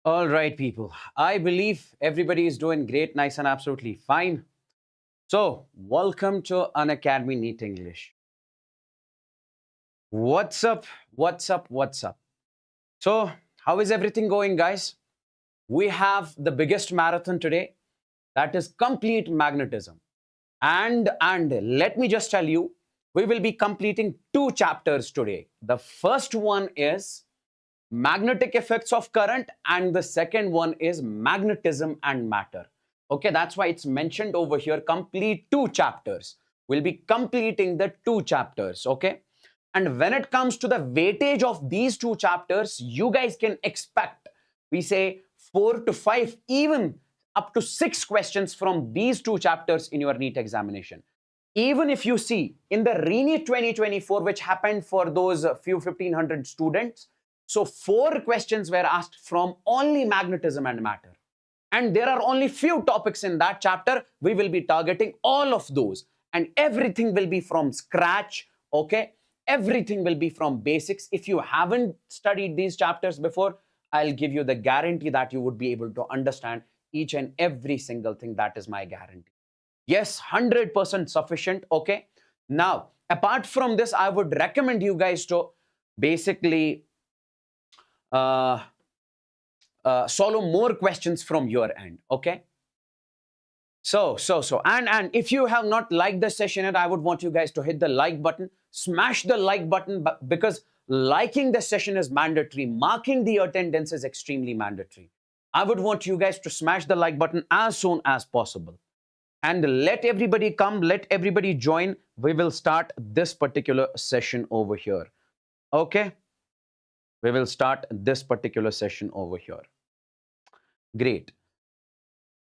All right, people. I believe everybody is doing great, nice, and absolutely fine. So, welcome to Unacademy NEET English. What's up? What's up? What's up? So, how is everything going, guys? We have the biggest marathon today, that is complete magnetism. And let me just tell you, we will be completing two chapters today. The first one is magnetic effects of current, and the second one is magnetism and matter. Okay, that's why it's mentioned over here, complete two chapters. We'll be completing the two chapters. Okay, and when it comes to the weightage of these two chapters, you guys can expect, we say, 4 to 5, even up to 6 questions from these two chapters in your NEET examination. Even if you see in the NEET 2024, which happened for those few 1500 students, so 4 questions were asked from only magnetism and matter. And there are only few topics in that chapter. We will be targeting all of those. And everything will be from scratch, okay? Everything will be from basics. If you haven't studied these chapters before, I'll give you the guarantee that you would be able to understand each and every single thing. That is my guarantee. Yes, 100% sufficient, okay? Now, apart from this, I would recommend you guys to basically solve more questions from your end, okay? And if you have not liked the session yet, I would want you guys to hit the like button, smash the like button, because liking the session is mandatory. Marking the attendance is extremely mandatory. I would want you guys to smash the like button as soon as possible. And let everybody come, let everybody join. We will start this particular session over here. Okay? We will start this particular session over here. Great.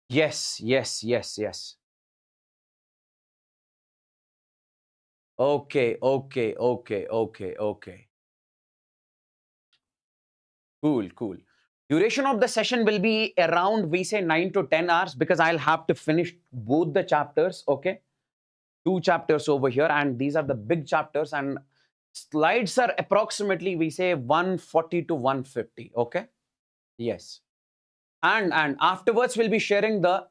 Yes. Okay. Cool. Duration of the session will be around, we say, 9 to 10 hours, because I'll have to finish both the chapters, okay? 2 chapters over here, and these are the big chapters, and slides are approximately, we say, 140 to 150, okay? Yes. And afterwards we'll be sharing the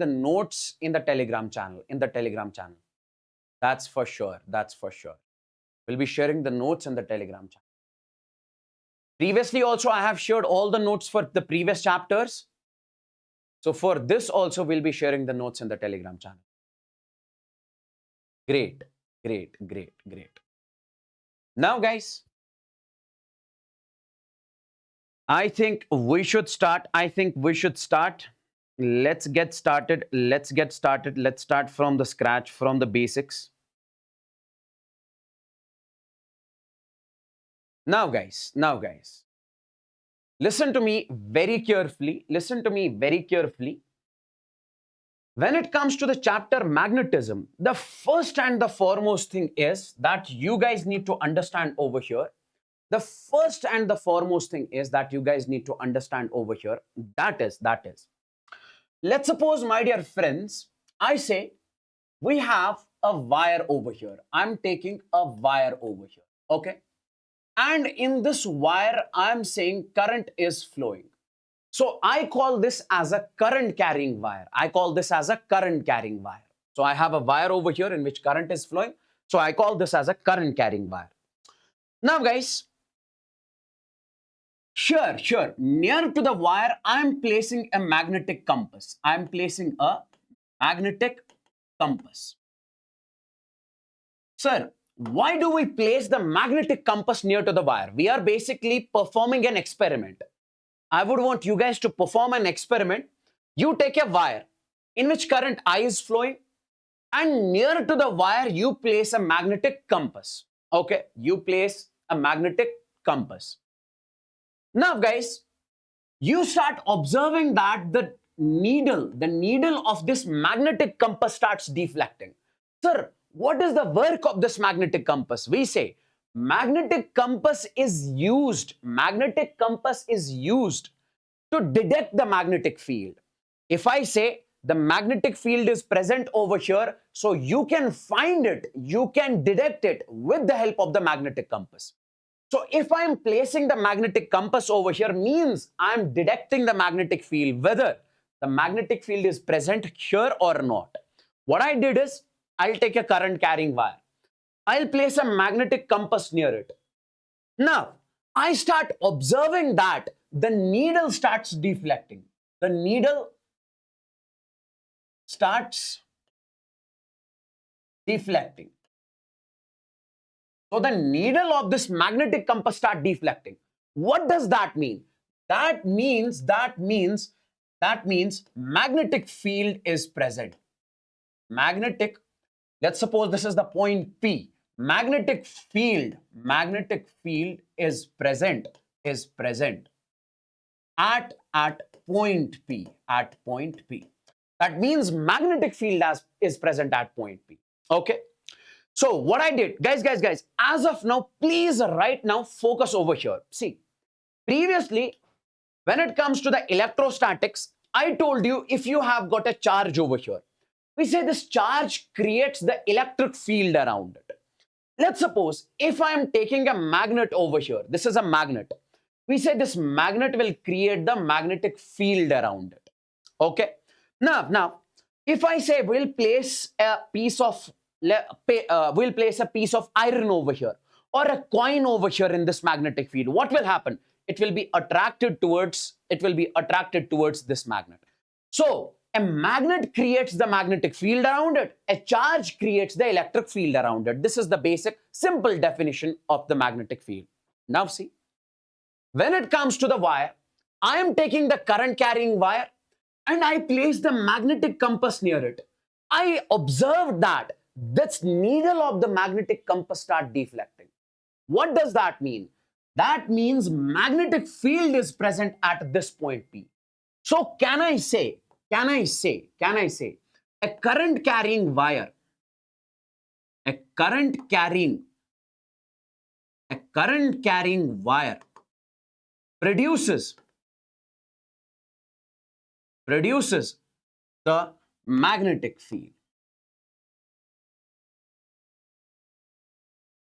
notes in the Telegram channel. That's for sure. We'll be sharing the notes in the Telegram channel. Previously also, I have shared all the notes for the previous chapters. So for this also, we'll be sharing the notes in the Telegram channel. Great. Now, guys, I think we should start. Let's get started. Let's start from the scratch, from the basics. Now, guys, listen to me very carefully. When it comes to the chapter magnetism, the first and the foremost thing is that you guys need to understand over here. The first and the foremost thing is that you guys need to understand over here. That is, let's suppose, my dear friends, I say we have a wire over here. I'm taking a wire over here, okay? And in this wire, I'm saying current is flowing. So I call this as a current carrying wire. So I have a wire over here in which current is flowing. So I call this as a current carrying wire. Now, guys, sure, near to the wire, I'm placing a magnetic compass. Sir, why do we place the magnetic compass near to the wire? We are basically performing an experiment. I would want you guys to perform an experiment. You take a wire in which current I is flowing, and near to the wire, you place a magnetic compass. Okay, you place a magnetic compass. Now, guys, you start observing that the needle of this magnetic compass starts deflecting. Sir, what is the work of this magnetic compass? We say magnetic compass is used to detect the magnetic field. If I say the magnetic field is present over here, so you can find it, you can detect it with the help of the magnetic compass. So if I'm placing the magnetic compass over here, means I'm detecting the magnetic field, whether the magnetic field is present here or not. What I did is, I'll take a current carrying wire. I'll place a magnetic compass near it. Now, I start observing that the needle starts deflecting. The needle starts deflecting. So the needle of this magnetic compass start deflecting. What does that mean? That means magnetic field is present. Magnetic, let's suppose this is the point P. Magnetic field is present at point P. That means magnetic field is present at point P. Okay. So what I did, guys, as of now, please right now focus over here. See, previously, when it comes to the electrostatics, I told you if you have got a charge over here, we say this charge creates the electric field around it. Let's suppose if I am taking a magnet over here, this is a magnet. We say this magnet will create the magnetic field around it. Okay. Now, if I say we'll place a piece of iron over here or a coin over here in this magnetic field, what will happen? It will be attracted towards this magnet. So a magnet creates the magnetic field around it. A charge creates the electric field around it. This is the basic, simple definition of the magnetic field. Now see, when it comes to the wire, I am taking the current carrying wire and I place the magnetic compass near it. I observed that this needle of the magnetic compass start deflecting. What does that mean? That means magnetic field is present at this point P. So can I say a current carrying wire produces the magnetic field.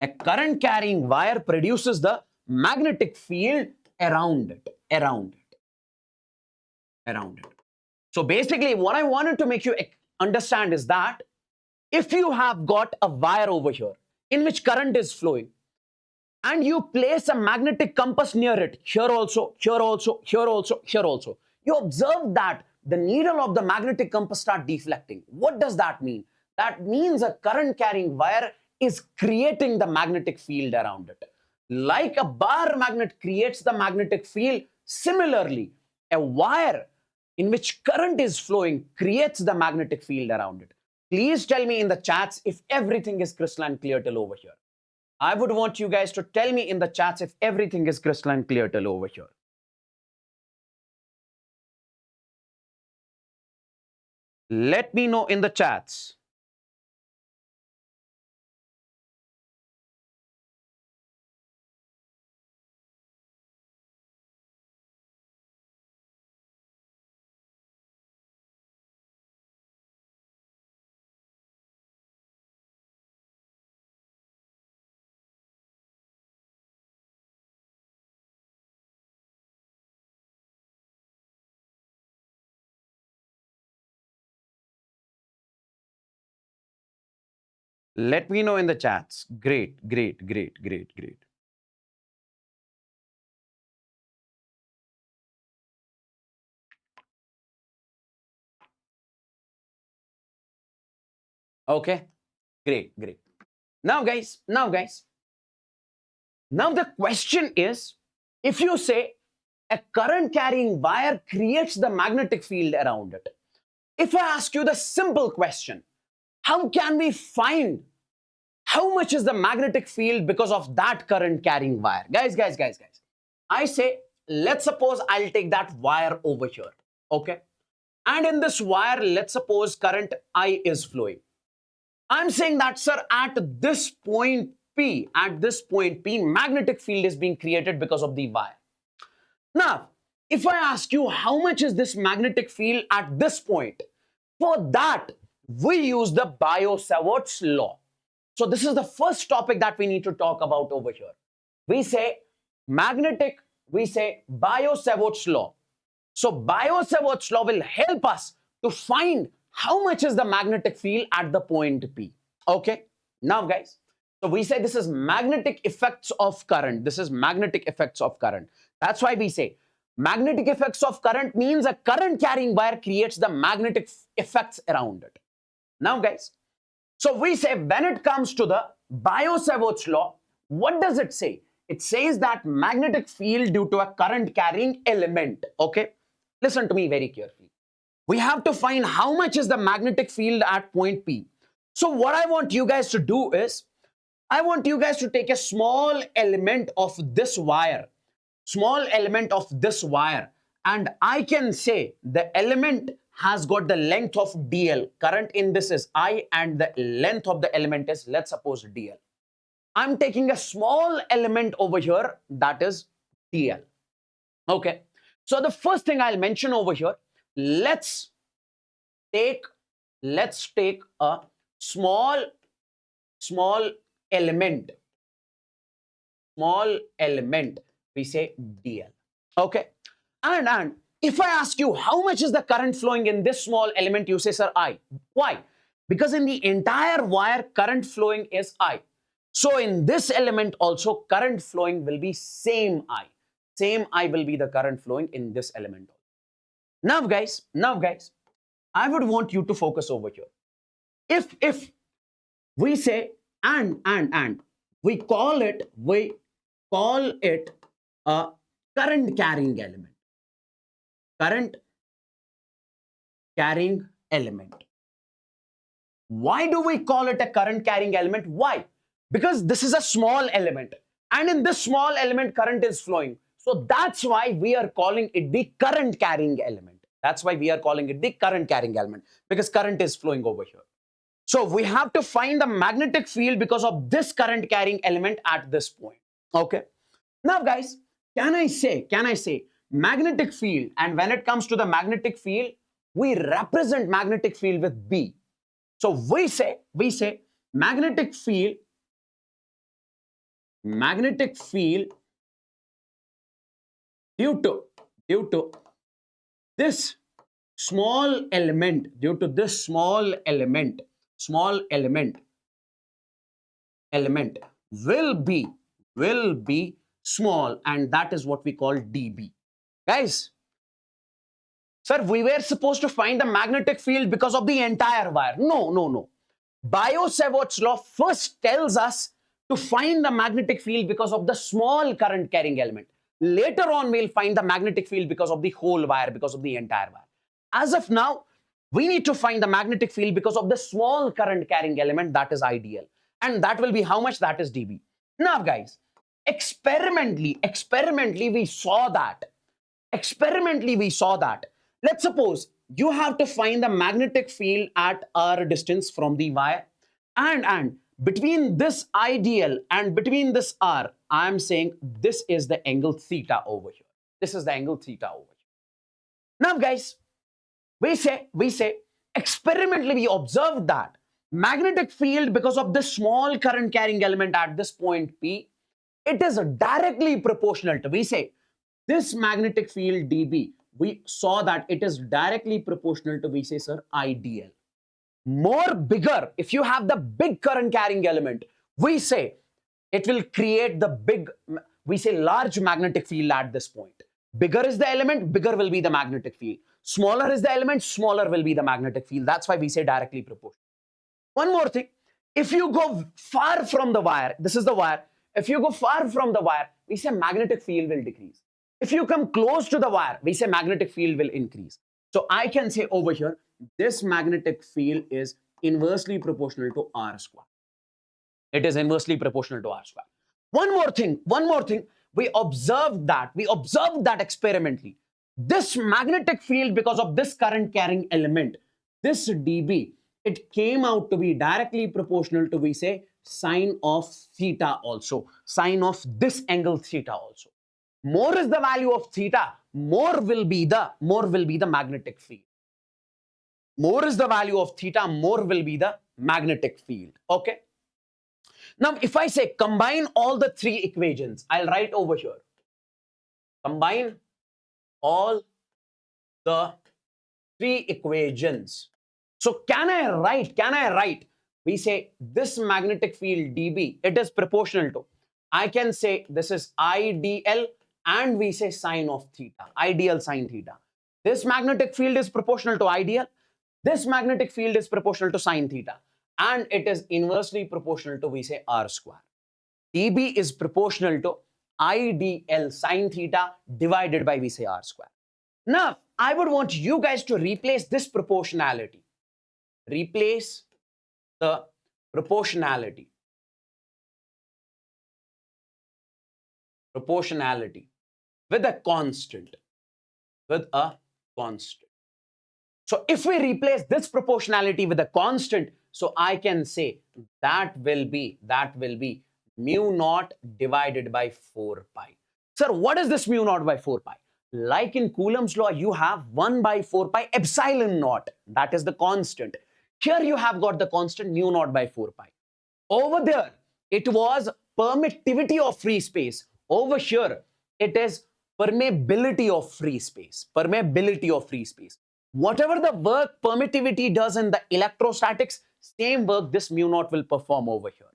A current carrying wire produces the magnetic field around it. So basically, what I wanted to make you understand is that if you have got a wire over here in which current is flowing, and you place a magnetic compass near it, here also, you observe that the needle of the magnetic compass start deflecting. What does that mean? That means a current carrying wire is creating the magnetic field around it. Like a bar magnet creates the magnetic field, similarly, a wire in which current is flowing creates the magnetic field around it. Please tell me in the chats if everything is crystalline clear till over here. I would want you guys to tell me in the chats if everything is crystalline clear till over here. Let me know in the chats. Let me know in the chats. Great. Okay, great. Now guys, now the question is, if you say a current carrying wire creates the magnetic field around it, if I ask you the simple question, how can we find how much is the magnetic field because of that current carrying wire? Guys. I say, let's suppose I'll take that wire over here, okay? And in this wire, let's suppose current I is flowing. I'm saying that, sir, at this point P, magnetic field is being created because of the wire. Now, if I ask you how much is this magnetic field at this point, for that, we use the Biot-Savart's law. So this is the first topic that we need to talk about over here. we say Biot-Savart's law. So Biot-Savart's law will help us to find how much is the magnetic field at the point P. Okay, now guys, so we say this is magnetic effects of current. This is magnetic effects of current. That's why we say magnetic effects of current means a current carrying wire creates the magnetic effects around it. Now guys, so we say when it comes to the Biot-Savart's law, what does it say? It says that magnetic field due to a current carrying element. Okay, listen to me very carefully. We have to find how much is the magnetic field at point P. So what I want you guys to do is, I want you guys to take a small element of this wire, and I can say the element has got the length of dl. Current in this is I, and the length of the element is, let's suppose, dl. I'm taking a small element over here, that is dl. Okay, so the first thing I'll mention over here, let's take a small element, we say dl. Okay, and if I ask you how much is the current flowing in this small element, you say, sir, I. Why? Because in the entire wire, current flowing is I. So in this element also, current flowing will be same I. Same I will be the current flowing in this element. Now guys, I would want you to focus over here. If we say and we call it a current carrying element. Current carrying element. Why do we call it a current carrying element? Why? Because this is a small element, and in this small element current is flowing. So that's why we are calling it the current carrying element. That's why we are calling it the current carrying element, because current is flowing over here. So we have to find the magnetic field because of this current carrying element at this point. Okay. Now guys, can I say magnetic field, and when it comes to the magnetic field, we represent magnetic field with B. So we say magnetic field due to this small element, will be small, and that is what we call dB. Guys, sir, we were supposed to find the magnetic field because of the entire wire. No. Biot-Savart's law first tells us to find the magnetic field because of the small current carrying element. Later on, we'll find the magnetic field because of the whole wire, because of the entire wire. As of now, we need to find the magnetic field because of the small current carrying element, that is ideal. And that will be how much? That is dB. Now, guys, experimentally, we saw that. Let's suppose you have to find the magnetic field at r distance from the wire, and between this ideal and between this r, I am saying this is the angle theta over here. Now guys, we say experimentally we observed that magnetic field, because of this small current carrying element at this point P, it is directly proportional to, we say, this magnetic field dB. We saw that it is directly proportional to, we say, sir, ideal. More bigger, if you have the big current carrying element, we say it will create the big, we say, large magnetic field at this point. Bigger is the element, bigger will be the magnetic field. Smaller is the element, smaller will be the magnetic field. That's why we say directly proportional. One more thing, if you go far from the wire, this is the wire, if you go far from the wire, we say magnetic field will decrease. If you come close to the wire, we say magnetic field will increase. So I can say over here, this magnetic field is inversely proportional to r square. It is inversely proportional to r square. One more thing, we observed that experimentally. This magnetic field, because of this current carrying element, this dB, it came out to be directly proportional to, we say, sine of theta also, sine of this angle theta also. More is the value of theta, more will be the magnetic field. More is the value of theta, more will be the magnetic field. Okay. Now, if I say combine all the three equations, I'll write over here. Combine all the three equations. So can I write? We say this magnetic field dB, it is proportional to. I can say this is IDL and we say sine of theta, ideal sine theta. This magnetic field is proportional to ideal. This magnetic field is proportional to sine theta. And it is inversely proportional to, we say, R square. dB is proportional to IDL sine theta divided by, we say, R square. Now, I would want you guys to replace this proportionality. Replace the proportionality. Proportionality with a constant. With a constant. So if we replace this proportionality with a constant, so I can say that will be mu naught divided by 4 pi. Sir, what is this mu naught by 4 pi? Like in Coulomb's law, you have 1 by 4 pi epsilon naught. That is the constant. Here you have got the constant mu naught by 4 pi. Over there, it was permittivity of free space. Over here, it is permeability of free space. Permeability of free space. Whatever the work permittivity does in the electrostatics, same work this mu naught will perform over here.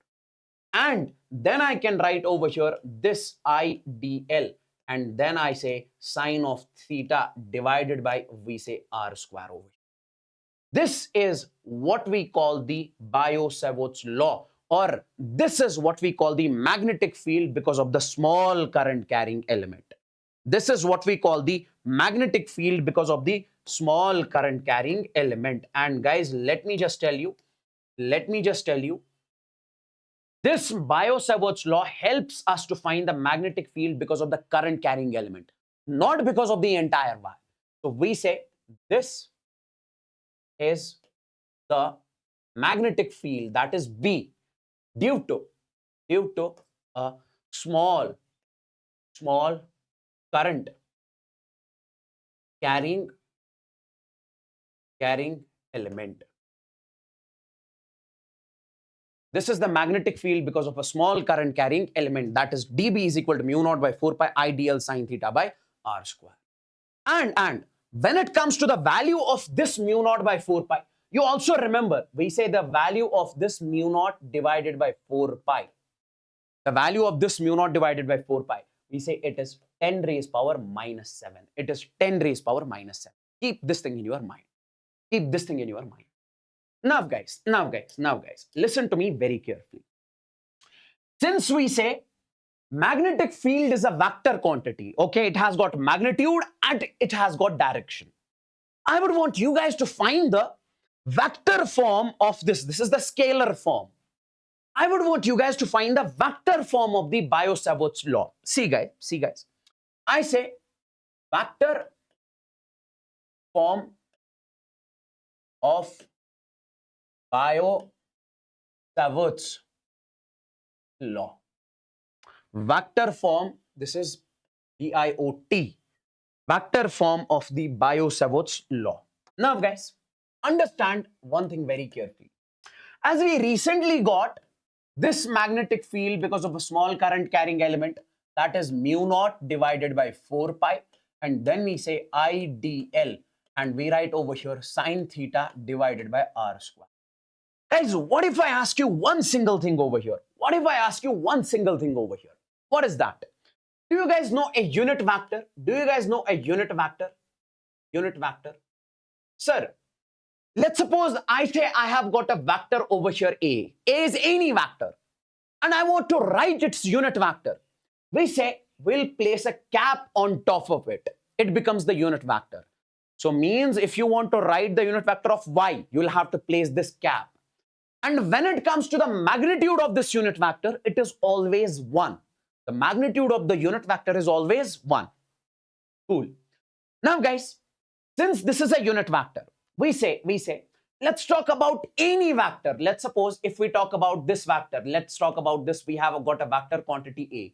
And then I can write over here this IDL. And then I say sine of theta divided by, we say, R square over here. This is what we call the Biot-Savart's law, or this is what we call the magnetic field because of the small current carrying element. This is what we call the magnetic field because of the small current carrying element. And guys, let me just tell you, this Biot-Savart's law helps us to find the magnetic field because of the current carrying element, not because of the entire wire. So we say this is the magnetic field, that is B, due to a small current carrying element. This is the magnetic field because of a small current carrying element, that is dB is equal to mu naught by 4 pi IDL sine theta by R square. And when it comes to the value of this mu naught by 4 pi, you also remember, we say the value of this mu naught divided by 4 pi. The value of this mu naught divided by 4 pi, we say it is 10 raised power minus 7. It is 10 raised power minus 7. Keep this thing in your mind. Keep this thing in your mind. Now guys, listen to me very carefully. Since we say magnetic field is a vector quantity, okay, it has got magnitude and it has got direction. I would want you guys to find the vector form of this. This is the scalar form. I would want you guys to find the vector form of the Biot-Savart's law. See guys. I say vector form of Biot-Savart's law. Vector form, this is BIOT. Vector form of the Biot-Savart's law. Now guys, understand one thing very carefully. As we recently got this magnetic field because of a small current carrying element, that is mu naught divided by 4 pi, and then we say IDL, and we write over here sine theta divided by R square. Guys, what if I ask you one single thing over here? What if I ask you one single thing over here? What is that? Do you guys know a unit vector? Do you guys know a unit vector? Unit vector. Sir, let's suppose I say I have got a vector over here A. A is any vector. And I want to write its unit vector. We say we'll place a cap on top of it. It becomes the unit vector. So means if you want to write the unit vector of Y, you'll have to place this cap. And when it comes to the magnitude of this unit vector, it is always 1. The magnitude of the unit vector is always 1. Cool. Now guys, since this is a unit vector, we say, let's talk about any vector. Let's suppose if we talk about this vector, let's talk about this. We have got a vector quantity A.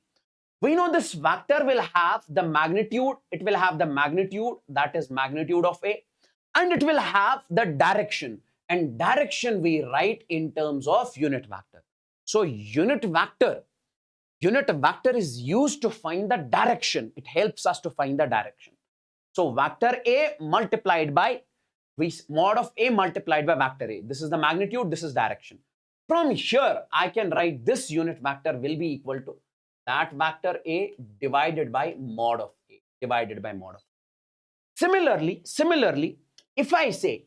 We know this vector will have the magnitude. It will have the magnitude, that is magnitude of A. And it will have the direction. And direction we write in terms of unit vector. So unit vector is used to find the direction. It helps us to find the direction. So vector A multiplied by mod of A multiplied by vector A. This is the magnitude, this is direction. From here, I can write this unit vector will be equal to that vector A divided by mod of A, divided by mod of A. Similarly, if I say,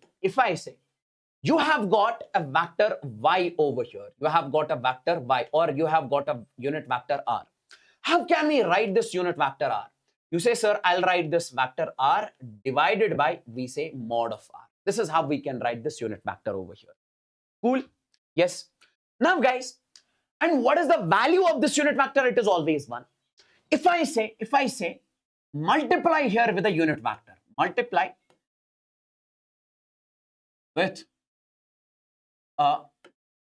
you have got a vector y over here, you have got a vector y, or you have got a unit vector r. How can we write this unit vector r? You say, sir, I'll write this vector r divided by, we say, mod of r. This is how we can write this unit vector over here. Cool? Yes. Now, guys, and what is the value of this unit vector? It is always 1. If I say, multiply here with a unit vector, multiply with a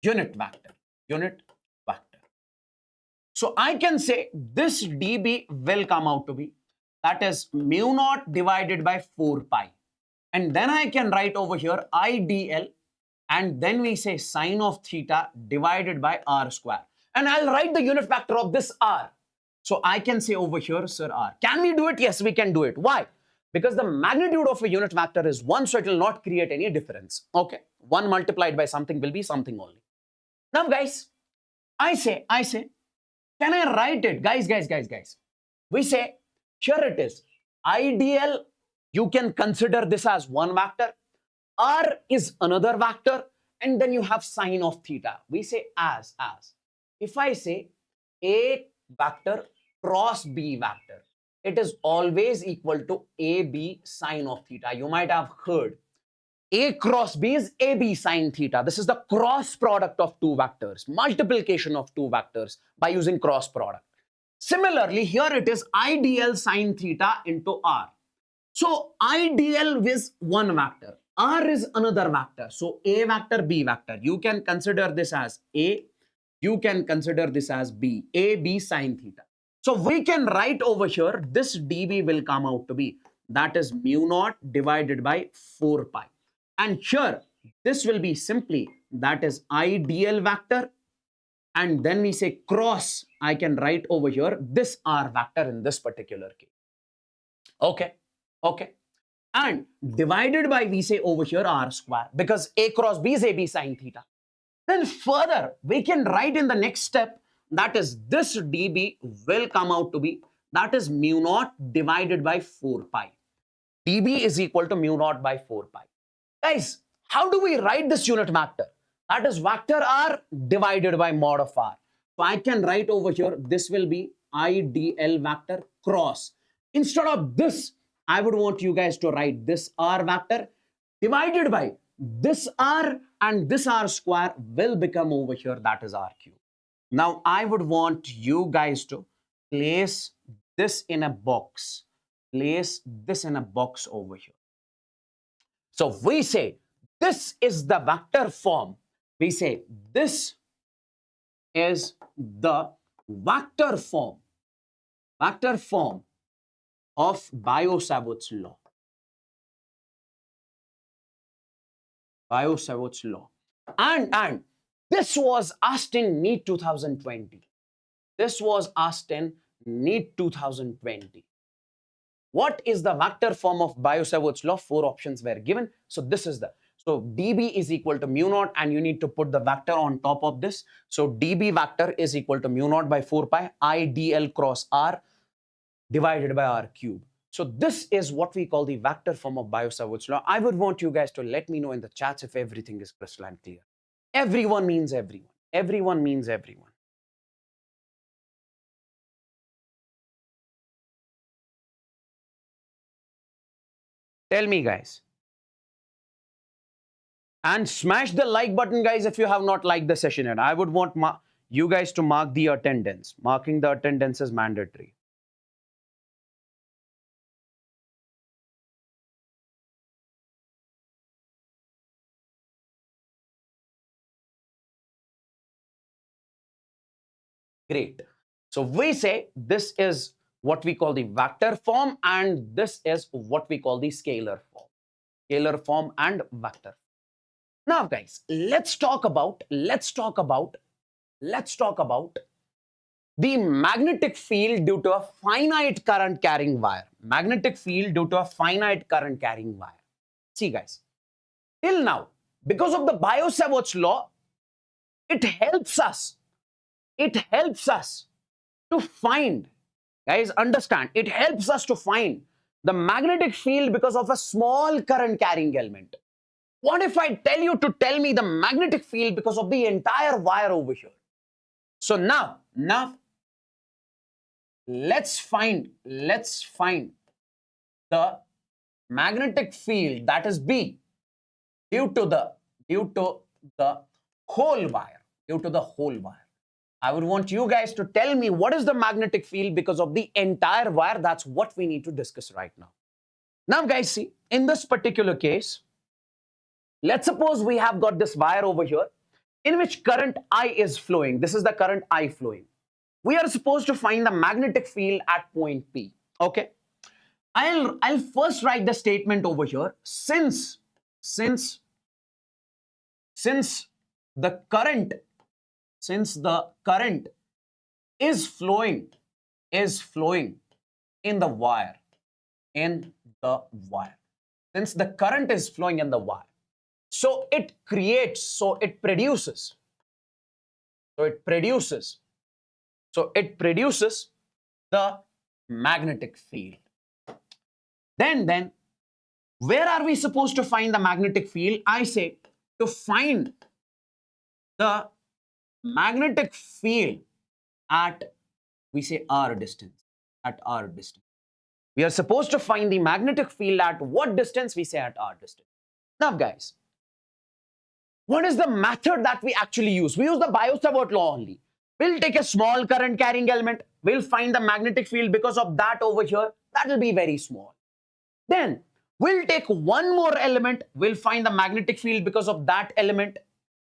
unit vector. So I can say this dB will come out to be, that is mu naught divided by 4 pi. And then I can write over here IDL, and then we say sine of theta divided by r square. And I'll write the unit vector of this r. So I can say over here, sir, r. Can we do it? Yes, we can do it. Why? Because the magnitude of a unit vector is 1, so it will not create any difference. Okay, 1 multiplied by something will be something only. Now, guys, I say, can I write it? Guys. We say, here it is. IDL, you can consider this as one vector. R is another vector. And then you have sine of theta. We say as. If I say A vector cross B vector, it is always equal to AB sine of theta. You might have heard A cross B is AB sine theta. This is the cross product of two vectors, multiplication of two vectors by using cross product. Similarly, here it is IDL sine theta into R. So IDL is one vector, R is another vector. So A vector, B vector. You can consider this as A, you can consider this as B, AB sine theta. So we can write over here, this dB will come out to be, that is mu naught divided by 4 pi. And here, this will be simply, that is IDL vector. And then we say cross, I can write over here, this R vector in this particular case. Okay. And divided by, we say over here, R square, because A cross B is AB sine theta. Then further, we can write in the next step, that is this dB will come out to be, that is mu naught divided by 4 pi. dB is equal to mu naught by 4 pi. Guys, how do we write this unit vector? That is vector R divided by mod of R. So I can write over here, this will be IDL vector cross. Instead of this, I would want you guys to write this R vector divided by this R, and this R square will become over here, that is R cube. Now I would want you guys to place this in a box. Place this in a box over here. So we say this is the vector form. We say this is the vector form of Biot-Savart's law. Biot-Savart's law. And this was asked in NEET 2020. This was asked in NEET 2020. What is the vector form of Biot-Savart's law? 4 options were given. So this is so dB is equal to mu naught, and you need to put the vector on top of this. So dB vector is equal to mu naught by 4 pi IDL cross R divided by R cube. So this is what we call the vector form of Biot-Savart's law. I would want you guys to let me know in the chats if everything is crystal and clear. Everyone means everyone. Everyone means everyone. Tell me, guys. And smash the like button, guys, if you have not liked the session yet. I would want you guys to mark the attendance. Marking the attendance is mandatory. Great. So we say this is what we call the vector form, and this is what we call the scalar form. Scalar form and vector. Now, guys, let's talk about let's talk about the magnetic field due to a finite current carrying wire. Magnetic field due to a finite current carrying wire. See guys, till now, because of the Biot-Savart's law, it helps us to find, guys, understand, it helps us to find the magnetic field because of a small current carrying element. What if I tell you to tell me the magnetic field because of the entire wire over here? So now let's find the magnetic field, that is B, due to the whole wire, I would want you guys to tell me what is the magnetic field because of the entire wire. That's what we need to discuss right now. Now guys, see, in this particular case, let's suppose we have got this wire over here in which current I is flowing. This is the current I flowing. We are supposed to find the magnetic field at point P. Okay. I'll first write the statement over here. Since the current is flowing in the wire, since the current is flowing in the wire, so it produces the magnetic field. Then where are we supposed to find the magnetic field? I say to find the magnetic field at, we say, r distance. We are supposed to find the magnetic field at what distance? We say at r distance. Now guys, what is the method that we actually use? We use the Biot-Savart law only. We'll take a small current carrying element. We'll find the magnetic field because of that over here. That will be very small. Then we'll take one more element. We'll find the magnetic field because of that element.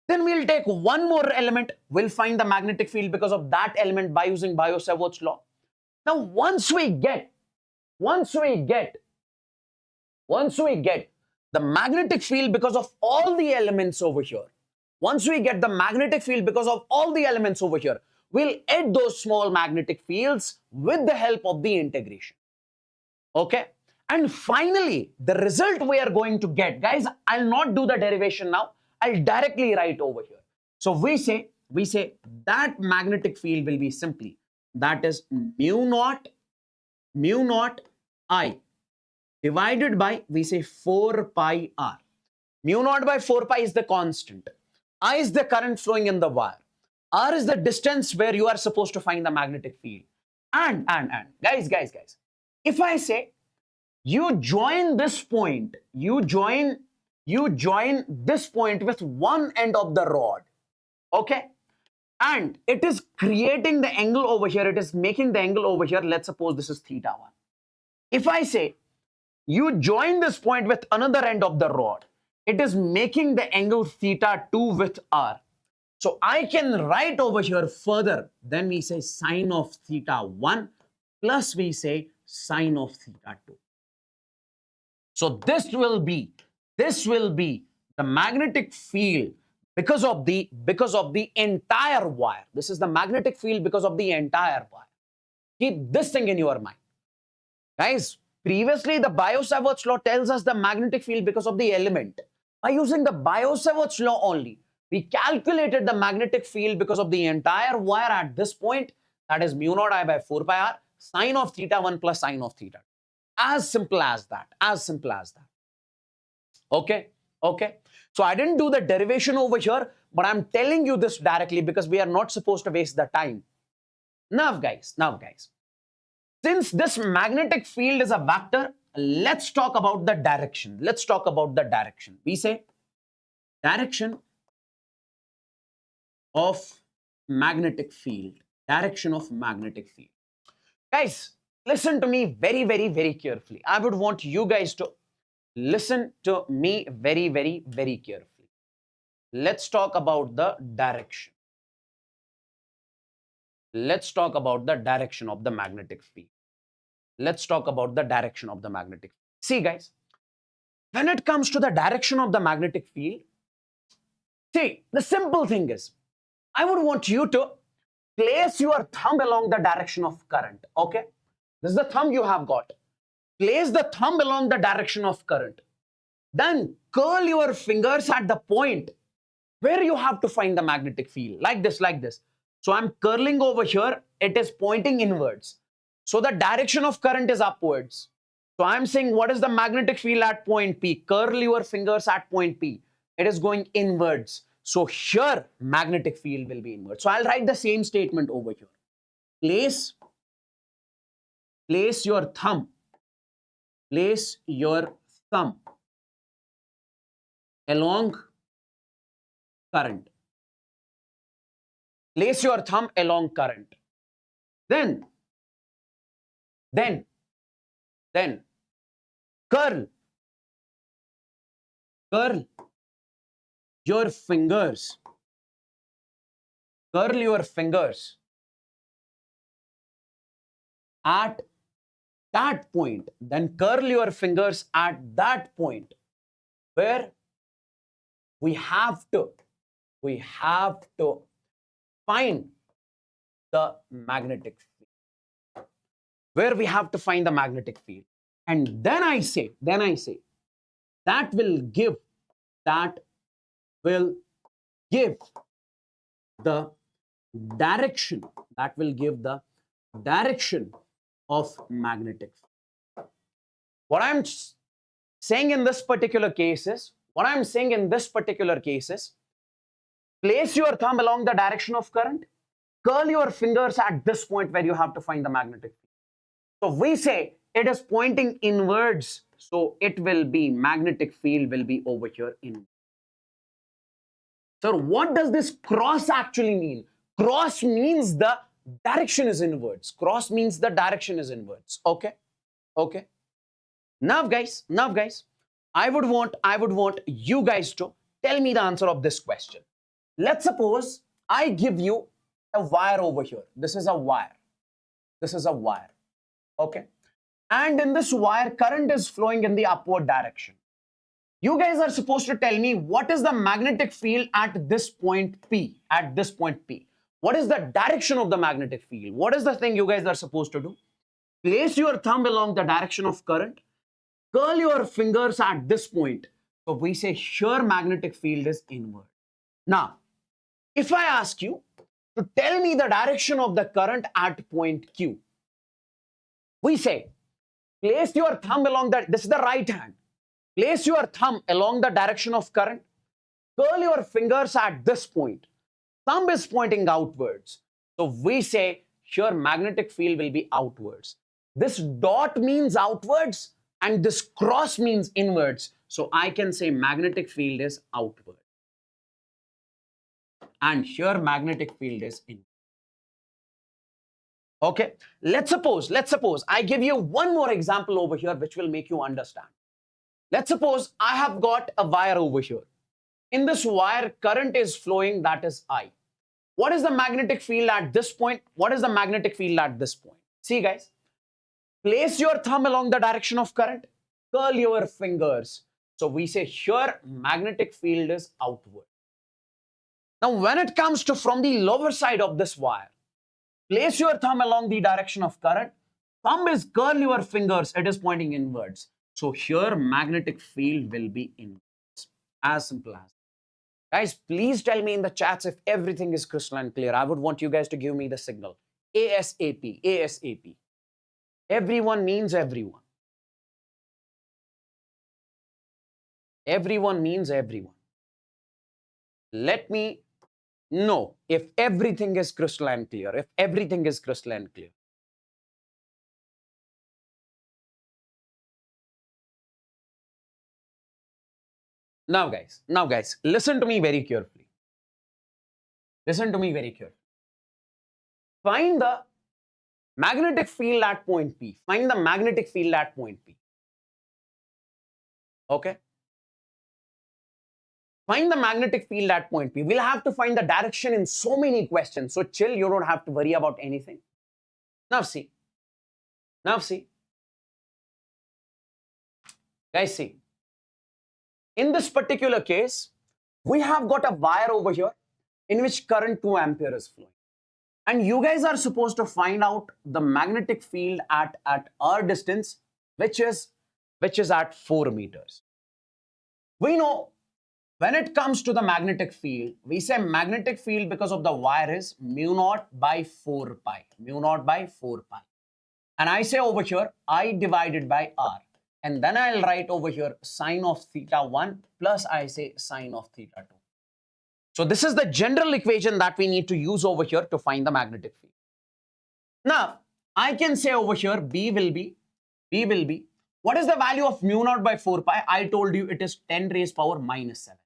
Then we'll take one more element. We'll find the magnetic field because of that element by using Biot-Savart's law. Now once we get the magnetic field because of all the elements over here, we'll add those small magnetic fields with the help of the integration. Okay? And finally, the result we are going to get, guys, I'll not do the derivation now. I'll directly write over here. So we say that magnetic field will be simply, that is mu naught I divided by, we say, 4 pi r. Mu naught by 4 pi is the constant. I is the current flowing in the wire. R is the distance where you are supposed to find the magnetic field. And guys, if I say you join this point, you join this point with one end of the rod, okay? And it is creating the angle over here. It is making the angle over here. Let's suppose this is theta 1. If I say you join this point with another end of the rod, it is making the angle theta 2 with r. So I can write over here further. Then we say sine of theta 1 plus we say sine of theta 2. So this will be the magnetic field because of the entire wire. This is the magnetic field because of the entire wire. Keep this thing in your mind. Guys, previously the Biot-Savart's law tells us the magnetic field because of the element. By using the Biot-Savart's law only, we calculated the magnetic field because of the entire wire at this point, that is mu naught I by 4 pi r, sine of theta 1 plus sine of theta 2. As simple as that. Okay. So I didn't do the derivation over here, but I'm telling you this directly because we are not supposed to waste the time. Now guys, since this magnetic field is a vector, let's talk about the direction. We say direction of magnetic field. Guys, listen to me very, very, very carefully. I would want you guys to listen to me very, very, very carefully. Let's talk about the direction. Let's talk about the direction of the magnetic field. See guys, when it comes to the direction of the magnetic field, see, the simple thing is, I would want you to place your thumb along the direction of current. Okay, this is the thumb you have got. Place the thumb along the direction of current. Then curl your fingers at the point where you have to find the magnetic field, like this, like this. So I'm curling over here, it is pointing inwards. So the direction of current is upwards. So I'm saying, what is the magnetic field at point P? Curl your fingers at point P. It is going inwards. So here, magnetic field will be inwards. So I'll write the same statement over here. Place your thumb. Place your thumb along current. Place your thumb along current. Then curl your fingers. Curl your fingers at that point. Then curl your fingers at that point where we have to find the magnetic field. Where we have to find the magnetic field. And then I say, that will give the direction, of magnetic field. What I'm saying in this particular case is, place your thumb along the direction of current, curl your fingers at this point where you have to find the magnetic field. So we say it is pointing inwards, so it will be, magnetic field will be over here in. So what does this cross actually mean? Cross means the direction is inwards. Cross means the direction is inwards. Okay. Now guys, I would want you guys to tell me the answer of this question. Let's suppose I give you a wire over here. This is a wire. Okay. And in this wire, current is flowing in the upward direction. You guys are supposed to tell me what is the magnetic field at this point P. What is the direction of the magnetic field? What is the thing you guys are supposed to do? Place your thumb along the direction of current. Curl your fingers at this point. So we say here magnetic field is inward. Now, if I ask you to tell me the direction of the current at point Q, we say, place your thumb along this is the right hand. Place your thumb along the direction of current. Curl your fingers at this point. Thumb is pointing outwards. So we say here magnetic field will be outwards. This dot means outwards and this cross means inwards. So I can say magnetic field is outward. And here magnetic field is inward. Okay, let's suppose I give you one more example over here which will make you understand. Let's suppose I have got a wire over here. In this wire, current is flowing, that is I. What is the magnetic field at this point? What is the magnetic field at this point? See guys, place your thumb along the direction of current, curl your fingers. So we say here magnetic field is outward. Now when it comes to from the lower side of this wire, place your thumb along the direction of current. Thumb is curl your fingers, it is pointing inwards. So here magnetic field will be inwards. As simple as that. Guys, please tell me in the chats if everything is crystalline clear. I would want you guys to give me the signal. ASAP. Everyone means everyone. Everyone means everyone. Let me know if everything is crystalline clear. Now guys, listen to me very carefully. Find the magnetic field at point P. Okay? Find the magnetic field at point P. We'll have to find the direction in so many questions. So chill, you don't have to worry about anything. Now see. Guys, see. In this particular case, we have got a wire over here. in which current 2 ampere is flowing. And you guys are supposed to find out the magnetic field at our distance, which is at 4 meters. We know when it comes to the magnetic field, we say magnetic field because of the wire is mu naught by 4 pi. Mu naught by 4 pi. And I say over here, I divided by r. And then I'll write over here sine of theta 1 plus I say sine of theta 2. So this is the general equation that we need to use over here to find the magnetic field. Now, I can say over here B will be, what is the value of mu naught by 4 pi? I told you it is 10 raised power minus 7.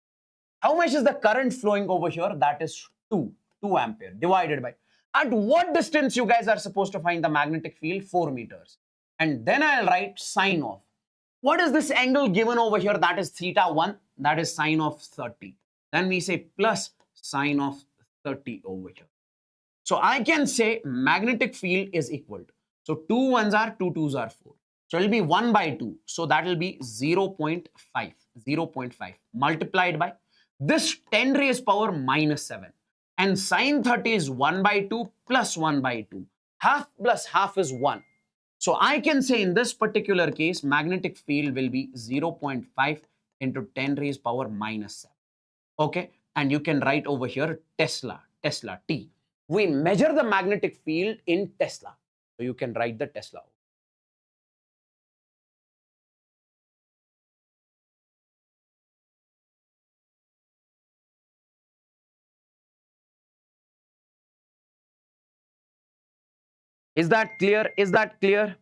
How much is the current flowing over here? That is 2 ampere divided by. At what distance you guys are supposed to find the magnetic field? 4 meters. And then I'll write sine of. What is this angle given over here? That is theta 1. That is sine of 30. Then we say plus sine of 30 over here. So I can say magnetic field is equal to. So 2 1s are 2 2s are 4. So it will be 1 by 2. So that will be 0.5 multiplied by this 10 raised power minus 7. And sine 30 is 1 by 2 plus 1 by 2. Half plus half is 1. So I can say in this particular case, magnetic field will be 0.5 into 10 raised power minus 7. Okay. And you can write over here Tesla, T. We measure the magnetic field in Tesla. So you can write the Tesla. Is that clear? Is that clear?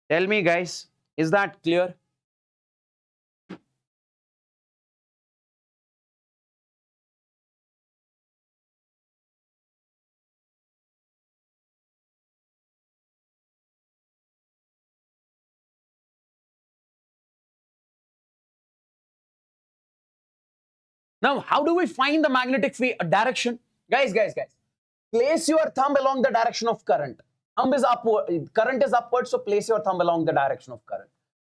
Tell me, guys, is that clear? Now, how do we find the magnetic direction? Guys. Place your thumb along the direction of current. Thumb is upward, current is upward, so place your thumb along the direction of current.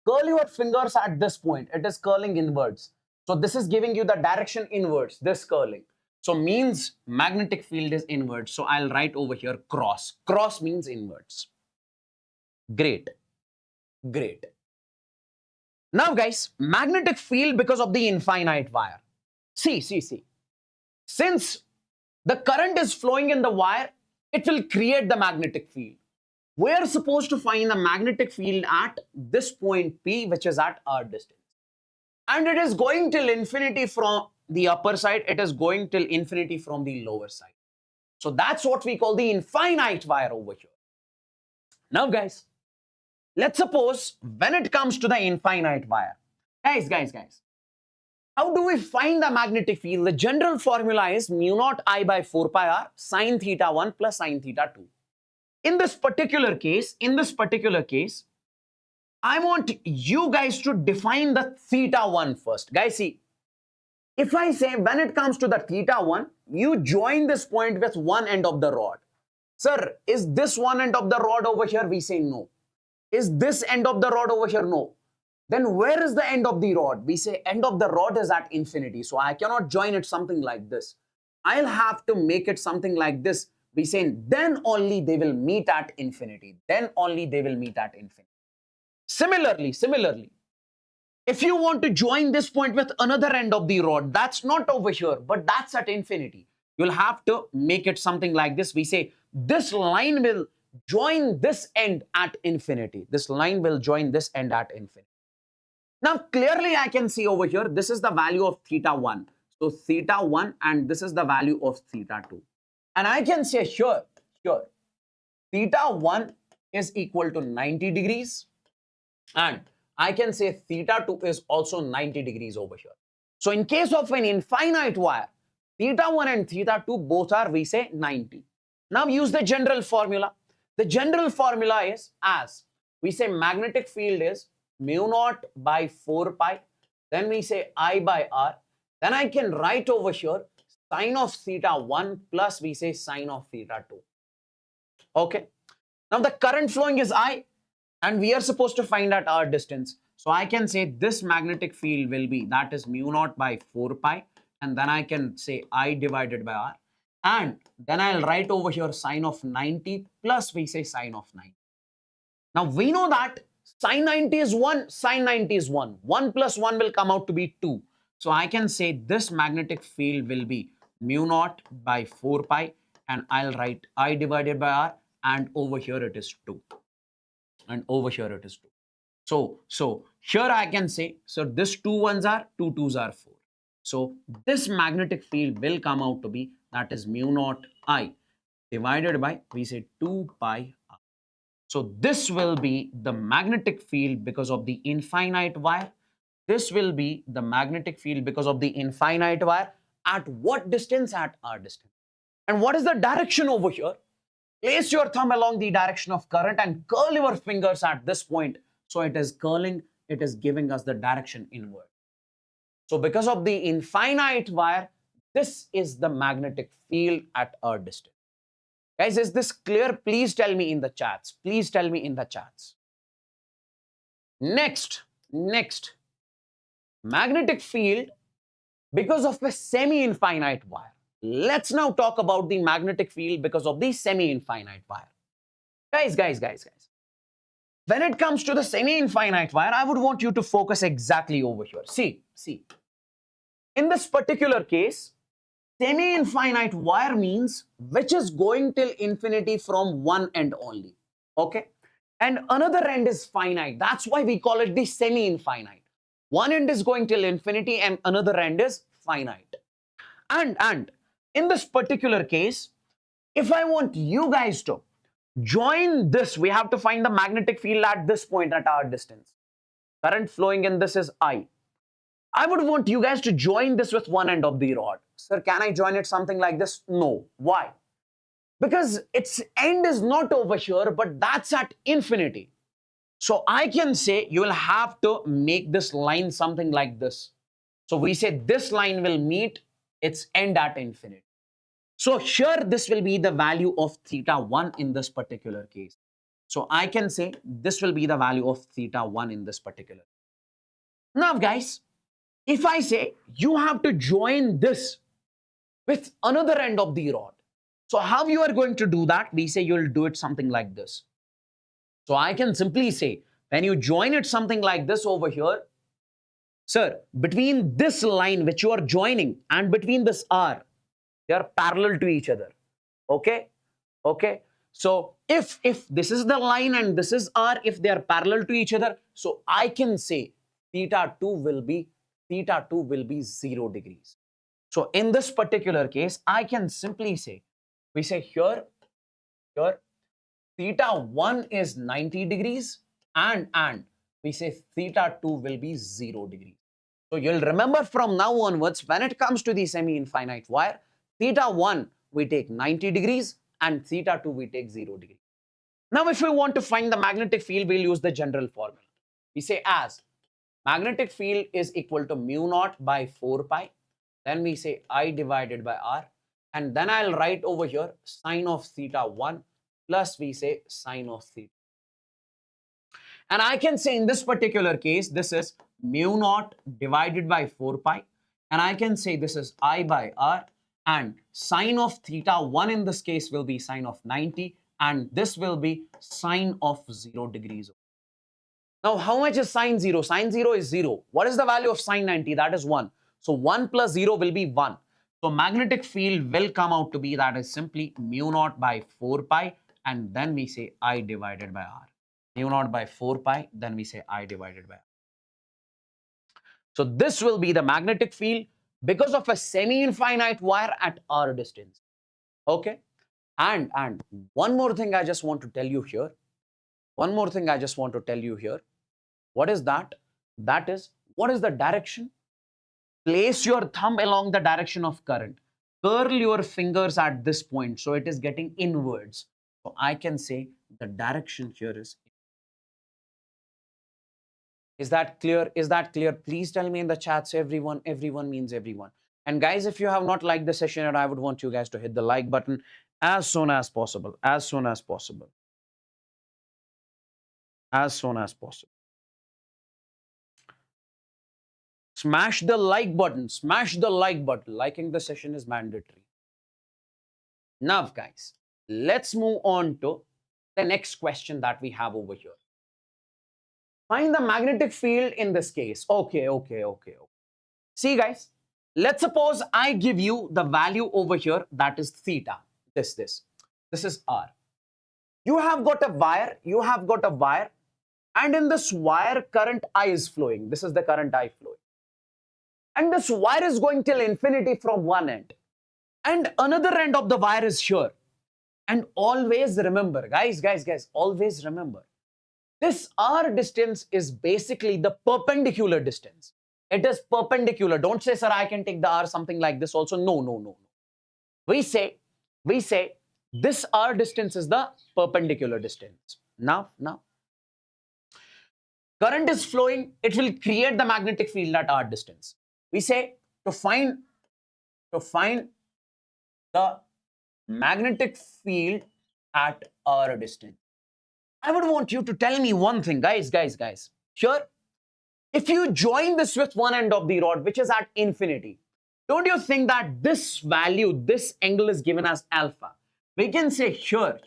Curl your fingers at this point. It is curling inwards. So this is giving you the direction inwards, this curling. So means magnetic field is inwards. So I'll write over here cross. Cross means inwards. Great. Now guys, magnetic field because of the infinite wire. See. Since the current is flowing in the wire, it will create the magnetic field. We are supposed to find the magnetic field at this point P, which is at our distance. And it is going till infinity from the upper side. It is going till infinity from the lower side. So that's what we call the infinite wire over here. Now guys, let's suppose when it comes to the infinite wire. Guys. How do we find the magnetic field? The general formula is mu naught I by 4 pi r sine theta 1 plus sine theta 2. In this particular case, I want you guys to define the theta 1 first. Guys, see, if I say when it comes to the theta 1, you join this point with one end of the rod. Sir, is this one end of the rod over here? We say no. Is this end of the rod over here? No. Then where is the end of the rod? We say end of the rod is at infinity. So I cannot join it something like this. I'll have to make it something like this. We say then only they will meet at infinity. Similarly, if you want to join this point with another end of the rod, that's not over here, but that's at infinity. You'll have to make it something like this. We say this line will join this end at infinity. Now, clearly I can see over here, this is the value of theta 1. So theta 1 and this is the value of theta 2. And I can say here, theta 1 is equal to 90 degrees. And I can say theta 2 is also 90 degrees over here. So in case of an infinite wire, theta 1 and theta 2 both are, we say, 90. Now use the general formula. The general formula is, as we say, magnetic field is mu naught by 4 pi. Then we say I by r. Then I can write over here sine of theta 1 plus we say sine of theta 2. Okay. Now the current flowing is I and we are supposed to find out our distance. So I can say this magnetic field will be, that is mu naught by 4 pi and then I can say I divided by R, and then I'll write over here sine of 90 plus we say sine of 90. Now we know that sine 90 is 1, sine 90 is 1. 1 plus 1 will come out to be 2. So I can say this magnetic field will be mu naught by 4 pi, and I'll write I divided by R, and over here it is 2. And over here it is 2. So here I can say, so this 2 ones are 2 2s are 4. So this magnetic field will come out to be, that is mu naught I divided by, we say 2 pi R. So this will be the magnetic field because of the infinite wire. This will be the magnetic field because of the infinite wire. At what distance? At R distance. And what is the direction over here? Place your thumb along the direction of current and curl your fingers at this point. So it is curling, it is giving us the direction inward. So because of the infinite wire, this is the magnetic field at R distance. Guys, is this clear? Please tell me in the chats. Please tell me in the chats. Next, magnetic field because of a semi-infinite wire. Let's now talk about the magnetic field because of the semi-infinite wire. Guys. When it comes to the semi-infinite wire, I would want you to focus exactly over here. See. In this particular case, semi-infinite wire means which is going till infinity from one end only. Okay? And another end is finite. That's why we call it the semi-infinite. One end is going till infinity and another end is finite. And in this particular case, if I want you guys to join this, we have to find the magnetic field at this point at R distance. Current flowing in this is I. I would want you guys to join this with one end of the rod. Sir, can I join it something like this? No. Why? Because its end is not over here, but that's at infinity. So I can say you will have to make this line something like this. So we say this line will meet its end at infinity. So here this will be the value of theta 1 in this particular case. So I can say this will be the value of theta 1 in this particular. Now guys, if I say you have to join this with another end of the rod. So how you are going to do that? We say you'll do it something like this. So I can simply say when you join it something like this over here, sir, between this line which you are joining and between this R, they are parallel to each other. Okay? So if this is the line and this is R, if they are parallel to each other, so I can say theta 2 will be 0 degrees. So in this particular case, I can simply say, we say here theta 1 is 90 degrees and we say theta 2 will be 0 degrees. So you'll remember from now onwards, when it comes to the semi-infinite wire, theta 1 we take 90 degrees and theta 2 we take 0 degrees. Now if we want to find the magnetic field, we'll use the general formula. We say as magnetic field is equal to mu naught by 4 pi. Then we say I divided by R. And then I'll write over here sine of theta 1 plus we say sine of theta. And I can say in this particular case, this is mu naught divided by 4 pi. And I can say this is I by R. And sine of theta 1 in this case will be sine of 90. And this will be sine of 0 degrees. Now, how much is sine 0? Sine 0 is 0. What is the value of sine 90? That is 1. So 1 plus 0 will be 1. So magnetic field will come out to be, that is simply mu naught by 4 pi. And then we say I divided by R. Mu naught by 4 pi. Then we say I divided by R. So this will be the magnetic field because of a semi-infinite wire at R distance. Okay. And one more thing I just want to tell you here. What is that? That is, what is the direction? Place your thumb along the direction of current. Curl your fingers at this point. So it is getting inwards. So I can say the direction here is. Is that clear? Is that clear? Please tell me in the chats, everyone. Everyone means everyone. And guys, if you have not liked the session, I would want you guys to hit the like button as soon as possible. As soon as possible. Smash the like button. Smash the like button. Liking the session is mandatory. Now, guys, let's move on to the next question that we have over here. Find the magnetic field in this case. Okay. See, guys, let's suppose I give you the value over here, that is theta. This is R. You have got a wire, and in this wire, current I is flowing. This is the current I flowing. And this wire is going till infinity from one end. And another end of the wire is here. And always remember, guys, always remember, this R distance is basically the perpendicular distance. It is perpendicular. Don't say, sir, I can take the R something like this also. No. We say this R distance is the perpendicular distance. Now, current is flowing. It will create the magnetic field at R distance. We say to find the magnetic field at R distance. I would want you to tell me one thing, guys. Here, if you join this with one end of the rod, which is at infinity, don't you think that this value, this angle is given as alpha? We can say here,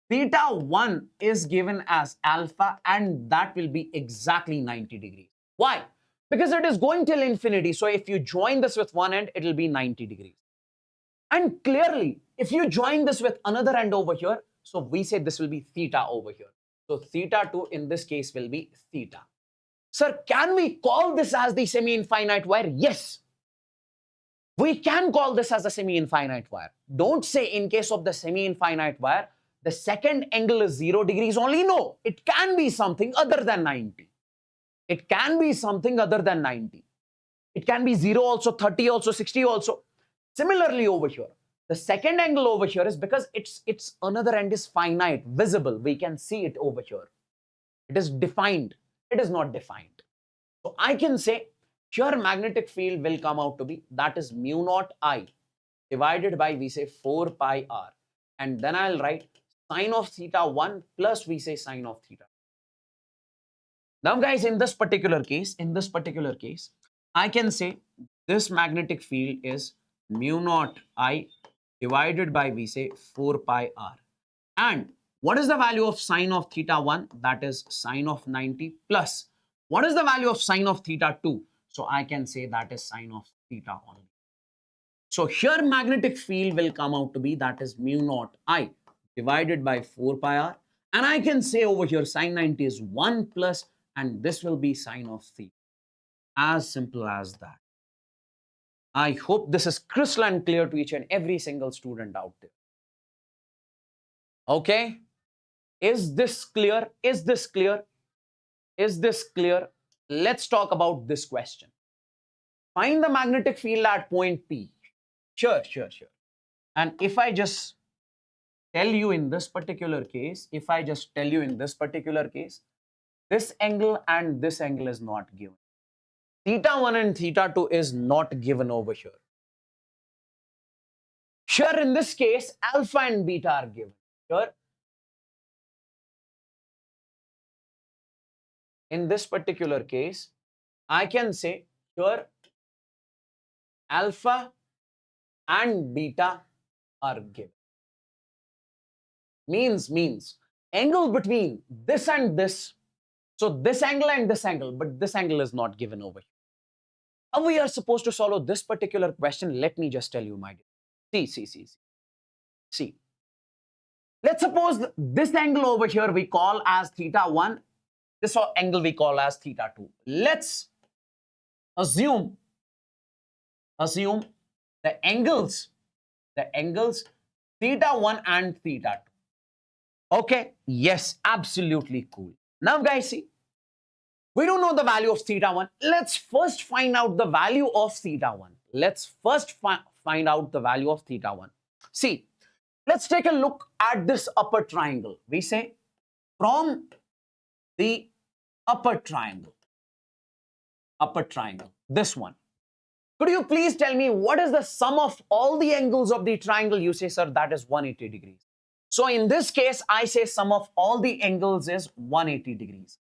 theta 1 is given as alpha, and that will be exactly 90 degrees. Why? Because it is going till infinity. So if you join this with one end, it will be 90 degrees. And clearly, if you join this with another end over here, so we say this will be theta over here. So theta 2 in this case will be theta. Sir, can we call this as the semi-infinite wire? Yes. We can call this as a semi-infinite wire. Don't say in case of the semi-infinite wire, the second angle is 0 degrees only. No, it can be something other than 90. It can be something other than 90. It can be 0 also, 30 also, 60 also. Similarly over here, the second angle over here is because its another end is finite, visible. We can see it over here. It is defined. It is not defined. So I can say here magnetic field will come out to be, that is mu naught I divided by, we say 4 pi R. And then I'll write sine of theta 1 plus we say sine of theta. Now guys, in this particular case, I can say this magnetic field is mu naught I divided by, we say 4 pi R. And what is the value of sine of theta 1? That is sine of 90 plus. What is the value of sine of theta 2? So I can say that is sine of theta only. So here magnetic field will come out to be, that is mu naught I divided by 4 pi R. And I can say over here sine 90 is 1 plus, and this will be sine of theta. As simple as that. I hope this is crystal and clear to each and every single student out there. Okay? Is this clear? Is this clear? Is this clear? Let's talk about this question. Find the magnetic field at point P. Sure. And if I just tell you in this particular case, this angle and this angle is not given. Theta 1 and theta 2 is not given over here. Here in this case, alpha and beta are given. Here, in this particular case, I can say here alpha and beta are given. Means angle between this and this. So this angle and this angle, but this angle is not given over here. How we are supposed to solve this particular question? Let me just tell you, my dear. See. Let's suppose this angle over here we call as theta 1. This angle we call as theta 2. Let's assume the angles theta 1 and theta 2. Okay, yes, absolutely cool. Now guys, see, we don't know the value of theta 1. Let's first find out the value of theta 1. Let's first find out the value of theta 1. See, let's take a look at this upper triangle. We say from the upper triangle, this one. Could you please tell me what is the sum of all the angles of the triangle? You say, sir, that is 180 degrees. So in this case, I say sum of all the angles is 180 degrees.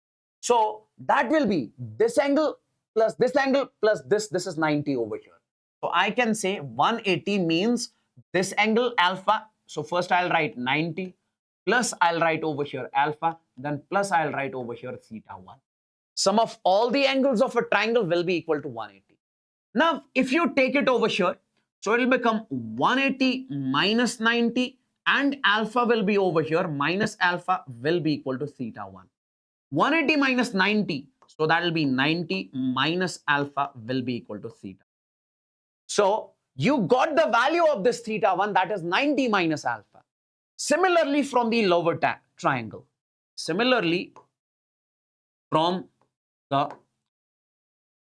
So that will be this angle plus this angle plus this is 90 over here. So I can say 180 means this angle alpha. So first I'll write 90 plus I'll write over here alpha, then plus I'll write over here theta 1. Sum of all the angles of a triangle will be equal to 180. Now, if you take it over here, so it will become 180 minus 90 and alpha will be over here, minus alpha will be equal to theta 1. 180 minus 90, so that will be 90 minus alpha will be equal to theta. So you got the value of this theta 1, that is 90 minus alpha. Similarly, from the lower triangle. Similarly, from the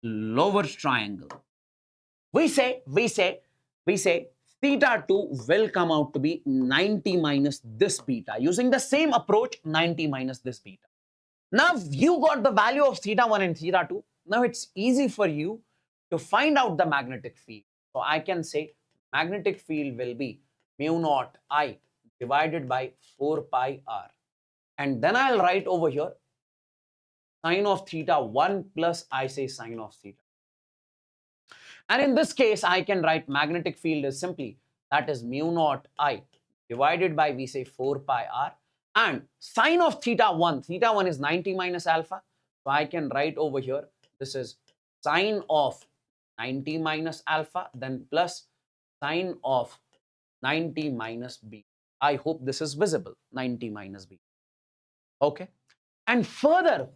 lower triangle, we say theta 2 will come out to be 90 minus this beta. Using the same approach, 90 minus this beta. Now you got the value of theta 1 and theta 2. Now it's easy for you to find out the magnetic field. So I can say magnetic field will be mu naught I divided by 4 pi r. And then I'll write over here sine of theta 1 plus I say sine of theta. And in this case, I can write magnetic field is simply that is mu naught I divided by we say 4 pi r. And sine of theta 1 is 90 minus alpha. So I can write over here, this is sine of 90 minus alpha, then plus sine of 90 minus b. I hope this is visible, 90 minus b. Okay. And further,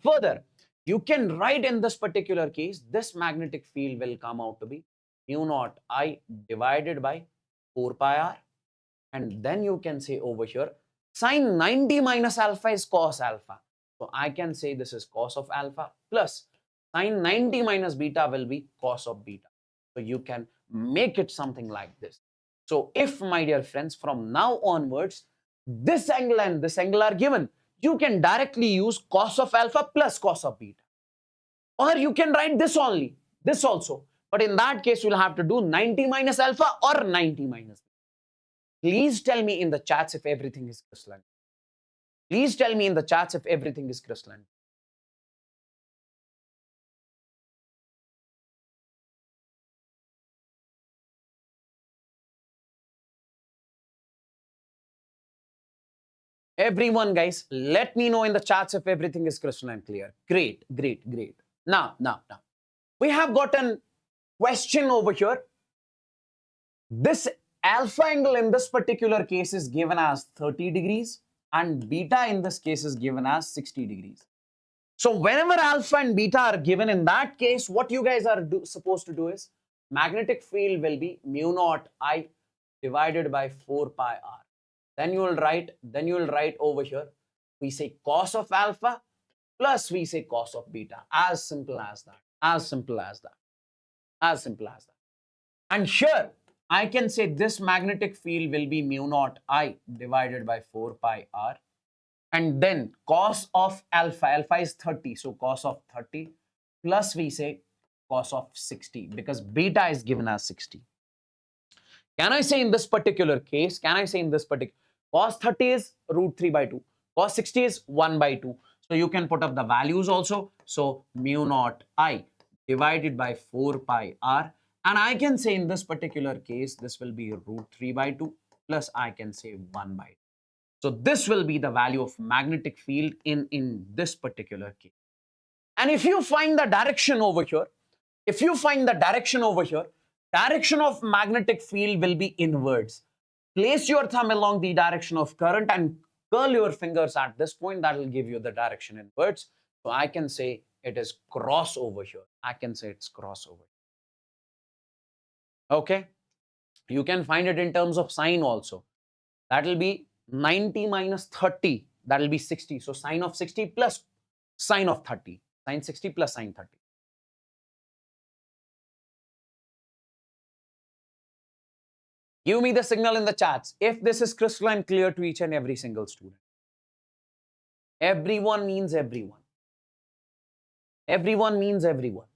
you can write in this particular case, this magnetic field will come out to be mu naught I divided by 4 pi r. And then you can say over here, sine 90 minus alpha is cos alpha. So I can say this is cos of alpha plus sine 90 minus beta will be cos of beta. So you can make it something like this. So if, my dear friends, from now onwards, this angle and this angle are given, you can directly use cos of alpha plus cos of beta. Or you can write this only, this also. But in that case, you'll have to do 90 minus alpha or 90 minus beta. Please tell me in the chats if everything is crystalline. Please tell me in the chats if everything is crystalline. Everyone, guys, let me know in the chats if everything is crystalline clear. Great. Now, we have got a question over here. This alpha angle in this particular case is given as 30 degrees and beta in this case is given as 60 degrees. So whenever alpha and beta are given, in that case, what you guys are supposed to do is magnetic field will be mu naught I divided by 4 pi r. Then you will write over here, we say cos of alpha plus we say cos of beta. As simple as that. And here, I can say this magnetic field will be mu naught I divided by 4 pi r. And then cos of alpha is 30. So cos of 30 plus we say cos of 60 because beta is given as 60. Can I say in this particular case, cos 30 is root 3 by 2. Cos 60 is 1 by 2. So you can put up the values also. So mu naught I divided by 4 pi r. And I can say in this particular case, this will be root 3 by 2 plus I can say 1 by 2. So this will be the value of magnetic field in this particular case. And if you find the direction over here, direction of magnetic field will be inwards. Place your thumb along the direction of current and curl your fingers at this point. That will give you the direction inwards. So I can say it is cross over here. Okay. You can find it in terms of sine also. That will be 90 minus 30. That will be 60. So sine of 60 plus sine of 30. Sine 60 plus sine 30. Give me the signal in the chats if this is crystalline clear to each and every single student. Everyone means everyone. Everyone means everyone.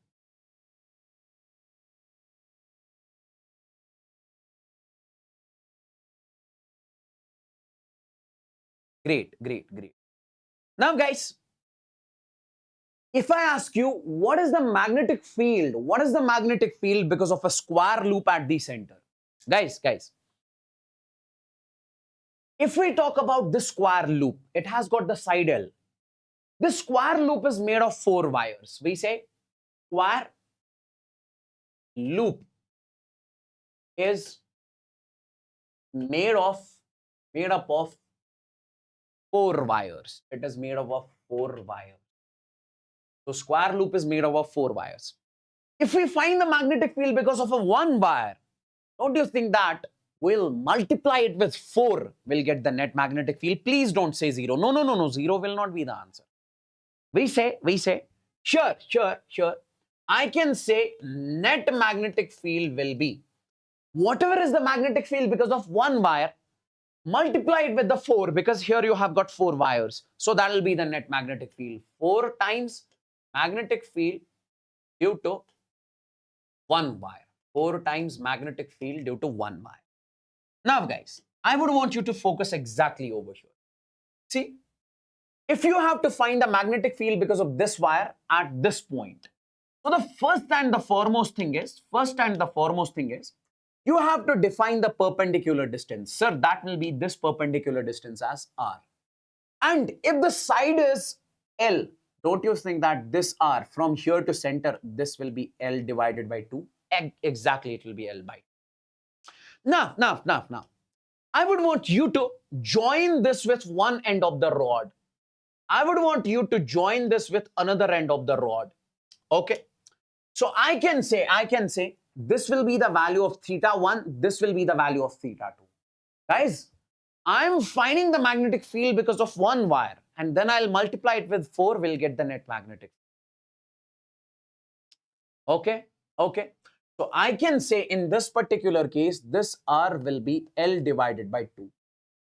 Great. Now, guys, If I ask you, what is the magnetic field? What is the magnetic field because of a square loop at the center? Guys, if we talk about this square loop, it has got the side L. This square loop is made of 4 wires. We say square loop is made up of 4 wires. It is made up of 4 wires. So square loop is made up of 4 wires. If we find the magnetic field because of a 1 wire, don't you think that we'll multiply it with 4, we'll get the net magnetic field? Please don't say 0. No. 0 will not be the answer. We say, sure. I can say net magnetic field will be whatever is the magnetic field because of 1 wire, multiply it with the 4, because here you have got 4 wires. So that will be the net magnetic field. 4 times magnetic field due to 1 wire. 4 times magnetic field due to 1 wire. Now guys, I would want you to focus exactly over here. See, if you have to find the magnetic field because of this wire at this point, so the first and the foremost thing is, you have to define the perpendicular distance. Sir, that will be this perpendicular distance as R. And if the side is L, don't you think that this R from here to center, this will be L divided by 2? Exactly, it will be L by 2. Now, I would want you to join this with one end of the rod. I would want you to join this with another end of the rod. Okay. So I can say this will be the value of θ1, this will be the value of θ2. Guys, I'm finding the magnetic field because of 1 wire, and then I'll multiply it with 4, we'll get the net magnetic field. Okay. So I can say in this particular case, this R will be L divided by 2.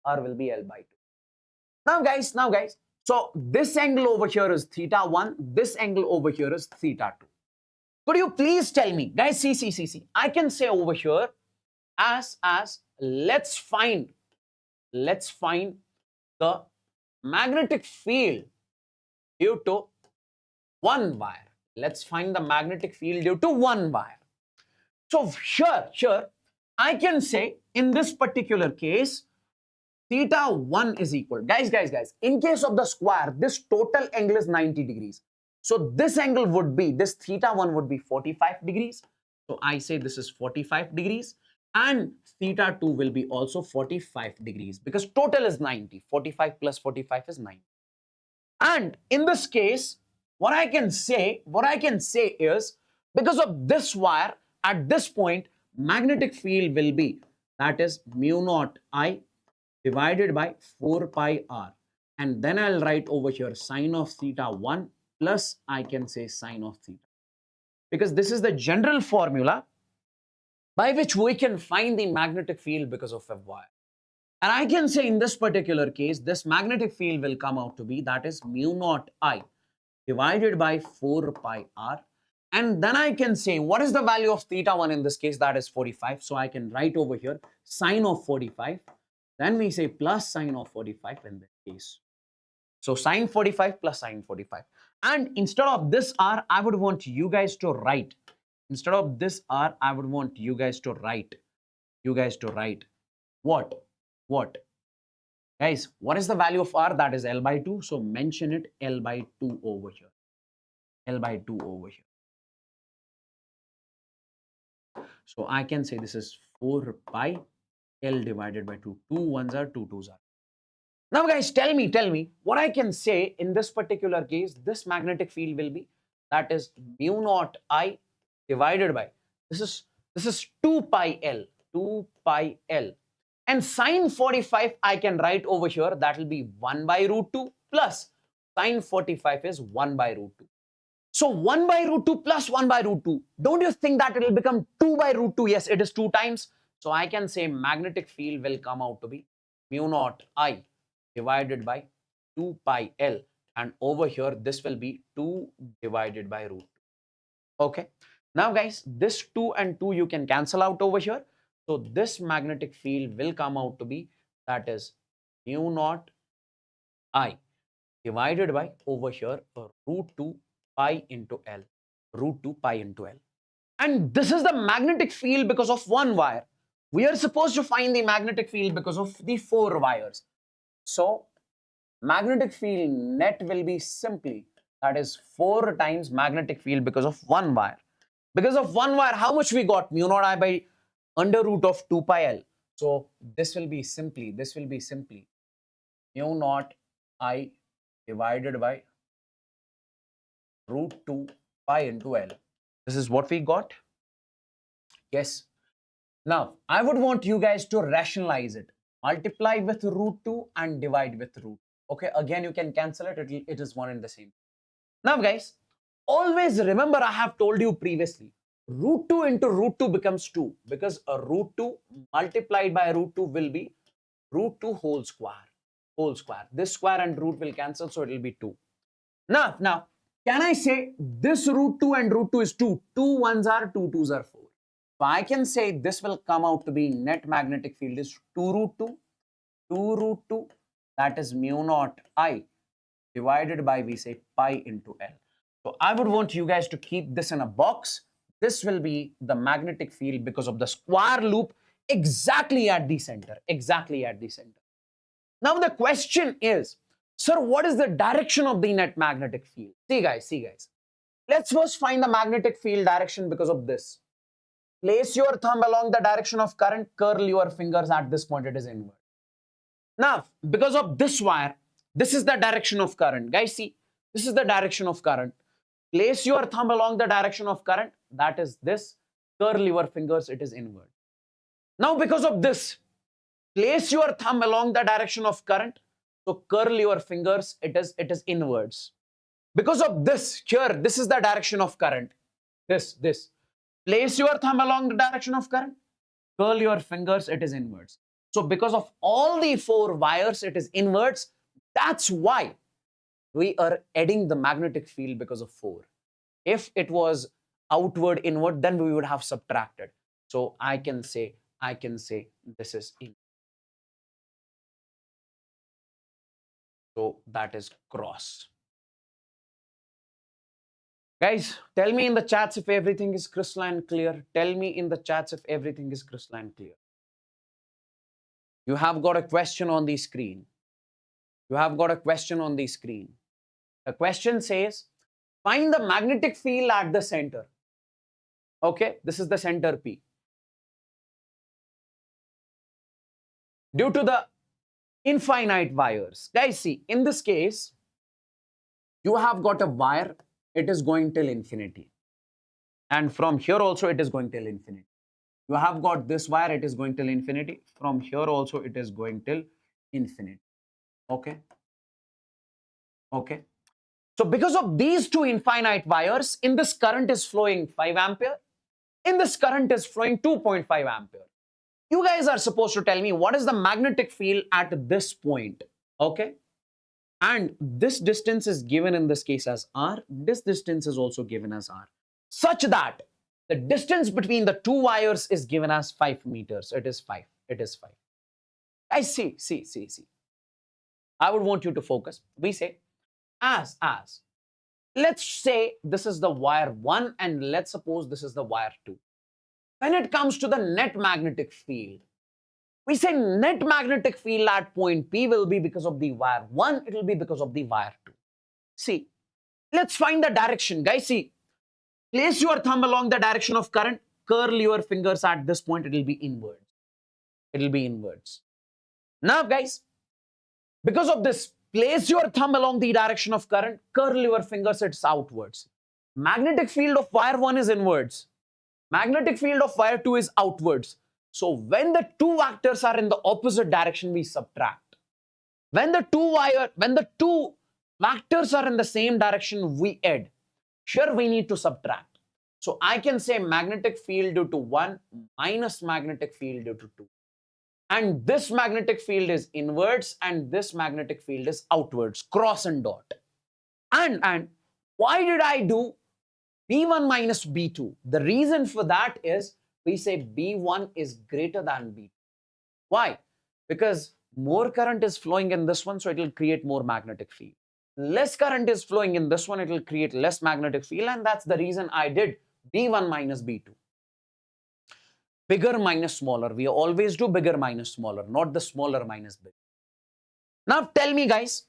R will be L by 2. Now guys, so this angle over here is θ1, this angle over here is θ2. Could you please tell me, guys, see, I can say over here as let's find the magnetic field due to 1 wire. Let's find the magnetic field due to 1 wire. So sure, I can say in this particular case, θ1 is equal. Guys, in case of the square, this total angle is 90 degrees. So this angle would be, this θ1 would be 45 degrees. So I say this is 45 degrees and θ2 will be also 45 degrees because total is 90. 45 plus 45 is 90. And in this case, what I can say is because of this wire at this point, magnetic field will be, that is mu naught I divided by 4 pi r. And then I'll write over here sine of θ1 plus I can say sine of θ. Because this is the general formula by which we can find the magnetic field because of a wire. And I can say in this particular case, this magnetic field will come out to be, that is mu naught I divided by 4 pi r. And then I can say, what is the value of θ1 in this case? That is 45. So I can write over here sine of 45. Then we say plus sine of 45 in this case. So sine 45 plus sine 45. And instead of this r, I would want you guys to write. Instead of this r, I would want you guys to write. What? Guys, what is the value of r? That is L by 2. So mention it L by 2 over here. L by 2 over here. So I can say this is 4 pi L divided by 2. 2 ones are 2 twos are. Now guys, tell me what I can say in this particular case, this magnetic field will be, that is mu naught I divided by, this is 2 pi L. And sine 45 I can write over here, that will be 1 by root 2 plus sine 45 is 1 by root 2. So 1 by root 2 plus 1 by root 2. Don't you think that it will become 2 by root 2? Yes, it is 2 times. So I can say magnetic field will come out to be mu naught I divided by 2 pi L. And over here, this will be 2 divided by root 2. Okay. Now guys, this 2 and 2 you can cancel out over here. So this magnetic field will come out to be, that is mu naught I divided by over here root 2 pi into L, root 2 pi into L. And this is the magnetic field because of one wire. We are supposed to find the magnetic field because of the 4 wires. So magnetic field net will be simply, that is 4 times magnetic field because of one wire. Because of one wire, how much we got? Mu naught I by under root of 2 pi L. So this will be simply mu naught I divided by root 2 pi into L. This is what we got. Yes. Now, I would want you guys to rationalize it. Multiply with root 2 and divide with root. Okay, again, you can cancel it. It is one and the same. Now, guys, always remember I have told you previously, root 2 into root 2 becomes 2 because a root 2 multiplied by root 2 will be root 2 whole square. This square and root will cancel, so it will be 2. Now, can I say this root 2 and root 2 is 2? 2 ones are 2 twos are 4. So I can say this will come out to be net magnetic field is 2 root 2, that is mu naught I divided by, we say, pi into L. So I would want you guys to keep this in a box. This will be the magnetic field because of the square loop exactly at the center. Now the question is, sir, what is the direction of the net magnetic field? See guys. Let's first find the magnetic field direction because of this. Place your thumb along the direction of current, curl your fingers at this point, it is inward. Now, because of this wire, this is the direction of current. Guys, see, this is the direction of current. Place your thumb along the direction of current, that is this, curl your fingers, it is inward. Now, because of this, place your thumb along the direction of current, so curl your fingers, it is inwards. Because of this, here, this is the direction of current, this. Place your thumb along the direction of current, curl your fingers, it is inwards. So because of all the 4 wires, it is inwards. That's why we are adding the magnetic field because of 4. If it was outward, inward, then we would have subtracted. So I can say this is in. So that is cross. Guys, tell me in the chats if everything is crystalline clear. Tell me in the chats if everything is crystalline clear. You have got a question on the screen. The question says, find the magnetic field at the center. Okay, this is the center P. Due to the infinite wires. Guys, see, in this case, you have got a wire. It is going till infinity. And from here also it is going till infinity. You have got this wire, it is going till infinity. From here also it is going till infinity. Okay. So because of these 2 infinite wires, in this current is flowing 5 ampere. In this current is flowing 2.5 ampere. You guys are supposed to tell me what is the magnetic field at this point. Okay. And this distance is given in this case as R. This distance is also given as R. Such that the distance between the 2 wires is given as 5 meters. It is 5. I see. I would want you to focus. We say as. Let's say this is the wire 1 and let's suppose this is the wire 2. When it comes to the net magnetic field, we say net magnetic field at point P will be because of the wire 1, it will be because of the wire 2. See, let's find the direction. Guys, see, place your thumb along the direction of current, curl your fingers at this point, it will be inwards. Now, guys, because of this, place your thumb along the direction of current, curl your fingers, it's outwards. Magnetic field of wire 1 is inwards. Magnetic field of wire 2 is outwards. So when the 2 vectors are in the opposite direction, we subtract. When the 2 vectors are in the same direction, we add. Here we need to subtract. So I can say magnetic field due to 1 minus magnetic field due to 2. And this magnetic field is inwards and this magnetic field is outwards, cross and dot. And why did I do B1 minus B2? The reason for that is we say B1 is greater than B2. Why? Because more current is flowing in this one, so it will create more magnetic field. less current is flowing in this one, it will create less magnetic field, and that's the reason I did B1 minus B2. Bigger minus smaller. We always do bigger minus smaller, not the smaller minus big. Now tell me guys,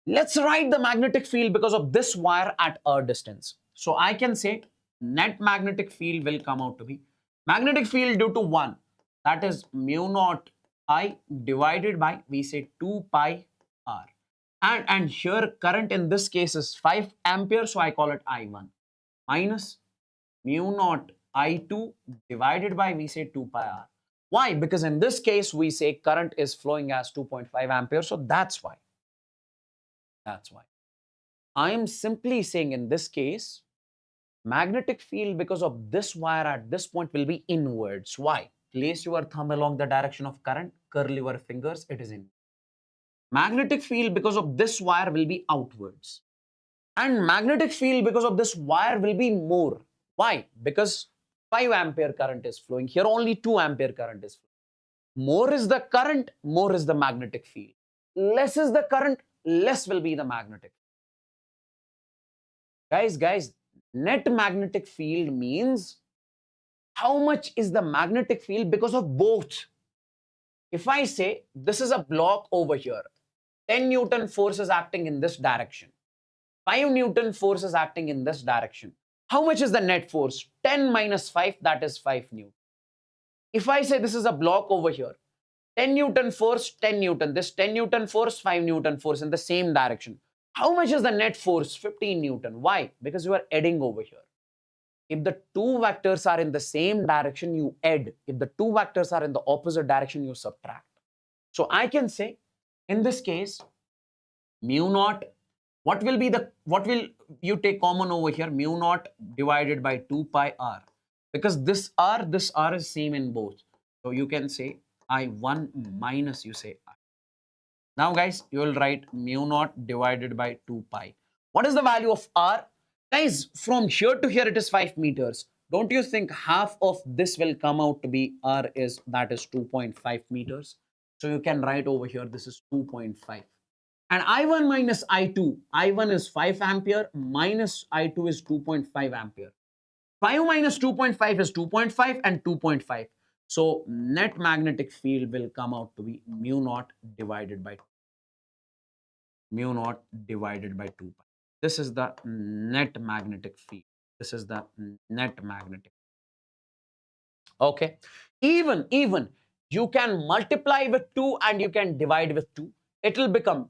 let's write the magnetic field because of this wire at a distance. So I can say net magnetic field will come out to be magnetic field due to 1, that is mu naught I divided by, we say 2 pi r. And here current in this case is 5 ampere, so I call it I1 minus mu naught I2 divided by, we say 2 pi r. Why? Because in this case we say current is flowing as 2.5 ampere, so that's why. That's why. I am simply saying in this case, magnetic field because of this wire at this point will be inwards. Why? Place your thumb along the direction of current, curl your fingers, it is in. Magnetic field because of this wire will be outwards. And magnetic field because of this wire will be more. Why? Because 5 ampere current is flowing. Here only 2 ampere current is flowing. More is the current, more is the magnetic field. Less is the current, less will be the magnetic. Guys, net magnetic field means how much is the magnetic field because of both. If I say this is a block over here, 10 Newton force is acting in this direction, 5 Newton force is acting in this direction. How much is the net force? 10 minus 5, that is 5 Newton. If I say this is a block over here, 10 Newton force, 10 Newton, this 10 Newton force, 5 Newton force in the same direction. How much is the net force? 15 Newton. Why? Because you are adding over here. If the two vectors are in the same direction, you add. If the two vectors are in the opposite direction, you subtract. So I can say, in this case, mu naught, what will you take common over here? Mu naught divided by 2 pi r. Because this r is same in both. So you can say I1 minus, you say I. Now guys, you will write mu naught divided by 2 pi. What is the value of r? Guys, from here to here it is 5 meters. Don't you think half of this will come out to be r is, that is 2.5 meters? So you can write over here, this is 2.5. And I1 minus I2, I1 is 5 ampere minus I2 is 2.5 ampere. 5 minus 2.5 is 2.5 and 2.5. So net magnetic field will come out to be mu naught divided by 2 pi. This is the net magnetic field. This is the net magnetic. Okay. Even you can multiply with 2 and you can divide with 2. It will become,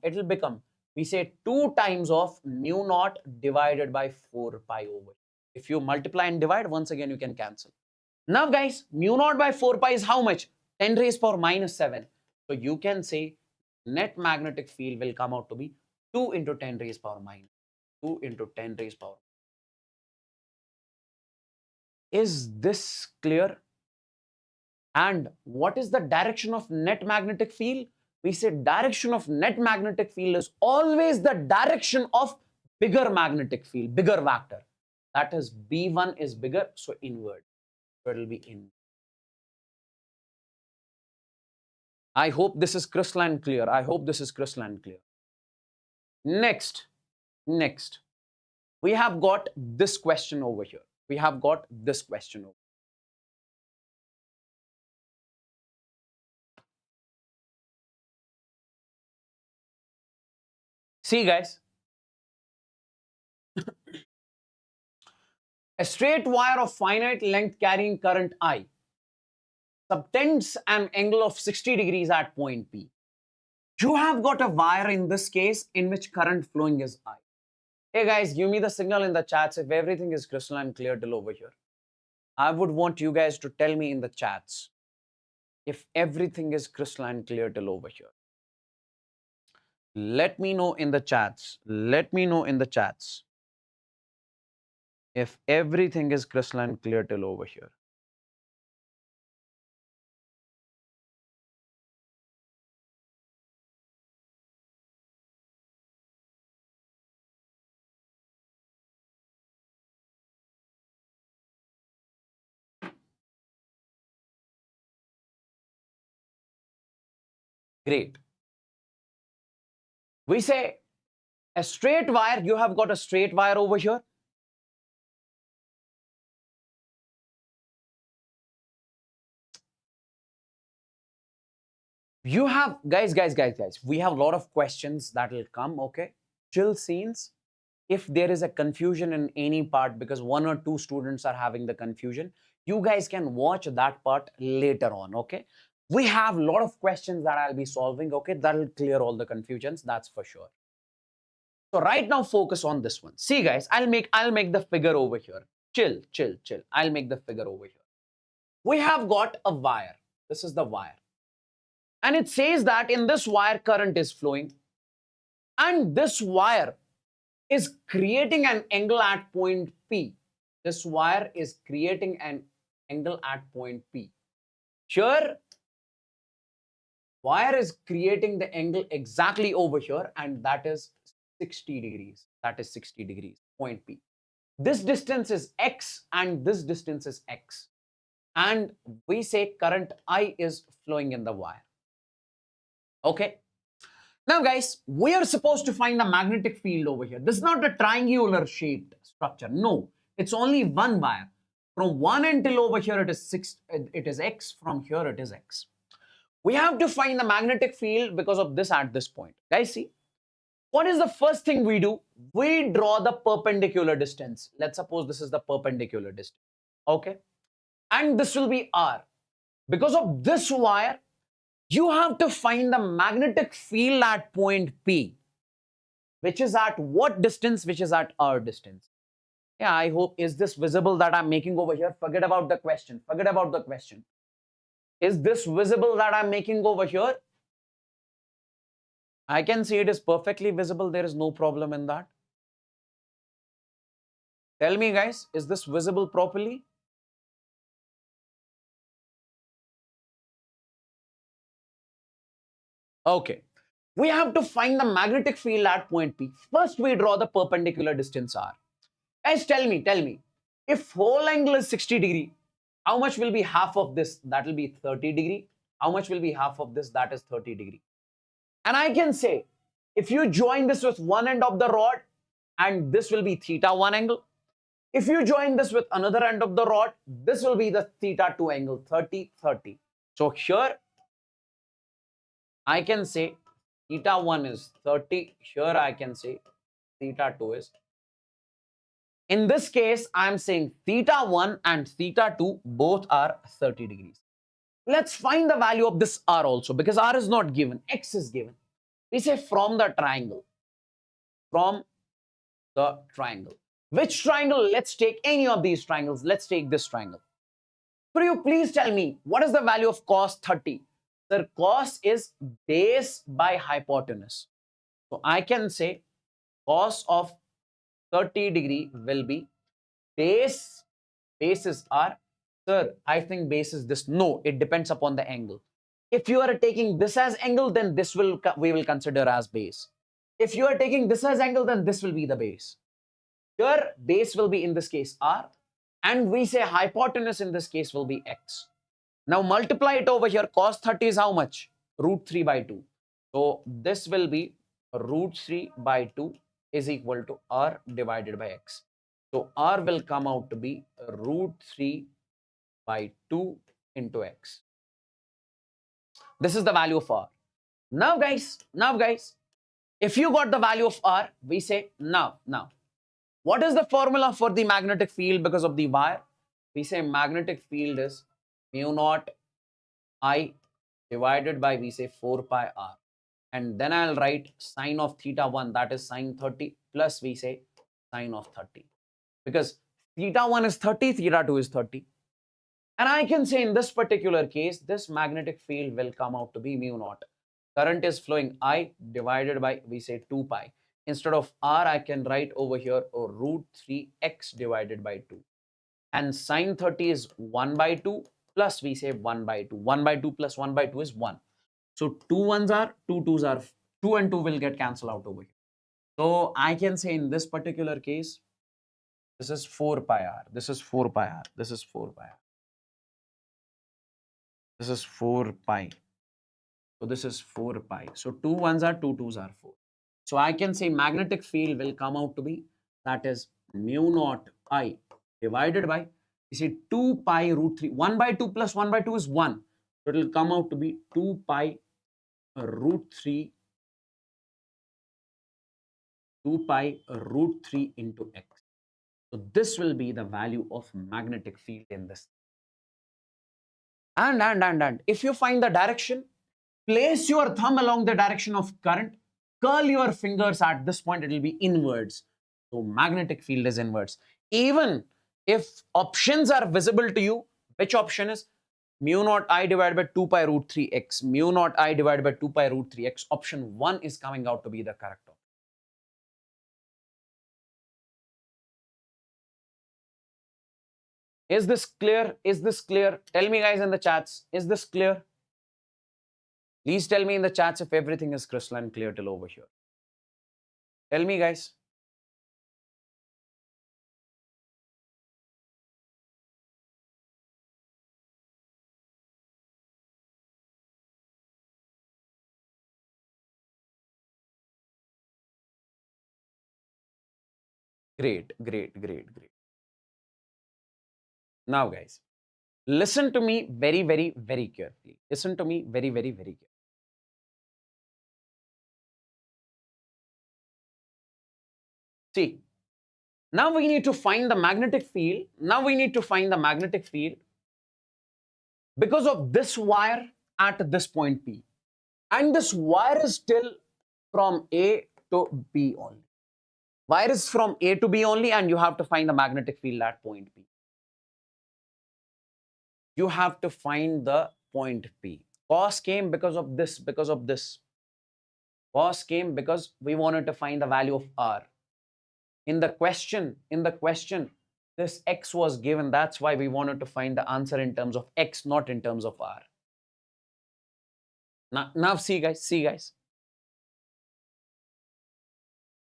we say 2 times of mu naught divided by 4 pi over. If you multiply and divide, once again you can cancel. Now guys, mu naught by 4 pi is how much? 10 raised power minus 7. So you can say net magnetic field will come out to be 2 into 10 raised power minus 2 into 10 raised power. Is this clear? And what is the direction of net magnetic field? We say direction of net magnetic field is always the direction of bigger magnetic field, bigger vector. That is B1 is bigger, so inward. So it will be in. I hope this is crystalline clear. I hope this is crystalline clear. Next, we have got this question over here. We have got this question over. See guys, a straight wire of finite length carrying current I subtends an angle of 60 degrees at point P. You have got a wire in this case in which current flowing is I. Hey guys, give me the signal in the chats if everything is crystalline clear till over here. I would want you guys to tell me in the chats if everything is crystalline clear till over here. Let me know in the chats. Let me know in the chats if everything is crystalline clear till over here. Great. We say A straight wire, you have got a straight wire over here. You have, guys, we have a lot of questions that will come, okay? Chill scenes. If there is a confusion in any part because one or two students are having the confusion, you guys can watch that part later on, okay? We have a lot of questions that I'll be solving, okay? That'll clear all the confusions, that's for sure. So right now, focus on this one. See, guys, I'll make the figure over here. Chill. I'll make the figure over here. We have got a wire. This is the wire. And it says that in this wire, current is flowing. And this wire is creating an angle at point P. This wire is creating an angle at point P. Here, wire is creating the angle exactly over here, and that is 60 degrees. That is 60 degrees, point P. This distance is X and this distance is X. And we say current I is flowing in the wire. Okay. Now, guys, we are supposed to find the magnetic field over here. This is not a triangular shaped structure. No, it's only one wire. From one end till over here, it is X. From here, it is X. We have to find the magnetic field because of this at this point. Guys, see, what is the first thing we do? We draw the perpendicular distance. Let's suppose this is the perpendicular distance. Okay. And this will be R. Because of this wire, you have to find the magnetic field at point P, which is at what distance? Which is at R distance. Yeah, I hope, is this visible that I'm making over here? Forget about the question. Forget about the question. Is this visible that I'm making over here? I can see it is perfectly visible. There is no problem in that. Tell me, guys, is this visible properly? Okay. We have to find the magnetic field at point P. First, we draw the perpendicular distance R. Guys, tell me, if whole angle is 60 degree, how much will be half of this? That will be 30 degree. How much will be half of this? That is 30 degree. And I can say, if you join this with one end of the rod, and this will be theta 1 angle. If you join this with another end of the rod, this will be the theta 2 angle, 30, 30. So here, I can say theta 1 is 30. Here I can say theta 2 is. In this case, I am saying theta 1 and theta 2 both are 30 degrees. Let's find the value of this R also, because R is not given, X is given. We say from the triangle. From the triangle. Which triangle? Let's take any of these triangles. Let's take this triangle. Could you please tell me what is the value of cos 30? Sir, cos is base by hypotenuse. So I can say cos of 30 degree will be base. Bases are, sir, I think base is this. No, it depends upon the angle. If you are taking this as angle, then this we will consider as base. If you are taking this as angle, then this will be the base. Here, base will be in this case R, and we say hypotenuse in this case will be X. Now multiply it over here. Cos 30 is how much? Root 3 by 2. So this will be root 3 by 2 is equal to R divided by X. So R will come out to be root 3 by 2 into X. This is the value of R. Now guys, if you got the value of R, we say now, what is the formula for the magnetic field because of the wire? We say magnetic field is mu naught I divided by, we say 4 pi R. And then I'll write sine of theta 1, that is sine 30, plus we say sine of 30. Because theta 1 is 30, theta 2 is 30. And I can say in this particular case, this magnetic field will come out to be mu naught. Current is flowing I divided by, we say 2 pi. Instead of R, I can write over here root 3x divided by 2. And sine 30 is 1 by 2 plus we say 1 by 2. 1 by 2 plus 1 by 2 is 1. So 2 1s are, 2 2s are, 2 and 2 will get cancelled out over here. So I can say in this particular case, this is 4 pi R, this is 4 pi R, this is 4 pi R. This is 4 pi. So this is 4 pi. So 2 1s are, 2 2s are 4. So I can say magnetic field will come out to be, that is mu naught I divided by, you see 2 pi root 3. 1 by 2 plus 1 by 2 is 1. So it will come out to be 2 pi root 3, 2 pi root 3 into x. So this will be the value of magnetic field in this. And if you find the direction, place your thumb along the direction of current, curl your fingers at this point, it will be inwards. So magnetic field is inwards. Even if options are visible to you, which option is mu naught I divided by 2 pi root 3x, mu naught I divided by 2 pi root 3x, option 1 is coming out to be the correct option. Is this clear? Is this clear? Tell me guys in the chats, is this clear? Please tell me in the chats if everything is crystalline clear till over here. Tell me guys. Great, great, great, great. Now guys, listen to me very, very, very carefully. Listen to me very, very, very carefully. See, now we need to find the magnetic field. Now we need to find the magnetic field because of this wire at this point P. And this wire is still from A to B only. Wire is from A to B only, and you have to find the magnetic field at point P. You have to find the point P. Cos came because of this, because of this. Cos came because we wanted to find the value of R. In the question, this X was given. That's why we wanted to find the answer in terms of X, not in terms of R. Now see guys, see guys.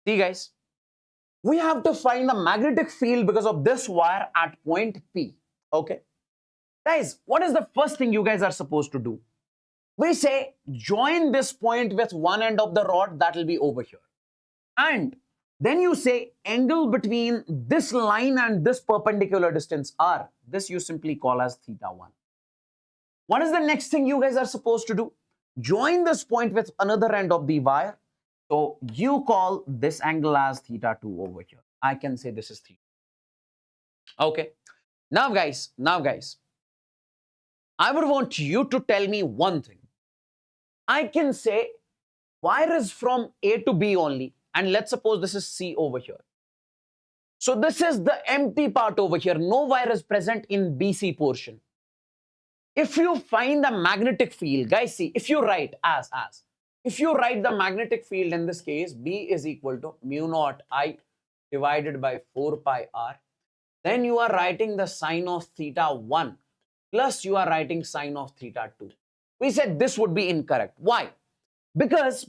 See guys, we have to find the magnetic field because of this wire at point P. Okay. Guys, what is the first thing you guys are supposed to do? We say join this point with one end of the rod, that will be over here. And then you say angle between this line and this perpendicular distance R. This you simply call as θ1. What is the next thing you guys are supposed to do? Join this point with another end of the wire. So you call this angle as θ2 over here. I can say this is θ. Okay. Now guys, I would want you to tell me one thing. I can say wire is from A to B only, and let's suppose this is C over here. So this is the empty part over here. No wire is present in BC portion. If you find the magnetic field, guys, see, if you write if you write the magnetic field in this case, B is equal to mu naught I divided by 4 pi R, then you are writing the sine of θ1 plus you are writing sine of θ2. We said this would be incorrect. Why? Because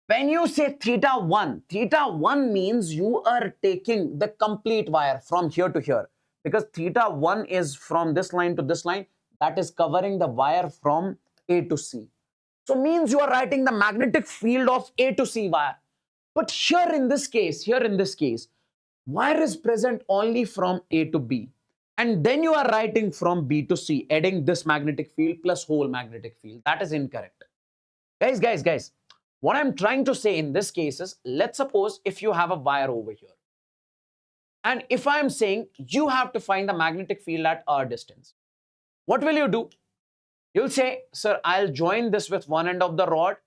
when you say θ1 means you are taking the complete wire from here to here, because θ1 is from this line to this line, that is covering the wire from A to C. So means you are writing the magnetic field of A to C wire. But here in this case, wire is present only from A to B. And then you are writing from B to C, adding this magnetic field plus whole magnetic field. That is incorrect. Guys, what I'm trying to say in this case is, let's suppose if you have a wire over here. And if I'm saying you have to find the magnetic field at R distance, what will you do? You'll say, sir, I'll join this with one end of the rod.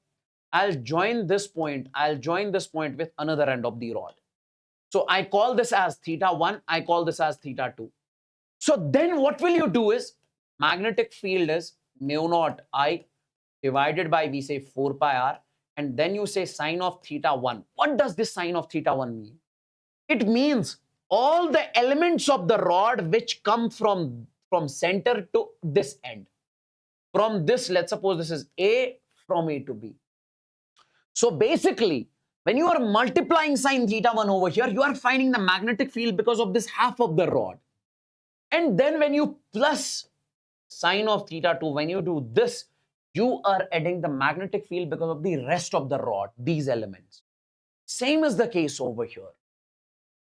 I'll join this point with another end of the rod. So I call this as θ1, I call this as θ2. So then what will you do is, magnetic field is mu naught I divided by, we say 4 pi R, and then you say sine of θ1. What does this sine of θ1 mean? It means all the elements of the rod which come from center to this end. From this, let's suppose this is A, from A to B. So basically, when you are multiplying sine θ1 over here, you are finding the magnetic field because of this half of the rod. And then when you plus sine of θ2, when you do this, you are adding the magnetic field because of the rest of the rod, these elements. Same is the case over here.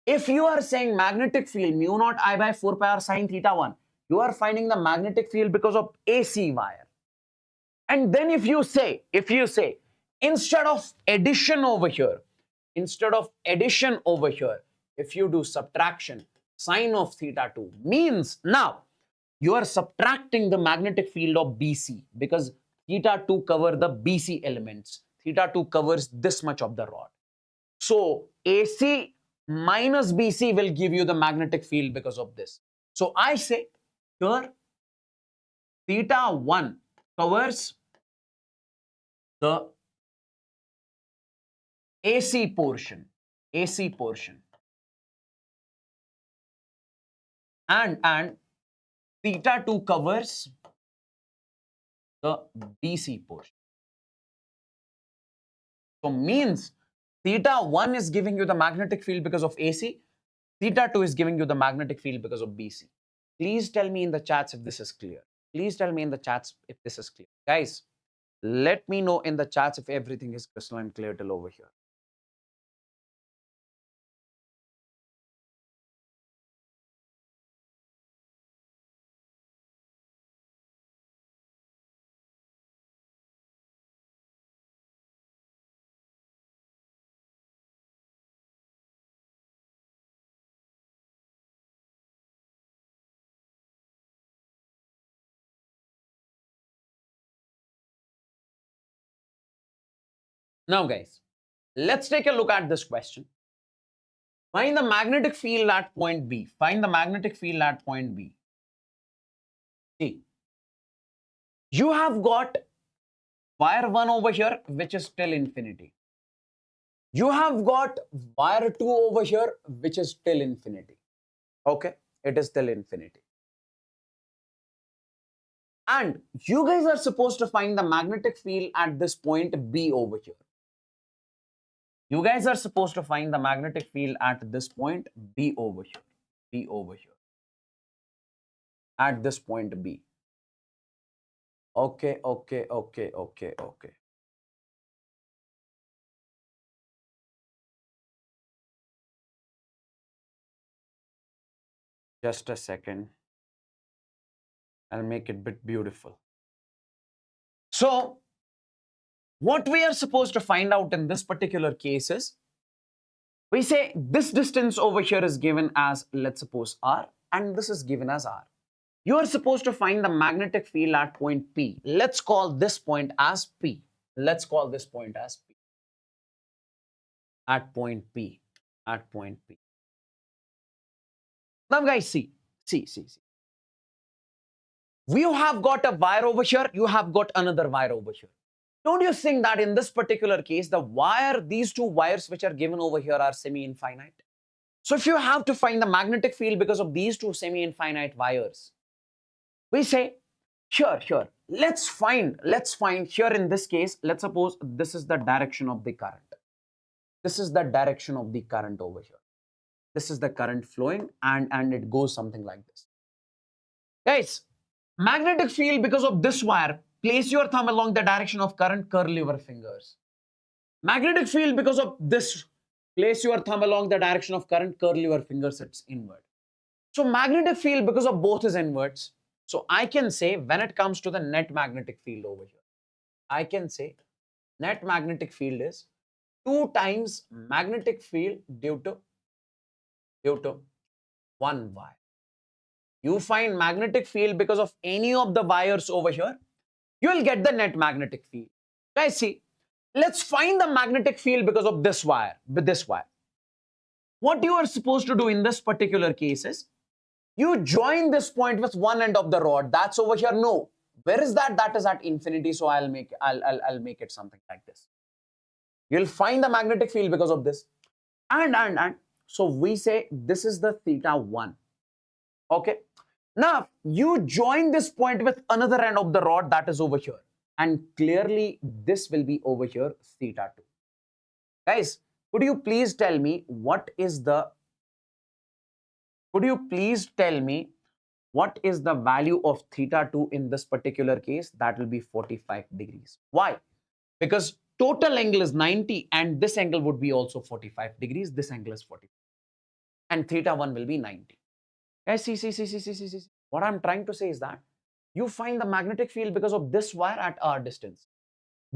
If you are saying magnetic field mu naught I by 4 pi r sine theta 1, you are finding the magnetic field because of AC wire. And then if you say, instead of addition over here, if you do subtraction, sine of theta 2 means now you are subtracting the magnetic field of BC because theta 2 cover the BC elements. Theta 2 covers this much of the rod. So AC minus BC will give you the magnetic field because of this. So I say here theta 1 covers the AC portion, and theta 2 covers the BC portion. So means theta 1 is giving you the magnetic field because of AC, theta 2 is giving you the magnetic field because of BC. Please tell me in the chats if this is clear. Please tell me in the chats if this is clear. Guys, let me know in the chats if everything is crystalline clear till over here. Now guys, let's take a look at this question. Find the magnetic field at point B. Find the magnetic field at point B. See, you have got wire 1 over here, which is till infinity. You have got wire 2 over here, which is till infinity. Okay, it is till infinity. And you guys are supposed to find the magnetic field at this point B over here. You guys are supposed to find the magnetic field at this point B over here. B over here. At this point B. Okay. Just a second. I'll make it a bit beautiful. So, what we are supposed to find out in this particular case is, we say this distance over here is given as, let's suppose, R, and this is given as R. You are supposed to find the magnetic field at point P. Let's call this point as P. Let's call this point as P. At point P. At point P. Now guys, see. You have got a wire over here. You have got another wire over here. Don't you think that in this particular case, these two wires which are given over here are semi-infinite? So if you have to find the magnetic field because of these two semi-infinite wires, we say, sure, let's find here in this case, let's suppose this is the direction of the current. This is the direction of the current over here. This is the current flowing and it goes something like this. Guys, magnetic field because of this wire, place your thumb along the direction of current, curl your fingers. Magnetic field because of this, place your thumb along the direction of current, curl your fingers, it's inward. So magnetic field because of both is inwards. So I can say when it comes to the net magnetic field over here, I can say net magnetic field is 2 times magnetic field due to 1 wire. You find magnetic field because of any of the wires over here, you will get the net magnetic field. Guys, see, let's find the magnetic field because of this wire, with this wire. What you are supposed to do in this particular case is, you join this point with one end of the rod. That's over here. No, where is that? That is at infinity. So I'll make it something like this. You'll find the magnetic field because of this. And so we say this is the theta 1. Okay. Now you join this point with another end of the rod that is over here. And clearly this will be over here, theta 2. Guys, could you please tell me what is the value of theta 2 in this particular case? That will be 45 degrees. Why? Because total angle is 90 and this angle would be also 45 degrees. This angle is 40 and theta 1 will be 90. Guys, see. What I'm trying to say is that you find the magnetic field because of this wire at r distance.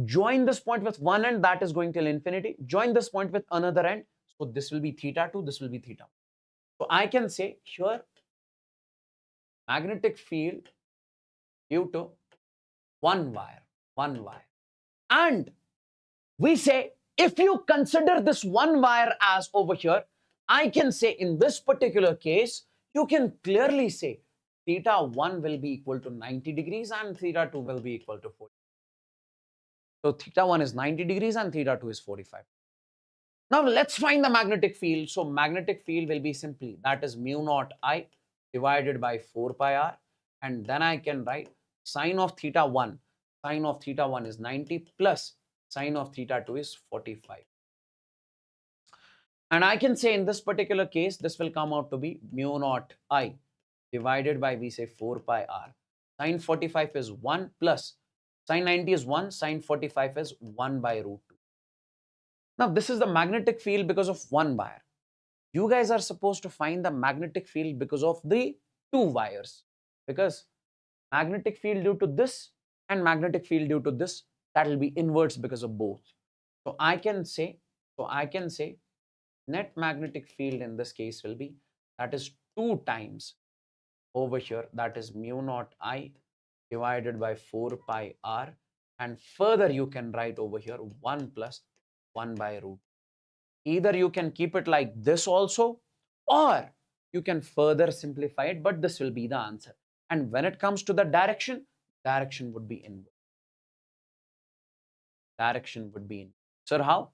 Join this point with one end, that is going till infinity. Join this point with another end. So this will be theta 2, this will be theta 1. So I can say here magnetic field due to one wire. And we say if you consider this one wire as over here, I can say in this particular case, you can clearly say theta 1 will be equal to 90 degrees and theta 2 will be equal to 40. So theta 1 is 90 degrees and theta 2 is 45. Now let's find the magnetic field. So magnetic field will be simply that is mu naught I divided by 4 pi r, and then I can write sine of theta 1. Sine of theta 1 is 90 plus sine of theta 2 is 45. And I can say in this particular case, this will come out to be mu naught I divided by, we say 4 pi r. Sine 45 is 1 plus sine 90 is 1, sine 45 is 1 by root 2. Now this is the magnetic field because of one wire. You guys are supposed to find the magnetic field because of the two wires, because magnetic field due to this and magnetic field due to this, that will be inverse because of both. So I can say net magnetic field in this case will be, that is 2 times over here, that is mu naught I divided by 4 pi r, and further you can write over here 1 plus 1 by root. Either you can keep it like this also, or you can further simplify it, but this will be the answer. And when it comes to the direction would be inverse. Sir, how?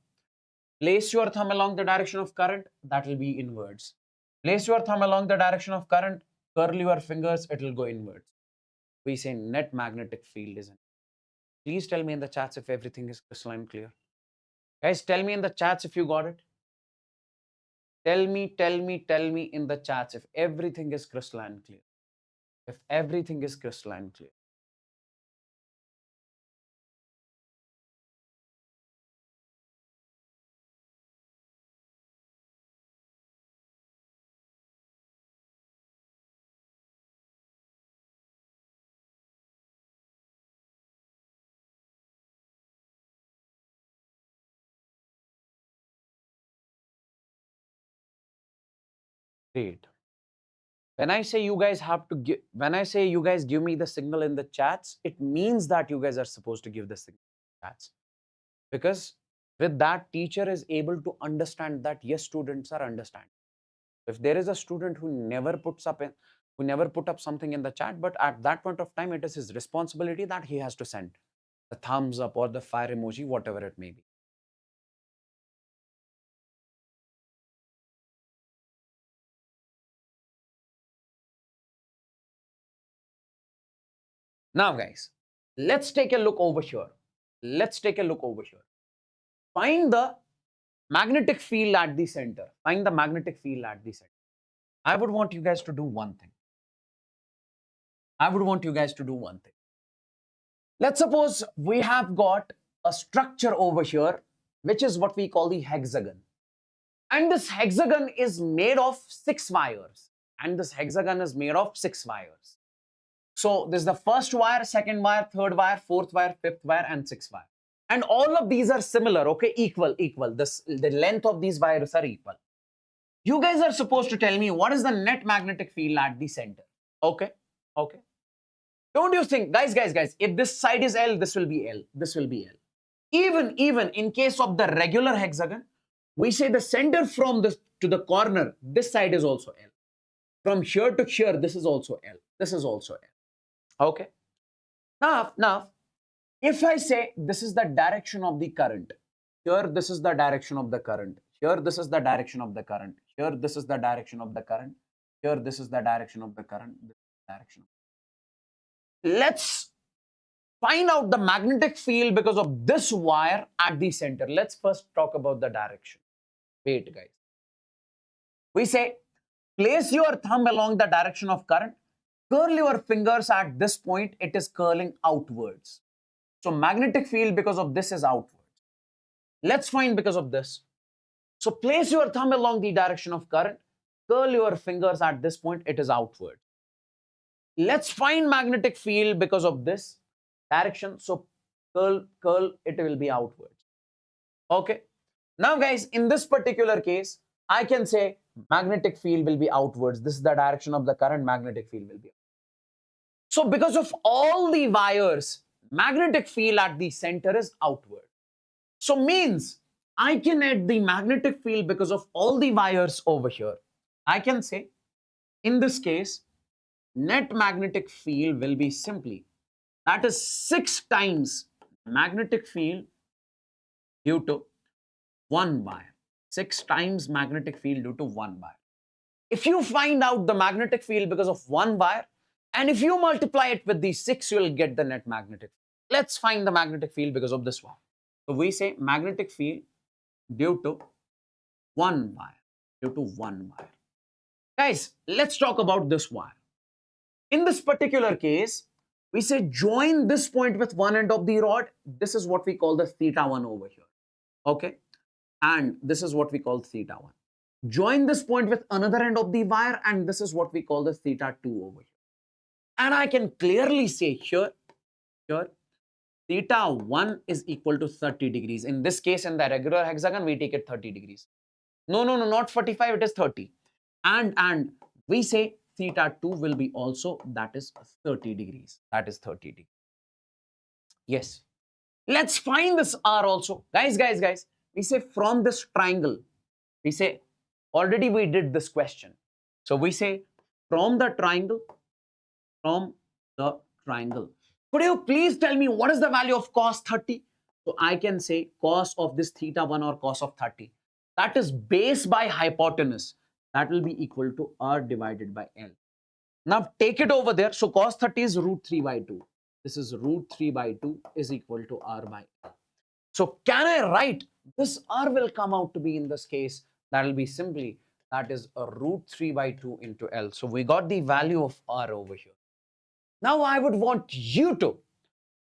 Place your thumb along the direction of current, that will be inwards. Place your thumb along the direction of current, curl your fingers, it will go inwards. We say net magnetic field is in. Please tell me in the chats if everything is crystalline clear. Guys, tell me in the chats if you got it. Tell me in the chats if everything is crystalline clear. If everything is crystalline clear. Great. When I say you guys give me the signal in the chats, it means that you guys are supposed to give the signal in the chats. Because with that, teacher is able to understand that yes, students are understanding. If there is a student who never put up something in the chat, but at that point of time, it is his responsibility that he has to send the thumbs up or the fire emoji, whatever it may be. Now, guys, let's take a look over here. Find the magnetic field at the center. I would want you guys to do one thing. Let's suppose we have got a structure over here, which is what we call the hexagon. And this hexagon is made of 6 wires. So this is the first wire, second wire, third wire, fourth wire, fifth wire, and sixth wire. And all of these are similar, okay? Equal. The length of these wires are equal. You guys are supposed to tell me what is the net magnetic field at the center. Okay. Don't you think, guys, if this side is L, this will be L. Even in case of the regular hexagon, we say the center from this to the corner, this side is also L. From here to here, this is also L. Okay. Now, if I say this is the direction of the current, here this is the direction of the current, here this is the direction of the current, here this is the direction of the current, here this is the direction of the current, this is the direction. Let's find out the magnetic field because of this wire at the center. Let's first talk about the direction. Wait, guys. We say, place your thumb along the direction of current, curl your fingers at this point, it is curling outwards. So magnetic field because of this is outwards. Let's find because of this. So place your thumb along the direction of current, curl your fingers at this point, it is outward. Let's find magnetic field because of this direction. So curl, it will be outwards. Okay. Now guys, in this particular case, I can say magnetic field will be outwards. This is the direction of the current, magnetic field will be. So because of all the wires, magnetic field at the center is outward. So means I can add the magnetic field because of all the wires over here. I can say in this case, net magnetic field will be simply, that is 6 times magnetic field due to 1 wire. 6 times magnetic field due to 1 wire. If you find out the magnetic field because of 1 wire, and if you multiply it with the 6, you will get the net magnetic field. Let's find the magnetic field because of this one. So we say magnetic field due to 1 wire, due to 1 wire. Guys, let's talk about this wire. In this particular case, we say join this point with one end of the rod. This is what we call the theta 1 over here. Okay. And this is what we call theta 1. Join this point with another end of the wire, and this is what we call the theta 2 over here. And I can clearly say here, theta 1 is equal to 30 degrees. In this case, in the regular hexagon, we take it 30 degrees. No, not 45, it is 30. And we say theta 2 will be also, that is 30 degrees. That is 30 degrees. Yes. Let's find this R also. Guys. We say from this triangle, we say, already we did this question. So we say from the triangle, could you please tell me what is the value of cos 30? So I can say cos of this theta 1 or cos of 30. That is base by hypotenuse. That will be equal to R divided by L. Now take it over there. So cos 30 is root 3 by 2. This is root 3 by 2 is equal to R by L. So can I write this R will come out to be in this case, that will be simply, that is a root 3 by 2 into L. So we got the value of R over here. Now I would want you to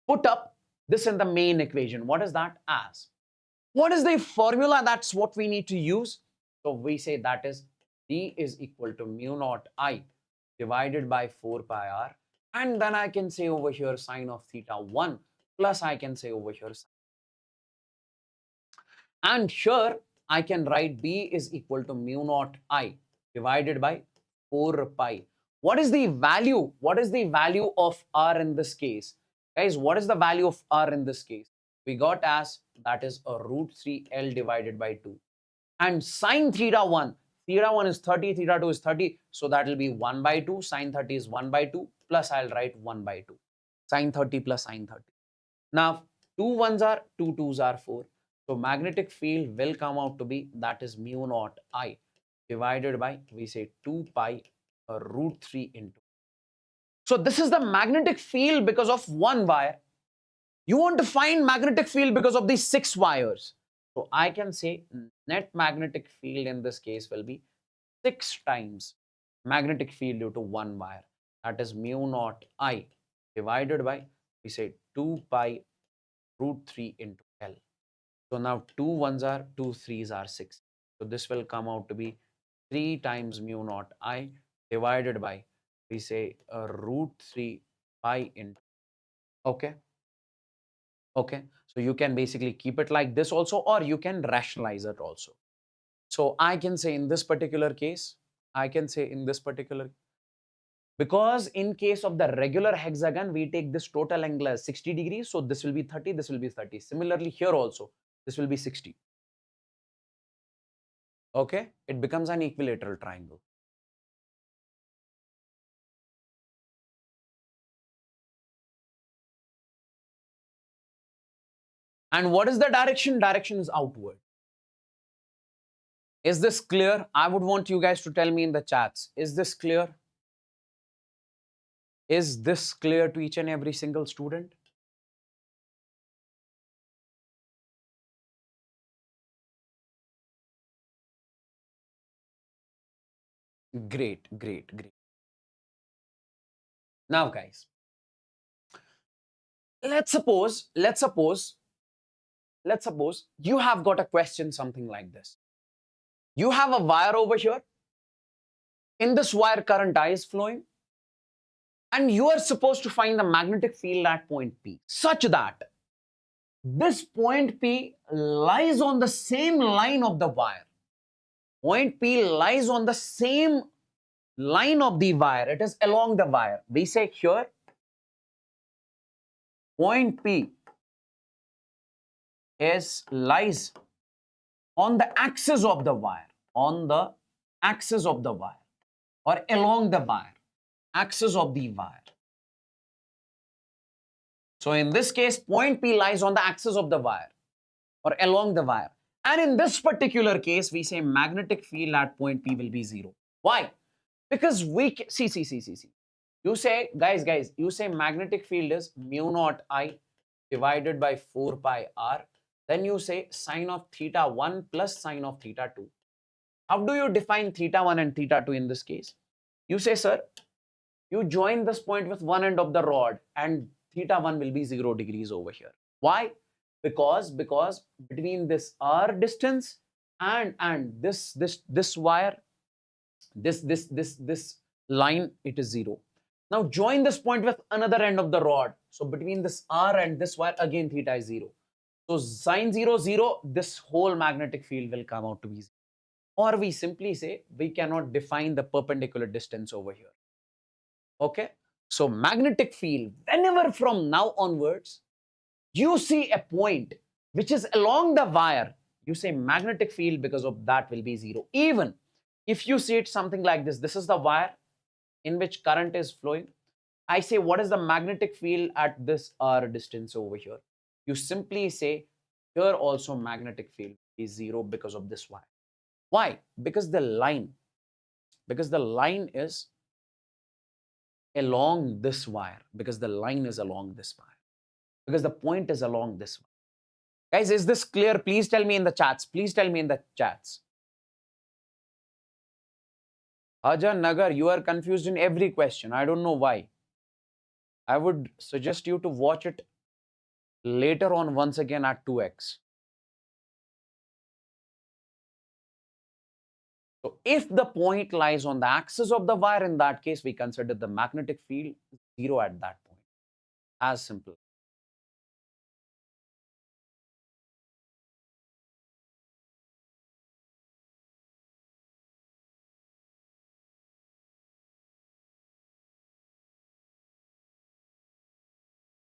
put up this in the main equation. What is that as? What is the formula? That's what we need to use. So we say that is D is equal to mu naught I divided by 4 pi R. And then I can say over here sine of theta 1 plus I can say over here sine. And here I can write B is equal to mu naught I divided by 4 pi. What is the value? What is the value of R in this case? Guys, what is the value of R in this case? We got as, that is a root 3 L divided by 2. And sine theta 1 is 30, theta 2 is 30. So that will be 1 by 2. Sine 30 is 1 by 2 plus I'll write 1 by 2. Sine 30 plus sine 30. Now, 2 1s are, 2 2s are 4. So magnetic field will come out to be, that is mu naught I divided by, we say 2 pi root 3 into. So this is the magnetic field because of 1 wire. You want to find magnetic field because of these 6 wires. So I can say net magnetic field in this case will be 6 times magnetic field due to 1 wire. That is mu naught I divided by, we say 2 pi root 3 into L. So now 2 1s are, 2 3s are 6. So this will come out to be 3 times mu naught I divided by, we say root 3 pi into. Okay. So you can basically keep it like this also, or you can rationalize it also. So I can say in this particular case, because in case of the regular hexagon, we take this total angle as 60 degrees. So this will be 30, this will be 30. Similarly here also, this will be 60. Okay, it becomes an equilateral triangle. And what is the direction? Direction is outward. Is this clear? I would want you guys to tell me in the chats. Is this clear? Is this clear to each and every single student? Great. Now, guys, let's suppose let's suppose you have got a question something like this. You have a wire over here. In this wire, current I is flowing. And you are supposed to find the magnetic field at point P such that this point P lies on the same line of the wire. Point P lies on the same line of the wire. It is along the wire. We say here, point P lies on the axis of the wire, on the axis of the wire, or along the wire, axis of the wire. So in this case, point P lies on the axis of the wire or along the wire. And in this particular case, we say magnetic field at point P will be 0. Why? Because see. You say, guys, you say magnetic field is mu naught I divided by 4 pi r. Then you say sine of theta 1 plus sine of theta 2. How do you define theta 1 and theta 2 in this case? You say, sir, you join this point with one end of the rod and theta 1 will be 0 degrees over here. Why? Because between this r distance and this wire, this line, it is 0. Now join this point with another end of the rod. So between this r and this wire, again theta is 0. So sine 0, 0, this whole magnetic field will come out to be 0. Or we simply say we cannot define the perpendicular distance over here. Okay? So magnetic field, whenever from now onwards, you see a point which is along the wire, you say magnetic field because of that will be 0. Even if you see it something like this, this is the wire in which current is flowing. I say, what is the magnetic field at this r distance over here? You simply say, here also magnetic field is 0 because of this wire. Why? Because the line is along this wire, because the line is along this wire, because the point is along this wire. Guys, is this clear? Please tell me in the chats. Please tell me in the chats. Ajan Nagar, you are confused in every question. I don't know why. I would suggest you to watch it later on once again at 2x. So if the point lies on the axis of the wire, in that case, we consider the magnetic field 0 at that point. As simple.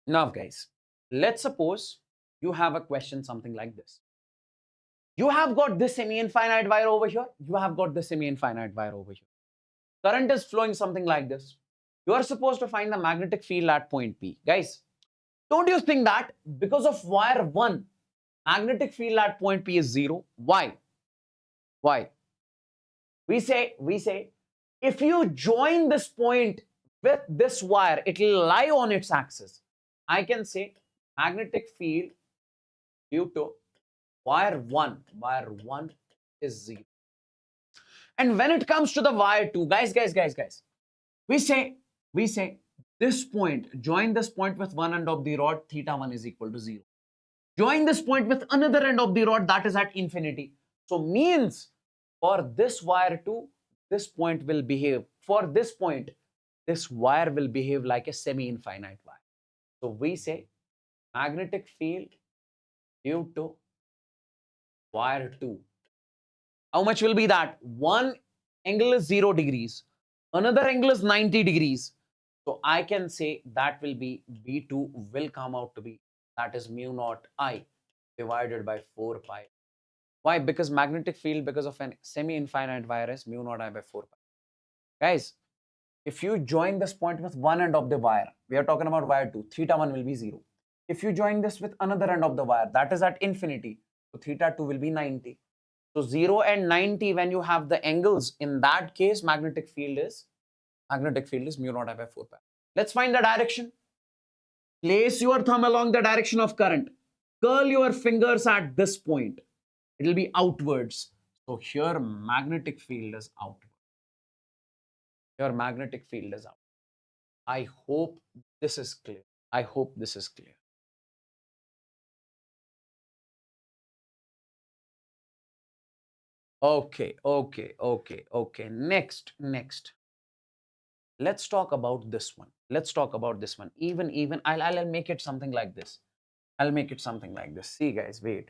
Now, guys, let's suppose you have a question something like this. You have got this semi-infinite wire over here. You have got this semi-infinite wire over here. Current is flowing something like this. You are supposed to find the magnetic field at point P. Guys, don't you think that because of wire 1, magnetic field at point P is 0? Why? Why? We say, if you join this point with this wire, it will lie on its axis. I can say magnetic field due to wire 1 is 0. And when it comes to the wire 2, guys, we say this point, join this point with one end of the rod, theta 1 is equal to 0. Join this point with another end of the rod, that is at infinity. So means for this wire 2, this point will behave. For this point, this wire will behave like a semi-infinite wire. So we say magnetic field due to wire 2. How much will be that? One angle is 0 degrees. Another angle is 90 degrees. So I can say that will be B2 will come out to be, that is mu naught I divided by 4 pi. Why? Because magnetic field because of an semi-infinite wire is mu naught I by 4 pi. Guys, if you join this point with one end of the wire, we are talking about wire 2, theta 1 will be 0. If you join this with another end of the wire, that is at infinity, so theta 2 will be 90. So 0 and 90, when you have the angles, in that case, magnetic field is mu naught I by 4 pi. Let's find the direction. Place your thumb along the direction of current. Curl your fingers at this point. It will be outwards. So here magnetic field is outward. Your magnetic field is out. I hope this is clear. I hope this is clear. Okay. Next. Let's talk about this one. Even I'll make it something like this. I'll make it something like this. See, guys, wait.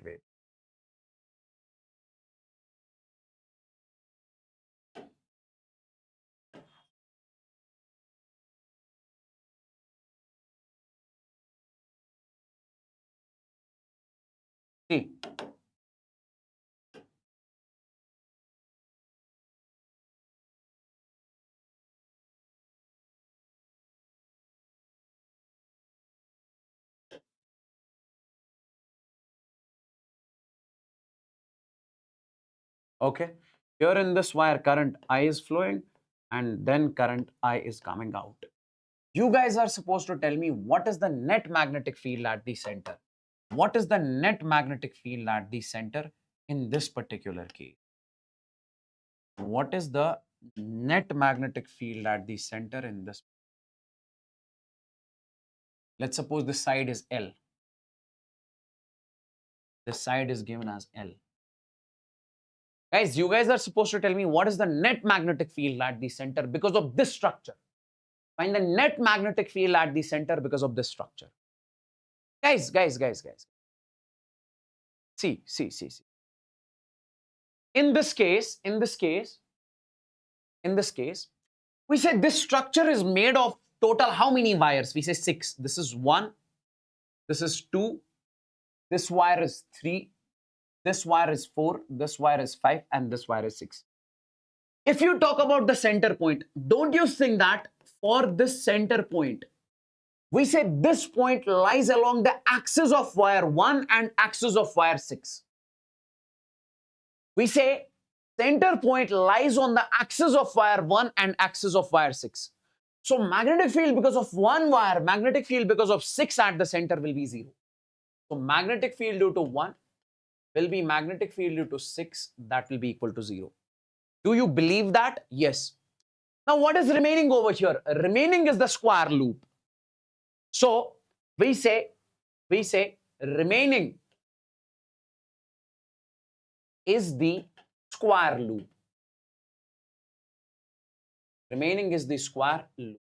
See, okay. Here in this wire, current I is flowing, and then current I is coming out. You guys are supposed to tell me what is the net magnetic field at the center. What is the net magnetic field at the center in this particular case? What is the net magnetic field at the center in this? Let's suppose this side is L. This side is given as L. Guys, you guys are supposed to tell me what is the net magnetic field at the center because of this structure. Find the net magnetic field at the center because of this structure. Guys. See. In this case, we say this structure is made of total how many wires? We say 6. This is 1, this is 2, this wire is 3, this wire is 4, this wire is 5, and this wire is 6. If you talk about the center point, don't you think that for this center point, we say this point lies along the axis of wire 1 and axis of wire 6. We say center point lies on the axis of wire 1 and axis of wire 6. So magnetic field because of one wire, magnetic field because of 6 at the center will be 0. So magnetic field due to 1 will be magnetic field due to 6, that will be equal to 0. Do you believe that? Yes. Now what is remaining over here? Remaining is the square loop. So we say remaining is the square loop. Remaining is the square loop.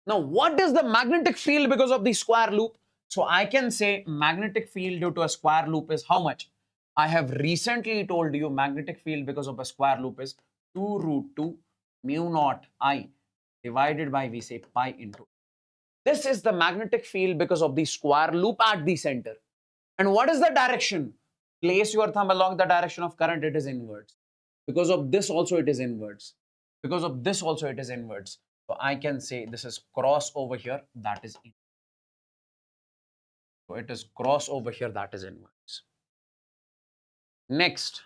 Now what is the magnetic field because of the square loop? So I can say magnetic field due to a square loop is how much? I have recently told you magnetic field because of a square loop is 2 root 2 mu naught I divided by, we say, pi into. This is the magnetic field because of the square loop at the center. And what is the direction? Place your thumb along the direction of current, it is inwards. Because of this also it is inwards. Because of this also it is inwards. So I can say this is cross over here, that is in. So it is cross over here, that is inwards. Next.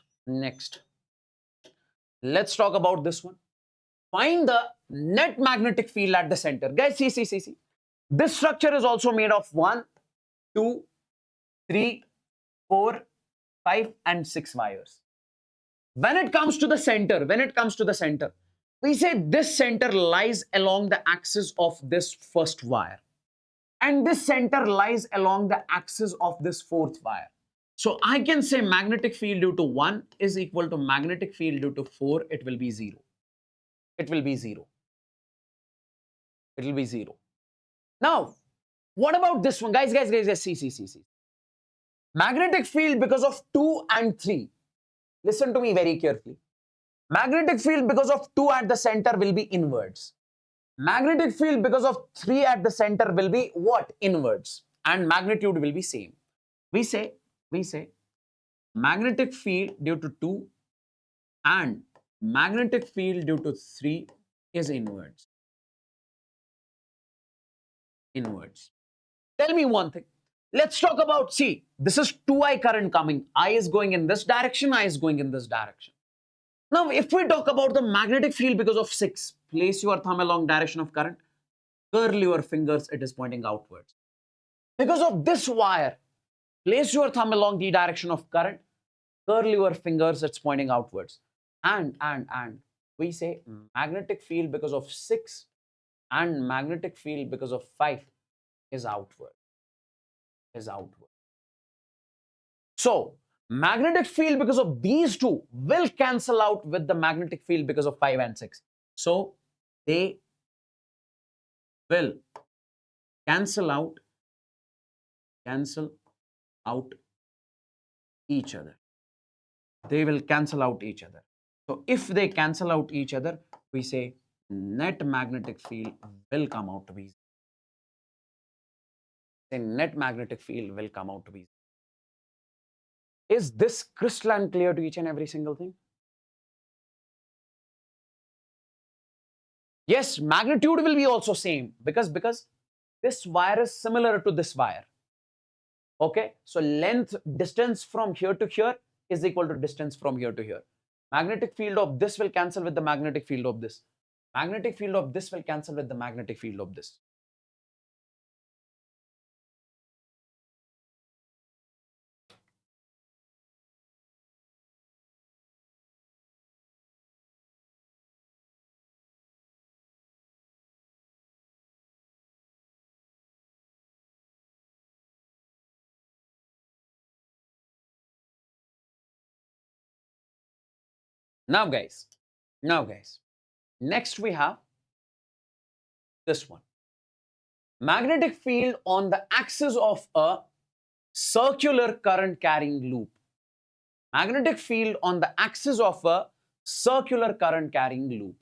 Let's talk about this one. Find the net magnetic field at the center. Guys, see. This structure is also made of 1, 2, 3, 4, 5, and 6 wires. When it comes to the center, we say this center lies along the axis of this first wire. And this center lies along the axis of this fourth wire. So I can say magnetic field due to 1 is equal to magnetic field due to 4, it will be 0. It will be 0. Now, what about this one? Guys, see. Magnetic field because of 2 and 3. Listen to me very carefully. Magnetic field because of 2 at the center will be inwards. Magnetic field because of 3 at the center will be what? Inwards. And magnitude will be same. We say magnetic field due to 2 and magnetic field due to 3 is inwards. Tell me one thing. Let's talk about, see, this is 2I current coming. I is going in this direction, I is going in this direction. Now, if we talk about the magnetic field because of 6, place your thumb along direction of current, curl your fingers, it is pointing outwards. Because of this wire, place your thumb along the direction of current, curl your fingers, it's pointing outwards. And we say magnetic field because of 6 and magnetic field because of 5 is outward. So Magnetic field because of these two will cancel out with the magnetic field because of 5 and 6. So they will cancel out each other. They will cancel out each other. So if they cancel out each other, we say net magnetic field will come out to be. The net magnetic field will come out to be. Is this crystalline clear to each and every single thing? Yes, magnitude will be also same because this wire is similar to this wire. Okay, so length, distance from here to here is equal to distance from here to here. Magnetic field of this will cancel with the magnetic field of this. Magnetic field of this will cancel with the magnetic field of this. Now guys, next we have this one. Magnetic field on the axis of a circular current carrying loop. Magnetic field on the axis of a circular current carrying loop.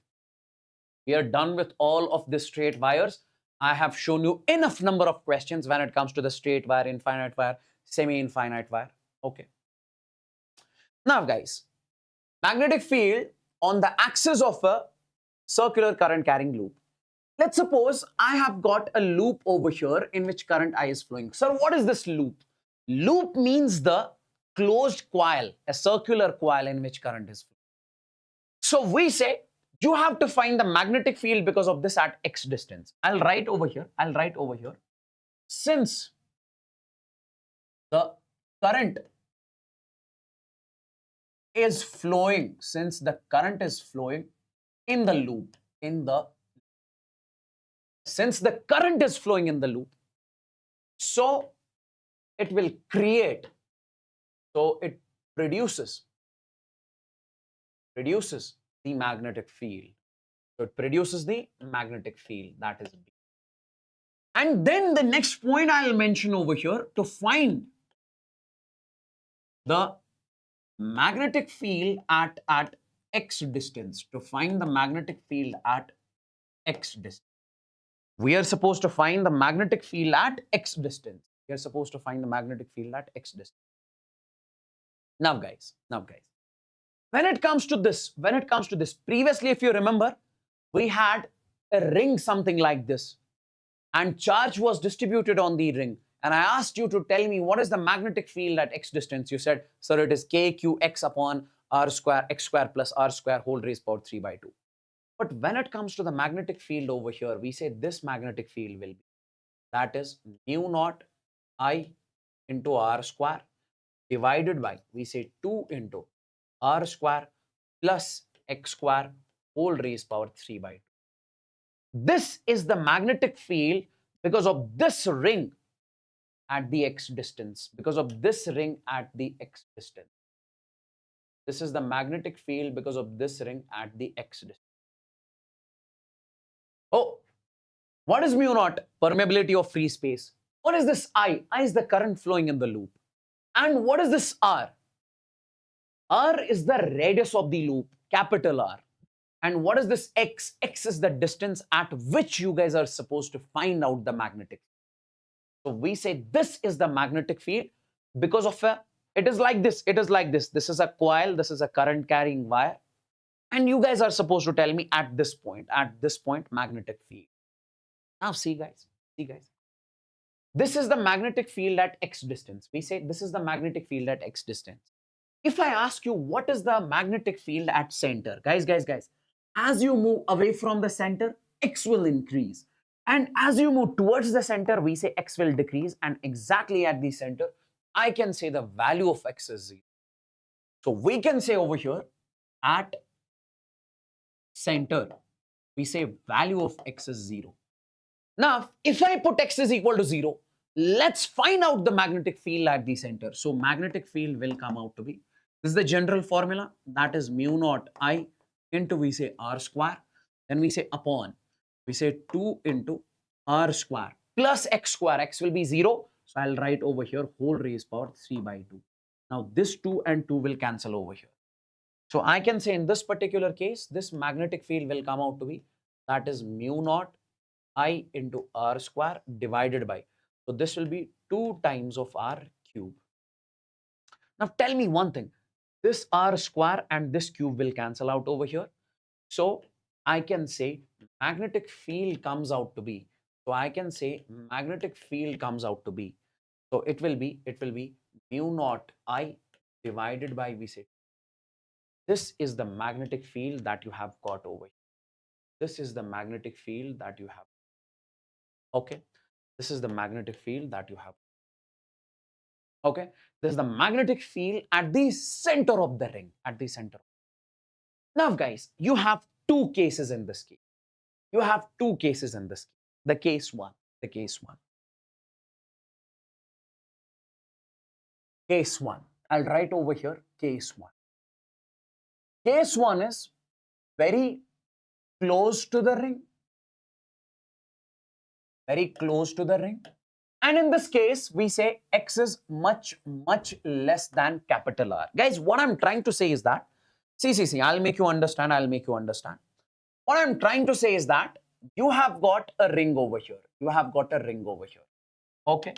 We are done with all of the straight wires. I have shown you enough number of questions when it comes to the straight wire, infinite wire, semi-infinite wire. Okay. Now guys, magnetic field on the axis of a circular current carrying loop. Let's suppose I have got a loop over here in which current I is flowing. Sir, what is this loop? Loop means the closed coil, a circular coil in which current is flowing. So we say you have to find the magnetic field because of this at x distance. I'll write over here. Since the current is flowing, in the loop, since the current is flowing in the loop, so it will create, so it produces the magnetic field. So it produces the magnetic field, that is B. And then the next point I'll mention over here, to find the magnetic field at x distance, to find the magnetic field at x distance. We are supposed to find the magnetic field at x distance. Now guys, when it comes to this, previously, if you remember, we had a ring something like this, and charge was distributed on the ring. And I asked you to tell me what is the magnetic field at x distance. You said, sir, it is kqx upon r square, x square plus r square whole raised power 3 by 2. But when it comes to the magnetic field over here, we say this magnetic field will be, that is mu naught I into r square divided by, we say 2 into r square plus x square whole raised power 3 by 2. This is the magnetic field because of this ring at the x distance. This is the magnetic field because of this ring at the x distance. Oh, what is mu naught? Permeability of free space. What is this I? I is the current flowing in the loop. And what is this R? R is the radius of the loop, capital R. And what is this X? X is the distance at which you guys are supposed to find out the magnetic field. So we say this is the magnetic field because of it is like this. This is a coil, this is a current carrying wire. And you guys are supposed to tell me at this point, magnetic field. Now see guys. This is the magnetic field at x distance. We say this is the magnetic field at x distance. If I ask you what is the magnetic field at center, guys, as you move away from the center, x will increase. And as you move towards the center, we say x will decrease. And exactly at the center, I can say the value of x is 0. So we can say over here, at center, we say value of x is 0. Now, if I put x is equal to 0, let's find out the magnetic field at the center. So magnetic field will come out to be, this is the general formula, that is mu naught I into, we say r square, then we say upon, we say 2 into r square plus x square, x will be 0, so I'll write over here whole raised power 3 by 2. Now this 2 and 2 will cancel over here. So I can say in this particular case, this magnetic field will come out to be, that is mu naught I into r square divided by, so this will be 2 times of r cube. Now tell me one thing, this r square and this cube will cancel out over here. So I can say magnetic field comes out to be, so I can say magnetic field comes out to be, so it will be mu naught I divided by, we say, this is the magnetic field that you have got over here. This is the magnetic field that you have. Okay. This is the magnetic field that you have. Okay. This is the magnetic field at the center of the ring, at the center. Now, guys, you have two cases in this case. You have two cases in this case. The case one, the case one. Case one. I'll write over here case one. Case one is very close to the ring. Very close to the ring. And in this case, we say x is much, much less than capital R. Guys, what I'm trying to say is that, see, I'll make you understand, What I'm trying to say is that you have got a ring over here. You have got a ring over here. Okay.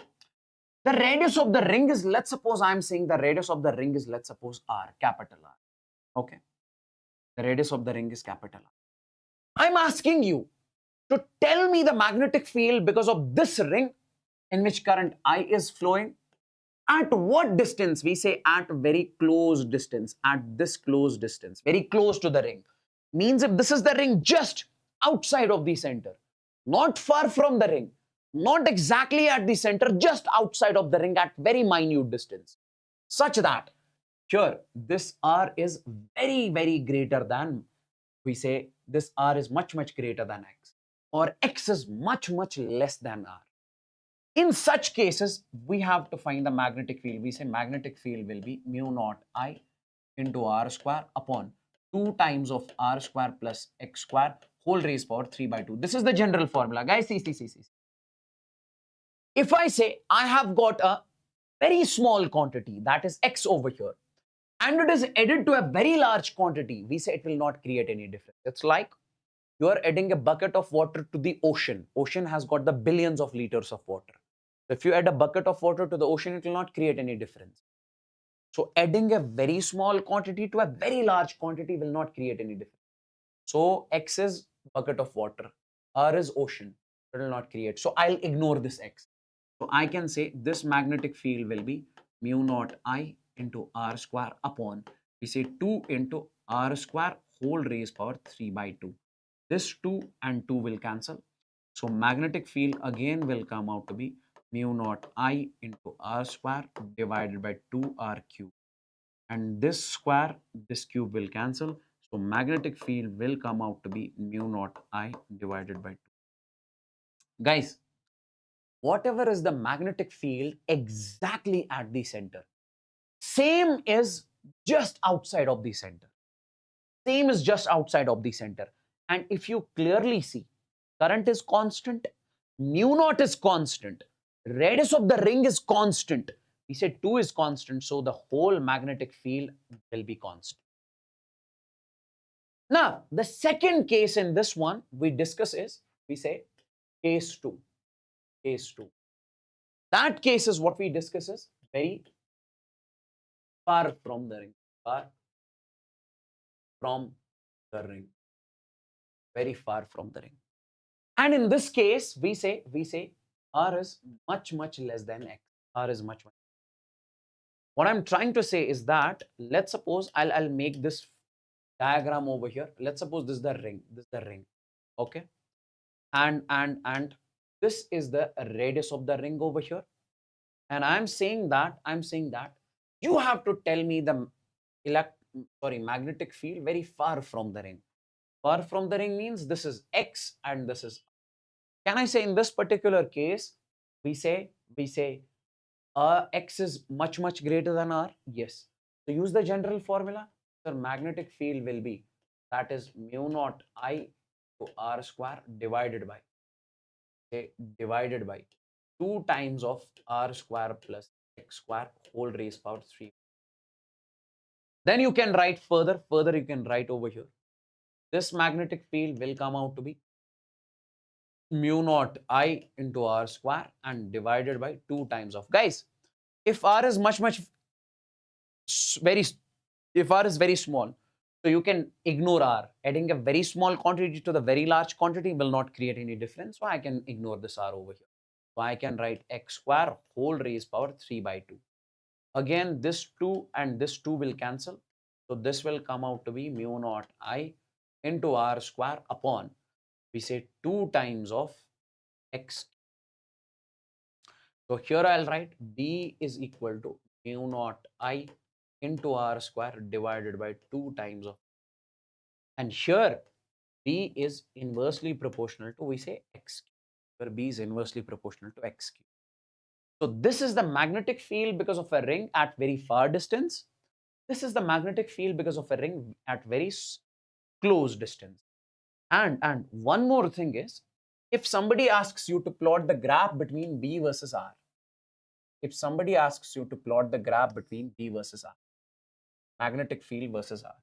The radius of the ring is, let's suppose I'm saying the radius of the ring is, let's suppose R, capital R. Okay. The radius of the ring is capital R. I'm asking you to tell me the magnetic field because of this ring in which current I is flowing. At what distance? We say at very close distance, at this close distance, very close to the ring. Means if this is the ring just outside of the center, not far from the ring, not exactly at the center, just outside of the ring at very minute distance, such that here this R is very, very greater than, we say this R is much, much greater than X, or X is much, much less than R. In such cases, we have to find the magnetic field. We say magnetic field will be mu naught I into r square upon 2 times of r square plus x square whole raised power 3 by 2. This is the general formula. Guys, see. If I say I have got a very small quantity, that is x over here, and it is added to a very large quantity, we say it will not create any difference. It's like you are adding a bucket of water to the ocean. Ocean has got the billions of liters of water. If you add a bucket of water to the ocean, it will not create any difference. So adding a very small quantity to a very large quantity will not create any difference. So X is bucket of water, R is ocean, it will not create. So I'll ignore this X. So I can say this magnetic field will be mu naught I into R square upon, we say 2 into R square whole raised power 3 by 2. This 2 and 2 will cancel. So magnetic field again will come out to be mu naught I into R square divided by 2R cube. And this square, this cube will cancel. So magnetic field will come out to be mu naught I divided by 2. Guys, whatever is the magnetic field exactly at the center, same is just outside of the center. Same is just outside of the center. And if you clearly see, current is constant, mu naught is constant, radius of the ring is constant. We said 2 is constant, so the whole magnetic field will be constant. Now, the second case in this one we discuss is, we say case 2. Case 2. That case is what we discuss is very far from the ring. Far from the ring. Very far from the ring. And in this case, we say R is much, much less than X. R is much, much. What I'm trying to say is that, let's suppose I'll make this diagram over here. Let's suppose this is the ring. This is the ring. Okay. And this is the radius of the ring over here. And I'm saying that you have to tell me the magnetic field very far from the ring. Far from the ring means this is X and this is. Can I say in this particular case, we say we say X is much, much greater than R? Yes. So use the general formula. The magnetic field will be, that is mu naught I to R square divided by, say, divided by 2 times of R square plus X square whole raised power 3. Then you can write further you can write over here. This magnetic field will come out to be mu naught I into R square and divided by 2 times of, guys, if R is much very, if R is very small, so you can ignore R. Adding a very small quantity to the very large quantity will not create any difference. So I can ignore this R over here. So I can write X square whole raised power 3 by 2. Again, this 2 and this 2 will cancel. So this will come out to be mu naught I into R square upon, we say, 2 times of X. So here I'll write B is equal to mu naught I into R square divided by 2 times of, and here B is inversely proportional to, we say, X, where B is inversely proportional to X cube. So this is the magnetic field because of a ring at very far distance. This is the magnetic field because of a ring at very close distance. And one more thing is, if somebody asks you to plot the graph between B versus R, if somebody asks you to plot the graph between B versus R, magnetic field versus R,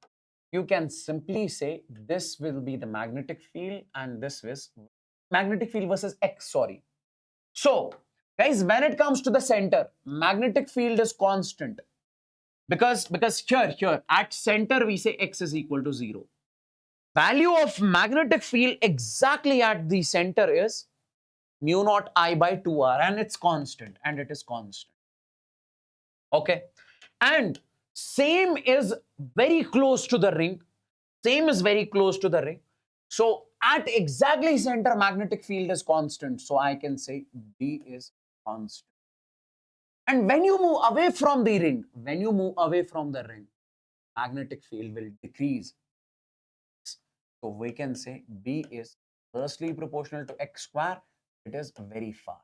you can simply say this will be the magnetic field and this is magnetic field versus X, sorry. So, guys, when it comes to the center, magnetic field is constant because here at center we say X is equal to 0. Value of magnetic field exactly at the center is mu naught I by 2R, and it's constant, and it is constant. Okay, and same is very close to the ring. Same is very close to the ring. So at exactly center, magnetic field is constant. So I can say B is constant. And when you move away from the ring, magnetic field will decrease. So we can say B is inversely proportional to X square. It is very far,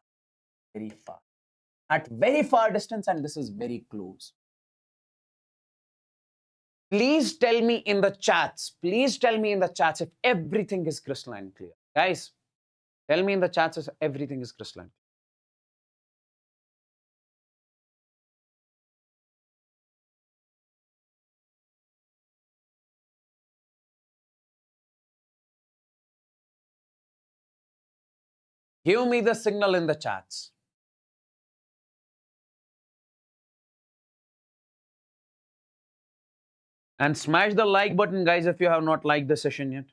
at very far distance, and this is very close. Please tell me in the chats. Please tell me in the chats if everything is crystalline clear. Guys, tell me in the chats if everything is crystalline. Give me the signal in the chats. And smash the like button, guys, if you have not liked the session yet.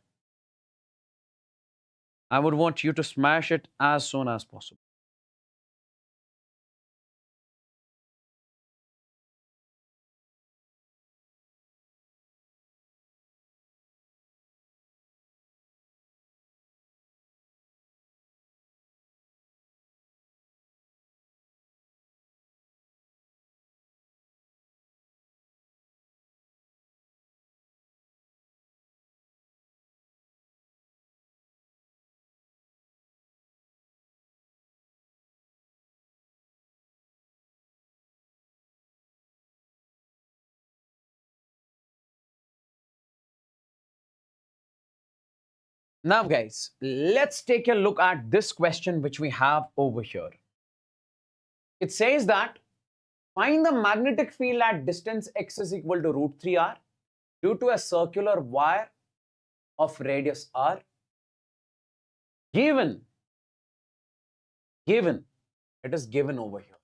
I would want you to smash it as soon as possible. Now, guys, let's take a look at this question which we have over here. It says that find the magnetic field at distance x is equal to root 3r due to a circular wire of radius r given, it is given over here.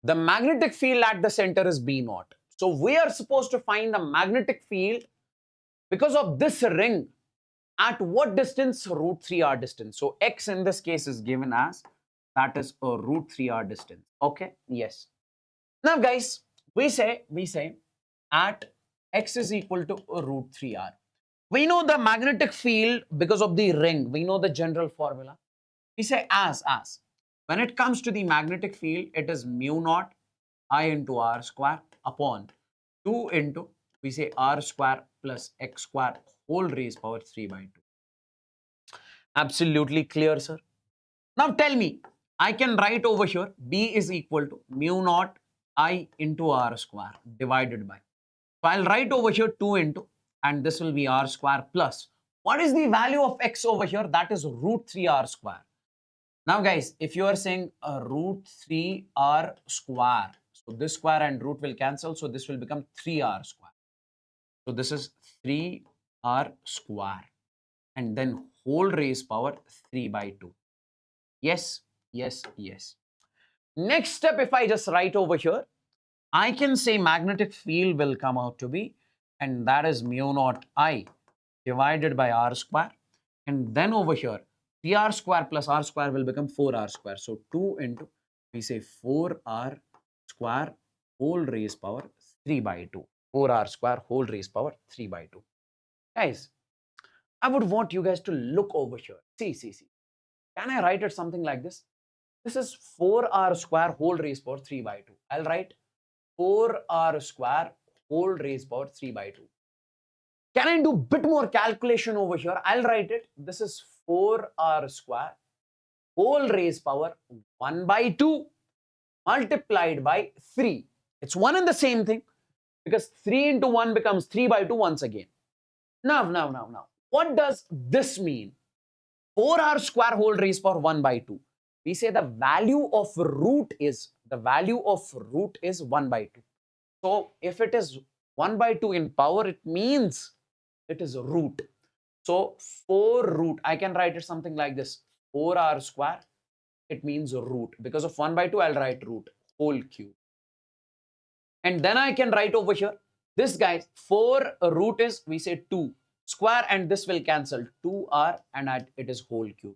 The magnetic field at the center is B naught. So we are supposed to find the magnetic field because of this ring at what distance? Root 3r distance. So x in this case is given as, that is a root 3r distance. Okay, yes. Now, guys, we say at x is equal to a root 3r. We know the magnetic field because of the ring. We know the general formula. We say as. When it comes to the magnetic field, it is mu naught I into r square upon 2 into, we say, r square plus x square whole raised power 3 by 2. Absolutely clear, sir. Now tell me, I can write over here B is equal to mu naught I into R square divided by. So I'll write over here 2 into, and this will be R square plus. What is the value of X over here? That is root 3 R square. Now guys, if you are saying root 3 R square, so this square and root will cancel, so this will become 3R square. So this is 3R square and then whole raised power 3 by 2. Yes, yes, yes. Next step, if I just write over here, I can say magnetic field will come out to be, and that is mu naught I divided by R square. And then over here, 3R square plus R square will become 4R square. So 2 into, we say 4R square whole raised power 3 by 2. 4R square whole raised power 3 by 2. Guys, I would want you guys to look over here. See. Can I write it something like this? This is 4R square whole raised power 3 by 2. I'll write 4R square whole raised power 3 by 2. Can I do a bit more calculation over here? I'll write it. This is 4R square whole raised power 1 by 2 multiplied by 3. It's one and the same thing because 3 into 1 becomes 3 by 2 once again. Now. What does this mean? 4R square whole raised power 1 by 2. We say the value of root is 1 by 2. So if it is 1 by 2 in power, it means it is root. So 4 root, I can write it something like this. 4R square, it means root. Because of 1 by 2, I'll write root, whole cube. And then I can write over here, this guys, 4 root is, we say 2 square, and this will cancel 2R, and it is whole cube.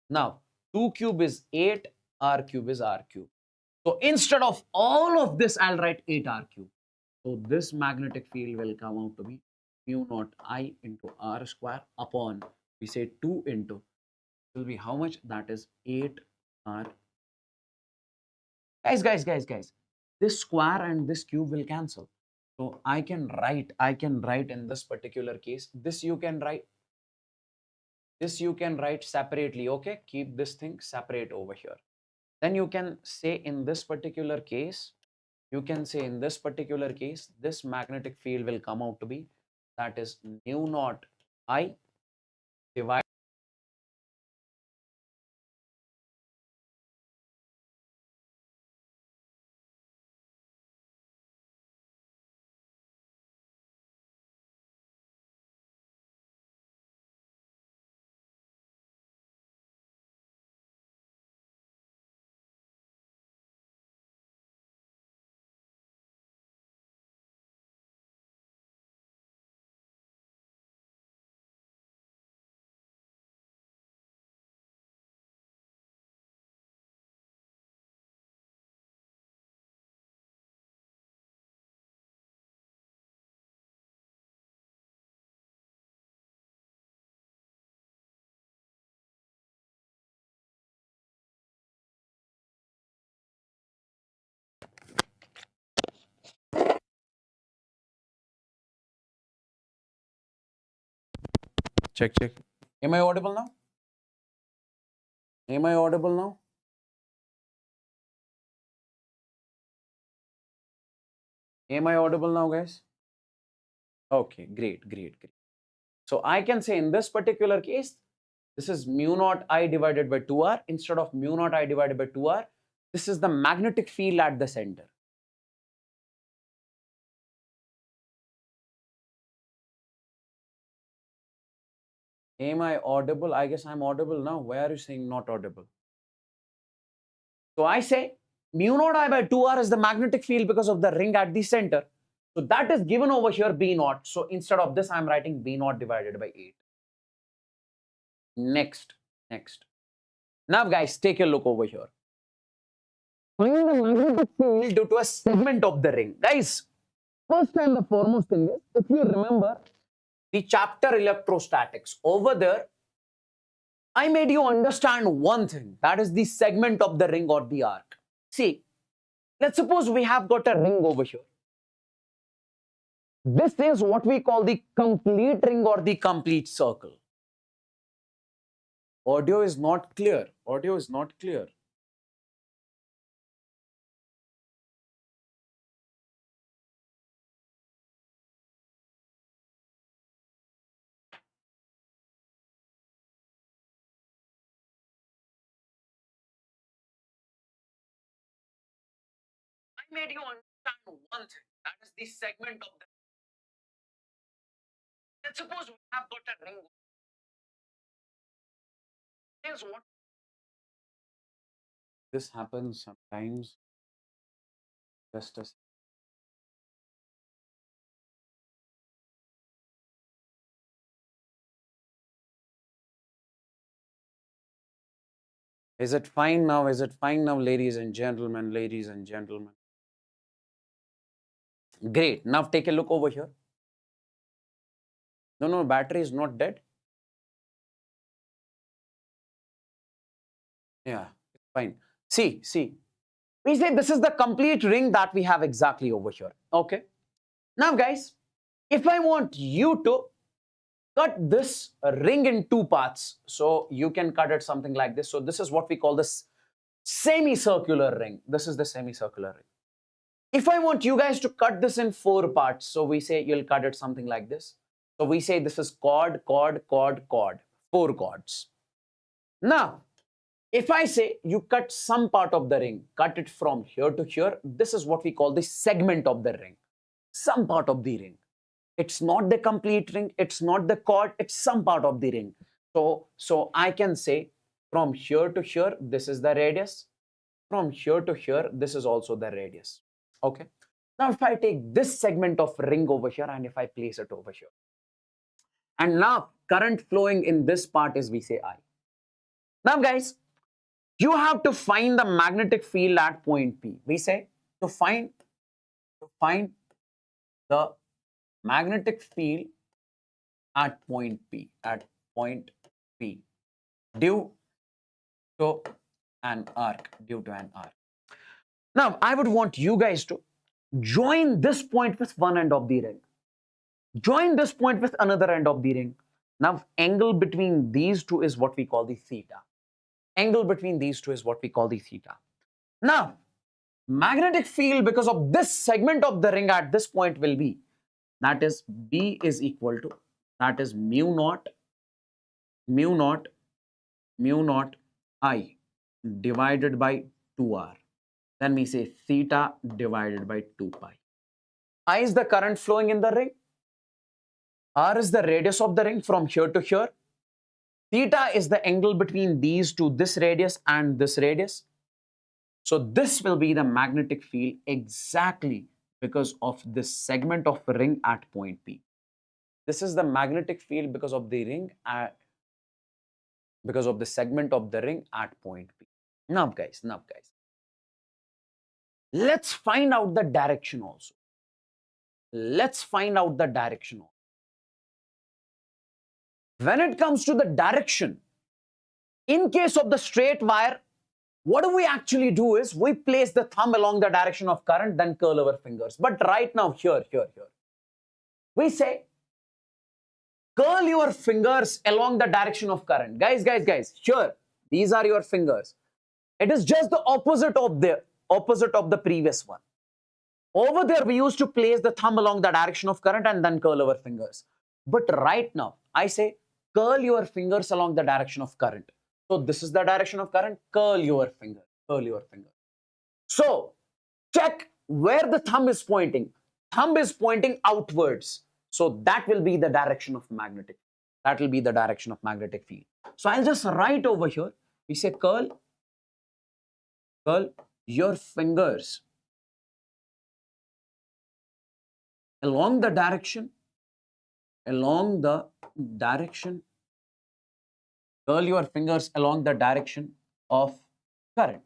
Now, 2 cube is 8, R cube is R cube. So instead of all of this, I'll write 8R cube. So this magnetic field will come out to be mu naught I into R square upon, we say 2 into, will be how much? That is 8R. Guys. This square and this cube will cancel. So I can write in this particular case, this you can write separately, okay? Keep this thing separate over here. Then you can say in this particular case, this magnetic field will come out to be, that is mu naught I divided. Check. Am I audible now? Am I audible now? Am I audible now, guys? Okay, great. So I can say in this particular case, this is mu naught I divided by 2R. Instead of mu naught I divided by 2R, this is the magnetic field at the center. Am I audible? I guess I'm audible now. Why are you saying not audible? So I say mu naught I by 2R is the magnetic field because of the ring at the center. So that is given over here B naught. So instead of this, I'm writing B naught divided by 8. Next. Now guys, take a look over here. Find the magnetic field due to a segment of the ring. Guys, first and the foremost thing is, if you remember the chapter electrostatics, over there, I made you understand one thing, that is the segment of the ring or the arc. See, let's suppose we have got a ring over here. This is what we call the complete ring or the complete circle. Audio is not clear. made you understand one thing, that is the segment of the. Let's suppose we have got a ring. Here's what this happens sometimes. Just a Is it fine now? Is it fine now, ladies and gentlemen? Ladies and gentlemen. Great. Now take a look over here. No, no, battery is not dead. Yeah, it's fine. See, see. We say this is the complete ring that we have exactly over here. Okay. Now, guys, if I want you to cut this ring in two parts, so you can cut it something like this. So this is what we call this semicircular ring. This is the semicircular ring. If I want you guys to cut this in four parts, so we say you'll cut it something like this. So we say this is chord, chord, chord, chord, four chords. Now, if I say you cut some part of the ring, cut it from here to here, this is what we call the segment of the ring. Some part of the ring. It's not the complete ring, it's not the chord, it's some part of the ring. So I can say from here to here, this is the radius. From here to here, this is also the radius. Okay. Now, if I take this segment of ring over here and if I place it over here, and now current flowing in this part is, we say, I. Now, guys, you have to find the magnetic field at point P. We say to find the magnetic field at point P, due to an arc, Now, I would want you guys to join this point with one end of the ring. Join this point with another end of the ring. Now, angle between these two is what we call the theta. Angle between these two is what we call the theta. Now, magnetic field because of this segment of the ring at this point will be, that is B is equal to, that is mu naught I divided by 2R. Then we say theta divided by 2 pi. I is the current flowing in the ring. R is the radius of the ring from here to here. Theta is the angle between these two, this radius and this radius. So this will be the magnetic field exactly because of this segment of ring at point P. This is the magnetic field because of the ring because of the segment of the ring at point P. Now guys, let's find out the direction also. Let's find out the direction also. When it comes to the direction, in case of the straight wire, what do we actually do is we place the thumb along the direction of current, then curl our fingers. But right now, here, we say curl your fingers along the direction of current. Guys, here, these are your fingers. It is just the opposite of the previous one. Over there, we used to place the thumb along the direction of current and then curl our fingers. But right now, I say curl your fingers along the direction of current. So this is the direction of current, curl your finger. So check where the thumb is pointing. Thumb is pointing outwards. So that will be the direction of magnetic. That will be the direction of magnetic field. So I'll just write over here. We say curl your fingers along the direction, curl your fingers along the direction of current.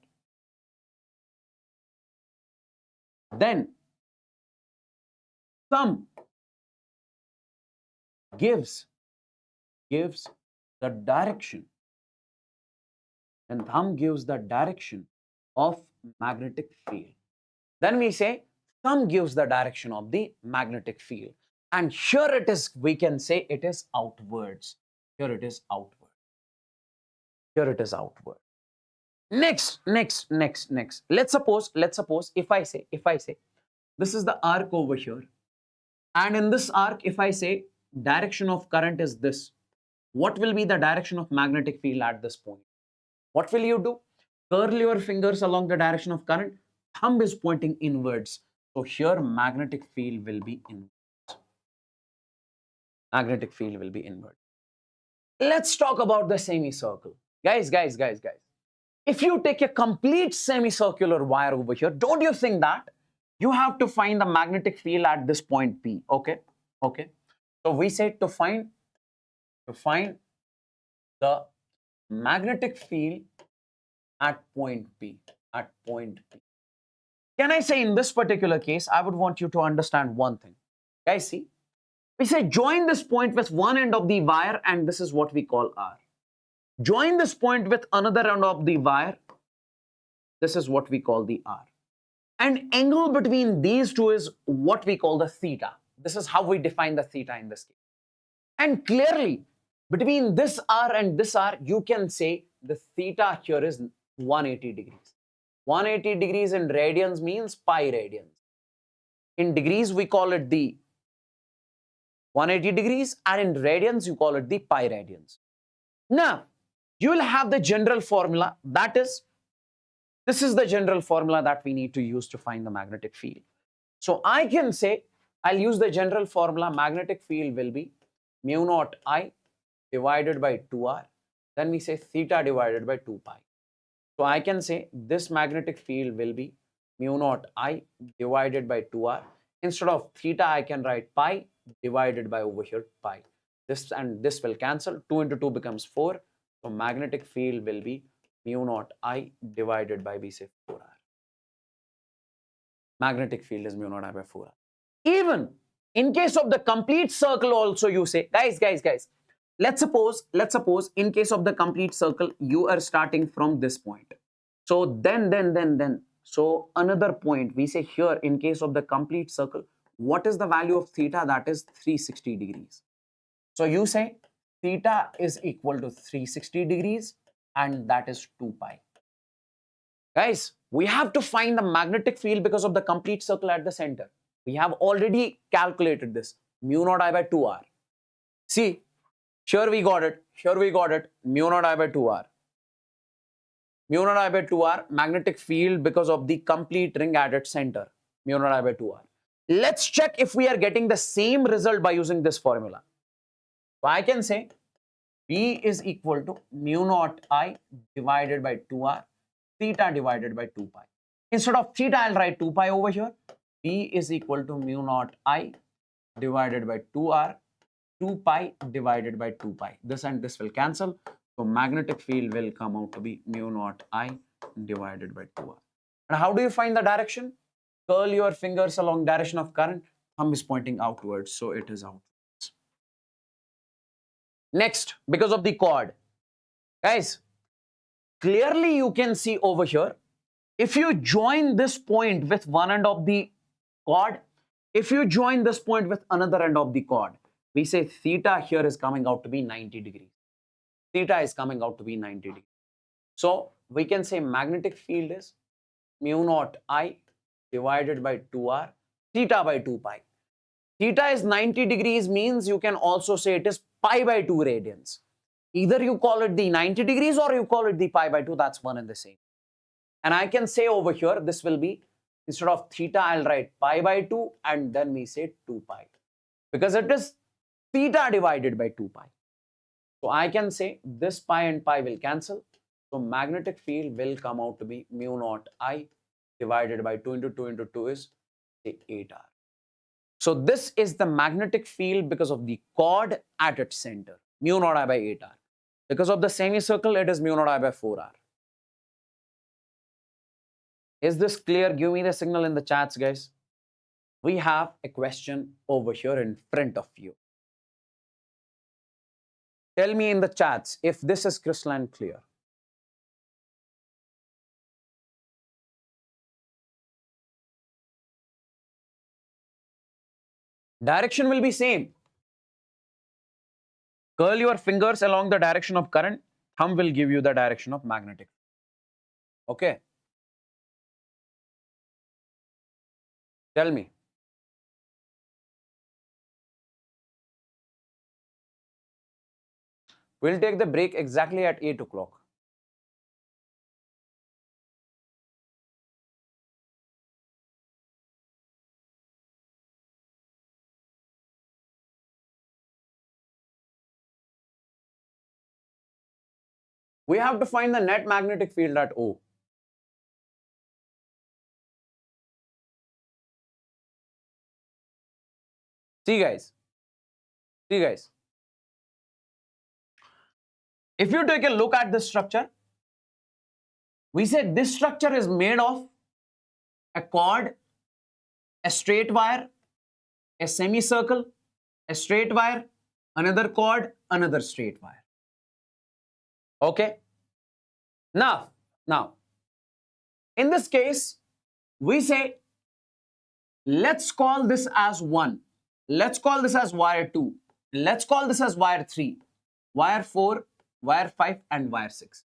Then thumb gives the direction, and thumb gives the direction of magnetic field. Then we say thumb gives the direction of the magnetic field. And here it is, we can say it is outwards. Here it is outward. Next. Let's suppose if I say this is the arc over here. And in this arc, if I say direction of current is this, what will be the direction of magnetic field at this point? What will you do? Curl your fingers along the direction of current, thumb is pointing inwards. So here magnetic field will be inward. Magnetic field will be inward. Let's talk about the semicircle. Guys. If you take a complete semicircular wire over here, don't you think that you have to find the magnetic field at this point P? Okay. So we said to find the magnetic field at point P. Can I say in this particular case, I would want you to understand one thing. Guys, see, we say join this point with one end of the wire, and this is what we call R. Join this point with another end of the wire. This is what we call the R. And angle between these two is what we call the theta. This is how we define the theta in this case. And clearly, between this R and this R, you can say the theta here is 180 degrees. 180 degrees in radians means pi radians. In degrees, we call it the 180 degrees, and in radians, you call it the pi radians. Now, you will have the general formula, that is, this is the general formula that we need to use to find the magnetic field. So I can say, I'll use the general formula, magnetic field will be mu naught I divided by 2R. Then we say theta divided by 2 pi. So I can say this magnetic field will be mu naught I divided by 2R. Instead of theta, I can write pi divided by over here pi. This and this will cancel. 2 into 2 becomes 4. So magnetic field will be mu naught I divided by, we say, 4R. Magnetic field is mu naught I by 4R. Even in case of the complete circle also, you say, guys, let's suppose in case of the complete circle, you are starting from this point. So then, so another point, we say here in case of the complete circle, what is the value of theta? That is 360 degrees. So you say theta is equal to 360 degrees, and that is 2 pi. Guys, we have to find the magnetic field because of the complete circle at the center. We have already calculated this, mu naught I by 2R. See, here we got it, mu naught I by 2R. Mu naught I by 2R, magnetic field because of the complete ring at its center, mu naught I by 2R. Let's check if we are getting the same result by using this formula. So I can say B is equal to mu naught I divided by 2R, theta divided by 2 pi. Instead of theta, I'll write 2 pi over here. B is equal to mu naught I divided by 2R, 2 pi divided by 2 pi. This and this will cancel. So magnetic field will come out to be mu naught I divided by 2R. And how do you find the direction? Curl your fingers along direction of current. Thumb is pointing outwards, so it is outwards. Next, because of the chord. Guys, clearly you can see over here, if you join this point with one end of the chord, if you join this point with another end of the chord, we say theta here is coming out to be 90 degrees. Theta is coming out to be 90 degrees. So we can say magnetic field is mu naught I divided by 2R, theta by 2 pi. Theta is 90 degrees means you can also say it is pi by 2 radians. Either you call it the 90 degrees or you call it the pi by 2, that's one and the same. And I can say over here, this will be, instead of theta, I'll write pi by 2 and then we say 2 pi. Because it is theta divided by 2 pi. So I can say this pi and pi will cancel. So magnetic field will come out to be mu naught I divided by 2 into 2 into 2 is say 8R. So this is the magnetic field because of the chord at its center, mu naught I by 8R. Because of the semicircle, it is mu naught I by 4R. Is this clear? Give me the signal in the chats, guys. We have a question over here in front of you. Tell me in the chats if this is crystalline clear. Direction will be same. Curl your fingers along the direction of current. Thumb will give you the direction of magnetic. Okay. Tell me. We'll take the break exactly at 8 o'clock. We have to find the net magnetic field at O. See guys, if you take a look at this structure, we said this structure is made of a cord, a straight wire, a semicircle, a straight wire, another cord, another straight wire. Okay. Now, in this case, we say, let's call this as 1. Let's call this as wire 2. Let's call this as wire 3, wire 4, wire 5, and wire 6.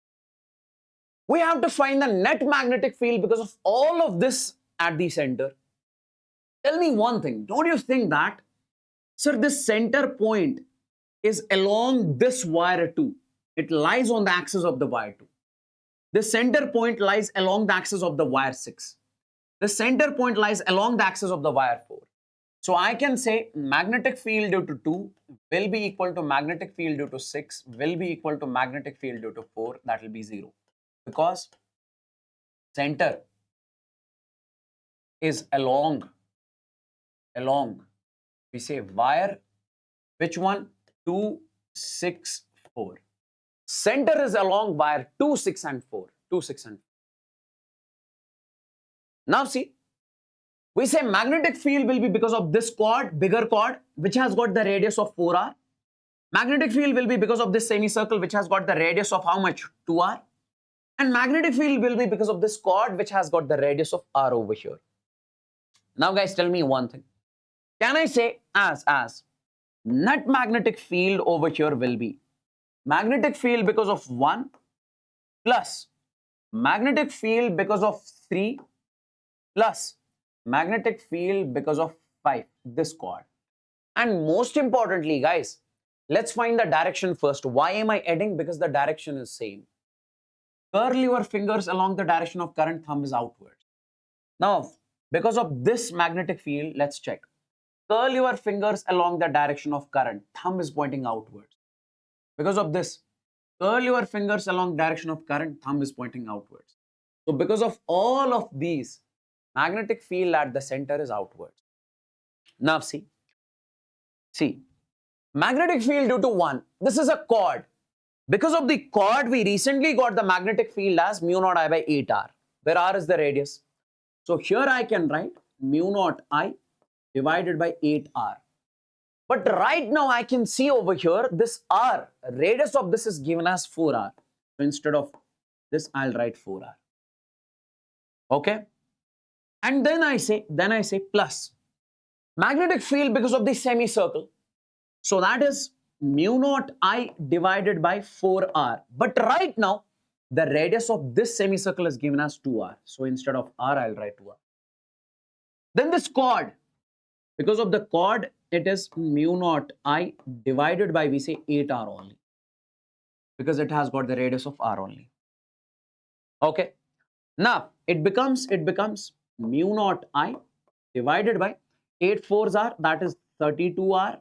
We have to find the net magnetic field because of all of this at the center. Tell me one thing. Don't you think that, sir, this center point is along this wire 2? It lies on the axis of the wire 2. The center point lies along the axis of the wire 6. The center point lies along the axis of the wire 4. So I can say magnetic field due to 2 will be equal to magnetic field due to 6 will be equal to magnetic field due to 4. That will be 0. Because center is along, we say wire, which one? 2, 6, 4. Center is along wire 2, 6, and 4. 2, 6, and 4. Now see, we say magnetic field will be because of this cord, bigger cord, which has got the radius of 4r. Magnetic field will be because of this semicircle, which has got the radius of how much? 2r. And magnetic field will be because of this cord, which has got the radius of r over here. Now guys, tell me one thing. Can I say as net magnetic field over here will be magnetic field because of 1 plus magnetic field because of 3 plus magnetic field because of 5, this cord. And most importantly, guys, let's find the direction first. Why am I adding? Because the direction is same. Curl your fingers along the direction of current, thumb is outwards. Now, because of this magnetic field, let's check. Curl your fingers along the direction of current, thumb is pointing outwards. Because of this, curl your fingers along direction of current, thumb is pointing outwards. So because of all of these, magnetic field at the center is outwards. Now see, magnetic field due to 1, this is a cord. Because of the cord, we recently got the magnetic field as mu naught I by 8r, where r is the radius. So here I can write mu naught I divided by 8r. But right now I can see over here this r, radius of this is given as 4r. So instead of this, I'll write 4r. Okay? And then I say plus magnetic field because of the semicircle. So that is mu naught I divided by 4r. But right now, the radius of this semicircle is given as 2r. So instead of r, I'll write 2r. Then this chord, because of the chord, it is mu naught I divided by, we say, 8r only. Because it has got the radius of r only. Okay. Now, it becomes mu naught I divided by 8 4s are, that is 32r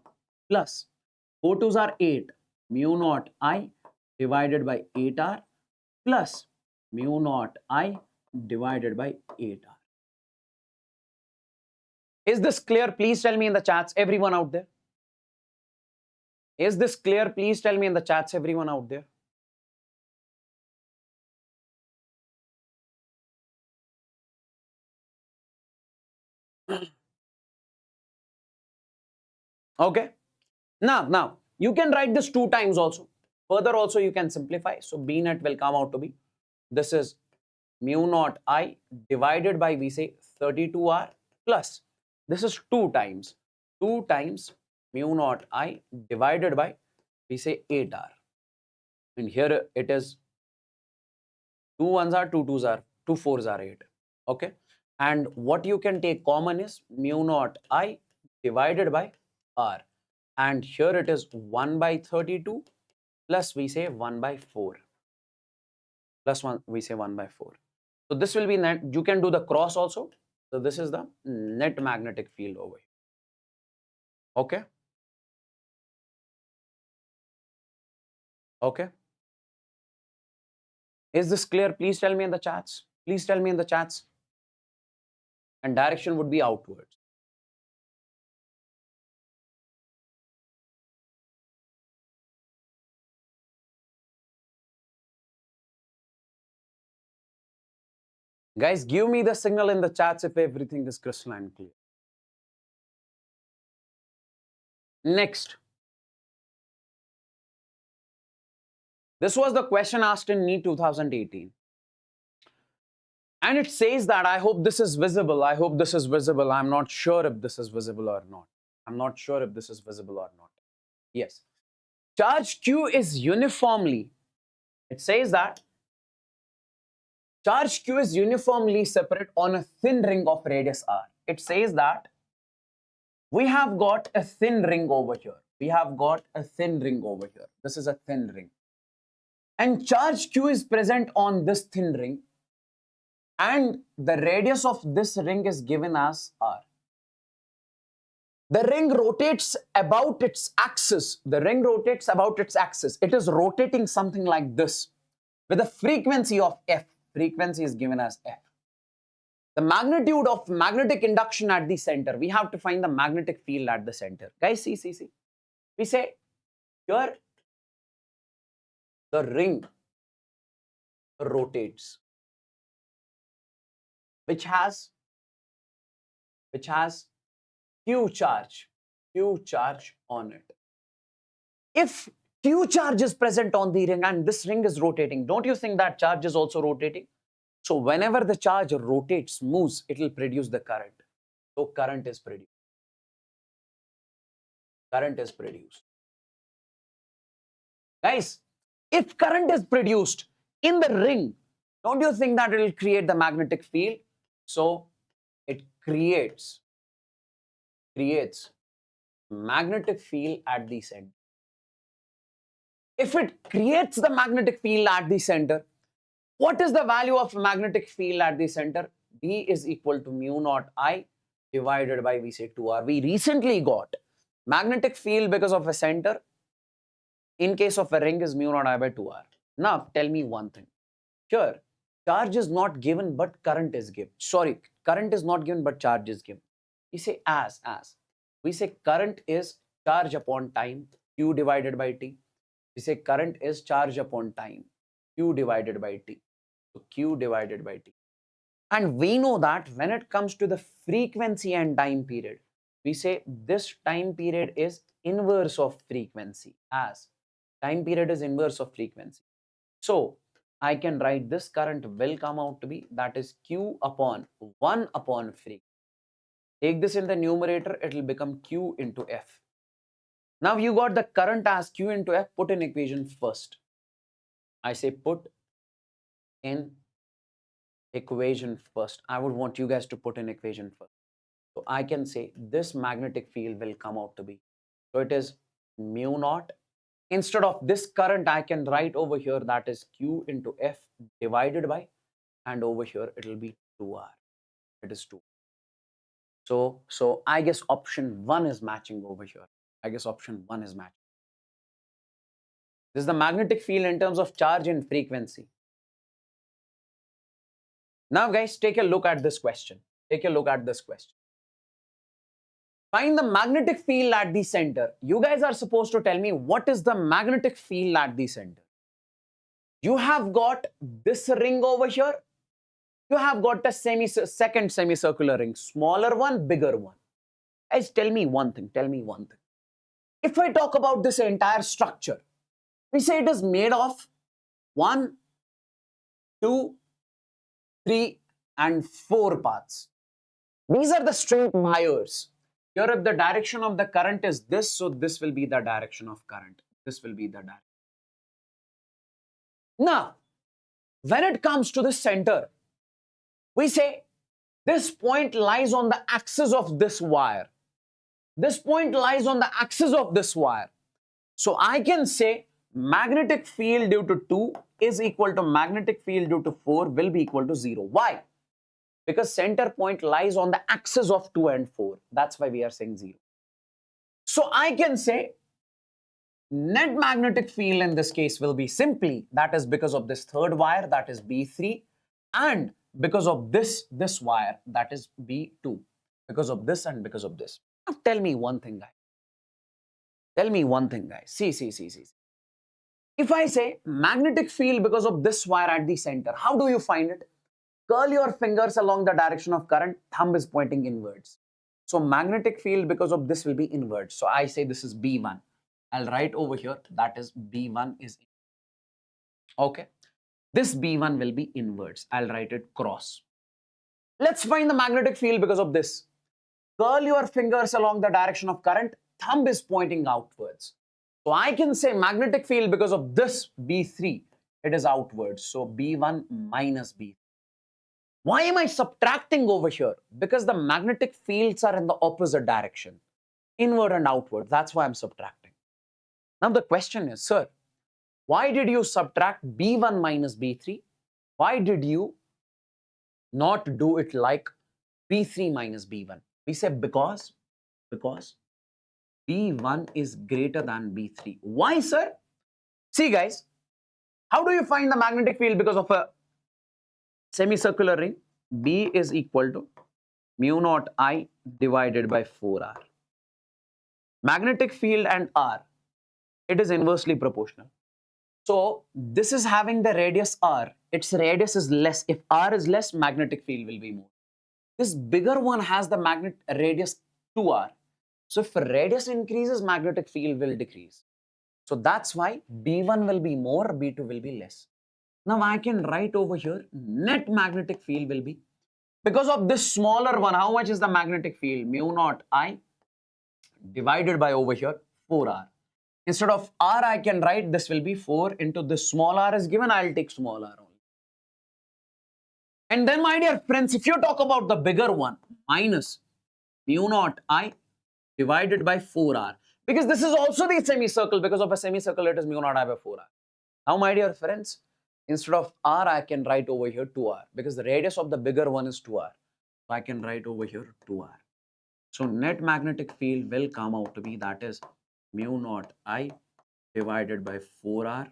plus 4 2s are 8, mu naught I divided by 8r plus mu naught I divided by 8r. Is this clear? Please tell me in the chats, everyone out there. Is this clear? Please tell me in the chats, everyone out there. Okay. Now, you can write this 2 times also. Further also you can simplify. So B net will come out to be, this is mu naught I divided by, we say, 32r plus, this is 2 times mu naught I divided by, we say, 8r. And here it is 2 1s are 2 2s are 2 4s are 8. Okay. And what you can take common is mu naught I divided by r. And here it is 1 by 32 plus, we say, 1 by 4. Plus 1, we say 1 by 4. So this will be net. You can do the cross also. So this is the net magnetic field over here. Okay. Okay. Is this clear? Please tell me in the chats. Please tell me in the chats. And direction would be outwards. Guys, give me the signal in the chats if everything is crystalline clear. Next. This was the question asked in NEET 2018. And it says that, I hope this is visible. I hope this is visible. I'm not sure if this is visible or not. I'm not sure if this is visible or not. Yes. Charge Q is uniformly, it says that charge Q is uniformly separate on a thin ring of radius R. It says that we have got a thin ring over here. We have got a thin ring over here. This is a thin ring. And charge Q is present on this thin ring. And the radius of this ring is given as R. The ring rotates about its axis. The ring rotates about its axis. It is rotating something like this with a frequency of F. Frequency is given as F. The magnitude of magnetic induction at the center. We have to find the magnetic field at the center. Guys, see. We say here the ring rotates, which has Q charge on it. If Q charge is present on the ring and this ring is rotating, don't you think that charge is also rotating? So whenever the charge rotates, moves, it will produce the current. So current is produced. Current is produced. Guys, if current is produced in the ring, don't you think that it will create the magnetic field? So it creates magnetic field at the center. If it creates the magnetic field at the center, what is the value of magnetic field at the center? B is equal to mu naught I divided by, we say, 2R. We recently got magnetic field because of a center. In case of a ring is mu naught I by 2R. Now, tell me one thing. Here, charge is not given, but current is given. Sorry, current is not given, but charge is given. We say as. We say current is charge upon time, Q divided by T. We say current is charge upon time, Q divided by T. So Q divided by T. And we know that when it comes to the frequency and time period, we say this time period is inverse of frequency, as time period is inverse of frequency. So I can write this current will come out to be, that is Q upon 1 upon frequency. Take this in the numerator, it will become Q into F. Now you got the current as Q into F, put in equation first. I say put in equation first. I would want you guys to put in equation first. So I can say this magnetic field will come out to be. So it is mu naught. Instead of this current, I can write over here that is Q into F divided by, and over here it will be 2R. It is 2. So I guess option 1 is matching over here. I guess option 1 is matching. This is the magnetic field in terms of charge and frequency. Now guys, take a look at this question. Take a look at this question. Find the magnetic field at the center. You guys are supposed to tell me what is the magnetic field at the center. You have got this ring over here. You have got a second semicircular ring, smaller one, bigger one. Guys, tell me one thing. If I talk about this entire structure, we say it is made of 1, 2, 3, and 4 parts. These are the straight wires. Here, if the direction of the current is this, so this will be the direction of current. This will be the direction. Now, when it comes to the center, we say this point lies on the axis of this wire. This point lies on the axis of this wire. So I can say magnetic field due to 2 is equal to magnetic field due to 4 will be equal to 0. Why? Because center point lies on the axis of 2 and 4. That's why we are saying 0. So I can say Net magnetic field in this case will be simply, that is because of this third wire, that is B3, and because of this wire, that is B2. Because of this and because of this. Now tell me one thing, guys. Tell me one thing, guys. See. If I say magnetic field because of this wire at the center, how do you find it? Curl your fingers along the direction of current, thumb is pointing inwards. So magnetic field because of this will be inwards. So I say this is B1. I'll write over here, that is B1 is, okay. This B1 will be inwards. I'll write it cross. Let's find the magnetic field because of this. Curl your fingers along the direction of current, thumb is pointing outwards. So I can say magnetic field because of this B3, it is outwards. So B1 minus B3. Why am I subtracting over here? Because the magnetic fields are in the opposite direction, inward and outward. That's why I'm subtracting. Now the question is, sir, why did you subtract B1 minus B3? Why did you not do it like B3 minus B1? We say because B1 is greater than B3. Why, sir? See, guys, how do you find the magnetic field because of a semicircular ring? B is equal to mu naught I divided by 4R. Magnetic field and R, it is inversely proportional. So this is having the radius R. Its radius is less. If R is less, magnetic field will be more. This bigger one has the magnet radius 2R. So if radius increases, magnetic field will decrease. So that's why B1 will be more, B2 will be less. Now I can write over here, net magnetic field will be, because of this smaller one, how much is the magnetic field? Mu naught I divided by over here 4R. Instead of R, I can write this will be 4 into this small r is given, I'll take small r only. And then, my dear friends, if you talk about the bigger one, minus mu naught I divided by 4R. Because this is also the semicircle. Because of a semicircle, it is mu naught I by 4R. Now, my dear friends, instead of R, I can write over here 2R. Because the radius of the bigger one is 2R. So I can write over here 2R. So net magnetic field will come out to be, that is mu naught I divided by 4R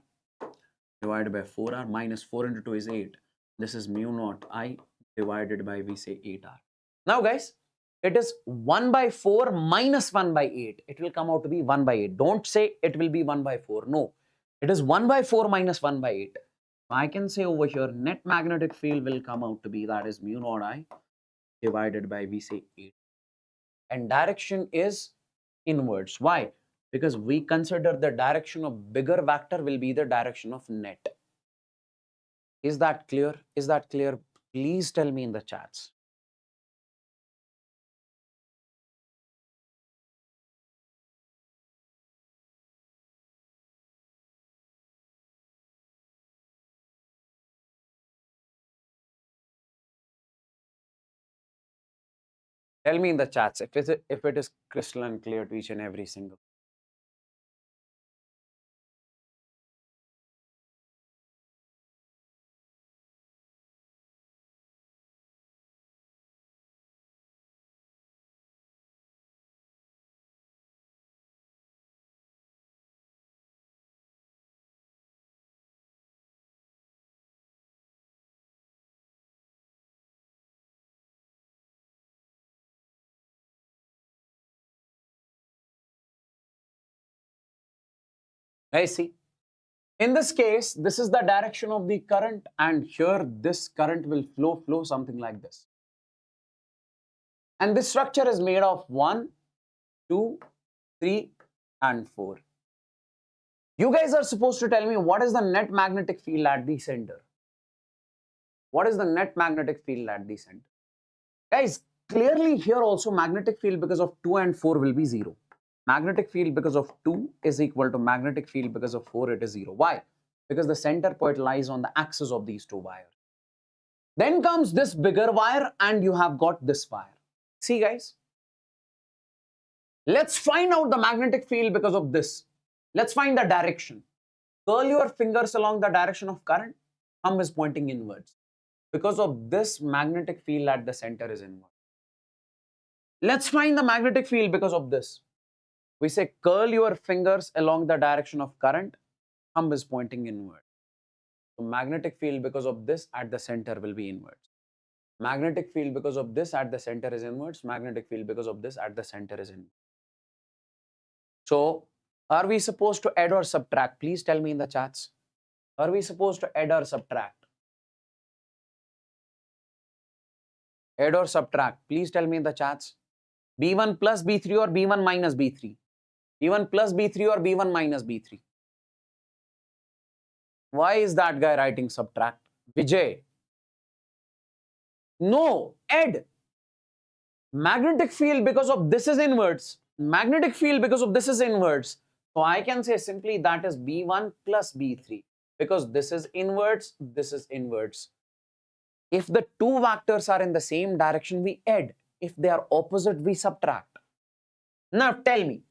minus 4 into 2 is 8. This is mu naught I divided by, we say, 8R. Now, guys, it is 1 by 4 minus 1 by 8. It will come out to be 1 by 8. Don't say it will be 1 by 4. No, it is 1 by 4 minus 1 by 8. So I can say over here, net magnetic field will come out to be, that is mu naught I divided by, we say, 8. And direction is inwards. Why? Because we consider the direction of bigger vector will be the direction of net. Is that clear? Is that clear? Please tell me in the chats. Tell me in the chats if it is crystal and clear to each and every single. I see. In this case, this is the direction of the current, and here this current will flow something like this. And this structure is made of 1, 2, 3, and 4. You guys are supposed to tell me what is the net magnetic field at the center. What is the net magnetic field at the center? Guys, clearly here also magnetic field because of 2 and 4 will be 0. Magnetic field because of 2 is equal to magnetic field because of 4, it is 0. Why? Because the center point lies on the axis of these two wires. Then comes this bigger wire and you have got this wire. See, guys, let's find out the magnetic field because of this. Let's find the direction. Curl your fingers along the direction of current. Thumb is pointing inwards. Because of this, magnetic field at the center is inward. Let's find the magnetic field because of this. We say curl your fingers along the direction of current. Thumb is pointing inward. So magnetic field because of this at the center will be inwards. Magnetic field because of this at the center is inwards. Magnetic field because of this at the center is inwards. So are we supposed to add or subtract? Please tell me in the chats. Are we supposed to add or subtract? Add or subtract? Please tell me in the chats. B1 plus B3 or B1 minus B3? B1 plus B3 or B1 minus B3? Why is that guy writing subtract? Vijay. No, add. Magnetic field because of this is inwards. Magnetic field because of this is inwards. So I can say simply that is B1 plus B3 because this is inwards, this is inwards. If the two vectors are in the same direction, we add. If they are opposite, we subtract. Now tell me.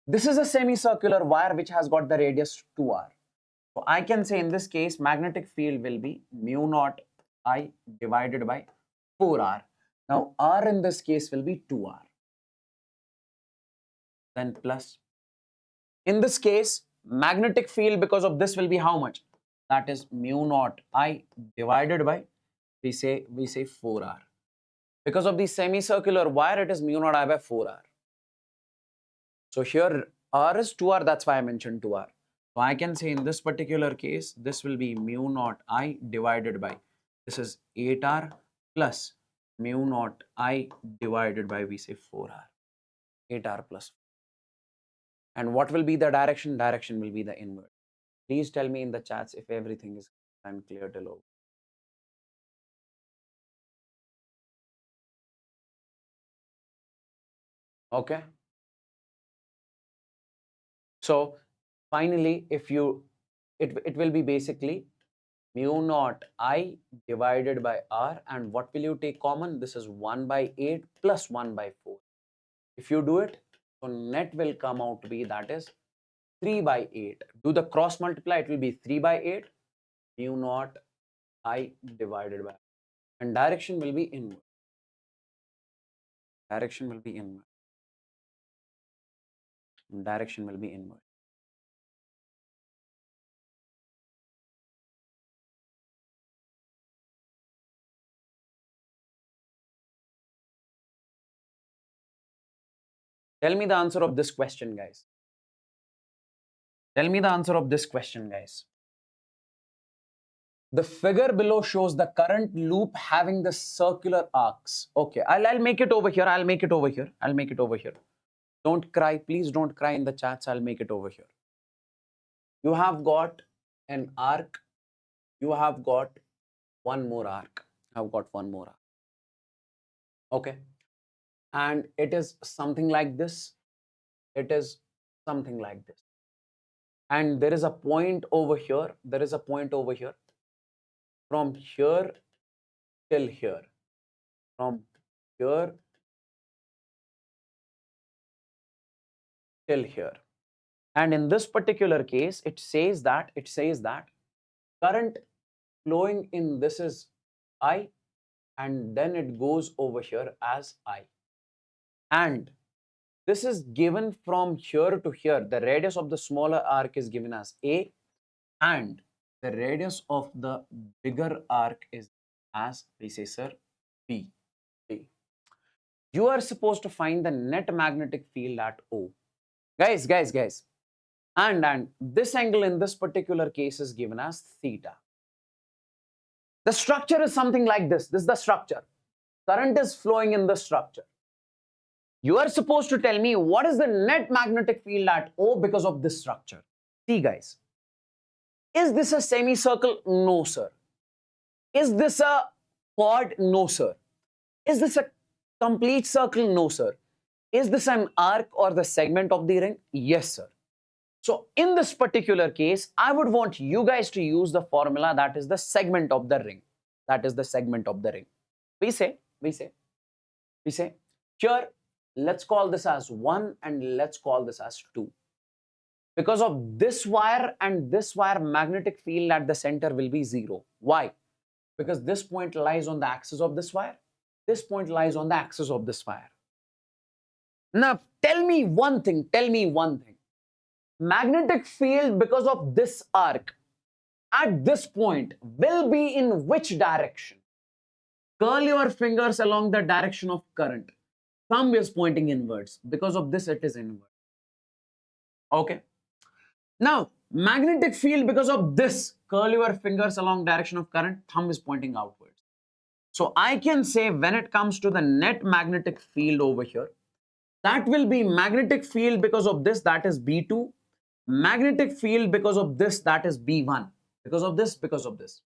This is a semicircular wire which has got the radius 2r. So I can say in this case, magnetic field will be mu naught I divided by 4r. Now r in this case will be 2r. Then plus. In this case, magnetic field because of this will be how much? That is mu naught I divided by, we say 4r. Because of the semicircular wire, it is mu naught I by 4r. So here r is 2r, that's why I mentioned 2r. So I can say in this particular case, this will be mu naught I divided by, this is 8r plus mu naught I divided by, we say 4r. 8r plus. And what will be the direction? Direction will be the inward. Please tell me in the chats if everything is clear till over. Okay. So finally, if you, it will be basically mu naught I divided by r, and what will you take common? This is 1 by 8 plus 1 by 4. If you do it, so net will come out to be, that is 3 by 8. Do the cross multiply, it will be 3 by 8 mu naught I divided by, and direction will be inward. Direction will be inward. Direction will be inward. Tell me the answer of this question, guys. Tell me the answer of this question, guys. The figure below shows the current loop having the circular arcs. Okay, I'll make it over here. I'll make it over here. Don't cry. Please don't cry in the chats. I'll make it over here. You have got an arc. You have got one more arc. I've got one more arc. Okay. And it is something like this. It is something like this. And there is a point over here. There is a point over here. From here till here. From here till here. And in this particular case, it says that current flowing in this is I, and then it goes over here as I. And this is given from here to here. The radius of the smaller arc is given as A, and the radius of the bigger arc is as, we say, sir, B. You are supposed to find the net magnetic field at O. Guys. And this angle in this particular case is given as theta. The structure is something like this. This is the structure. Current is flowing in the structure. You are supposed to tell me what is the net magnetic field at O because of this structure. See, guys. Is this a semicircle? No, sir. Is this a chord? No, sir. Is this a complete circle? No, sir. Is this an arc or the segment of the ring? Yes, sir. So in this particular case, I would want you guys to use the formula that is the segment of the ring. That is the segment of the ring. We say, here, let's call this as 1 and let's call this as 2. Because of this wire and this wire, magnetic field at the center will be 0. Why? Because this point lies on the axis of this wire. This point lies on the axis of this wire. Now, tell me one thing. Magnetic field because of this arc at this point will be in which direction? Curl your fingers along the direction of current. Thumb is pointing inwards. Because of this, it is inward. Okay. Now, magnetic field because of this, curl your fingers along direction of current, thumb is pointing outwards. So I can say when it comes to the net magnetic field over here, that will be magnetic field because of this, that is B2. Magnetic field because of this, that is B1. Because of this.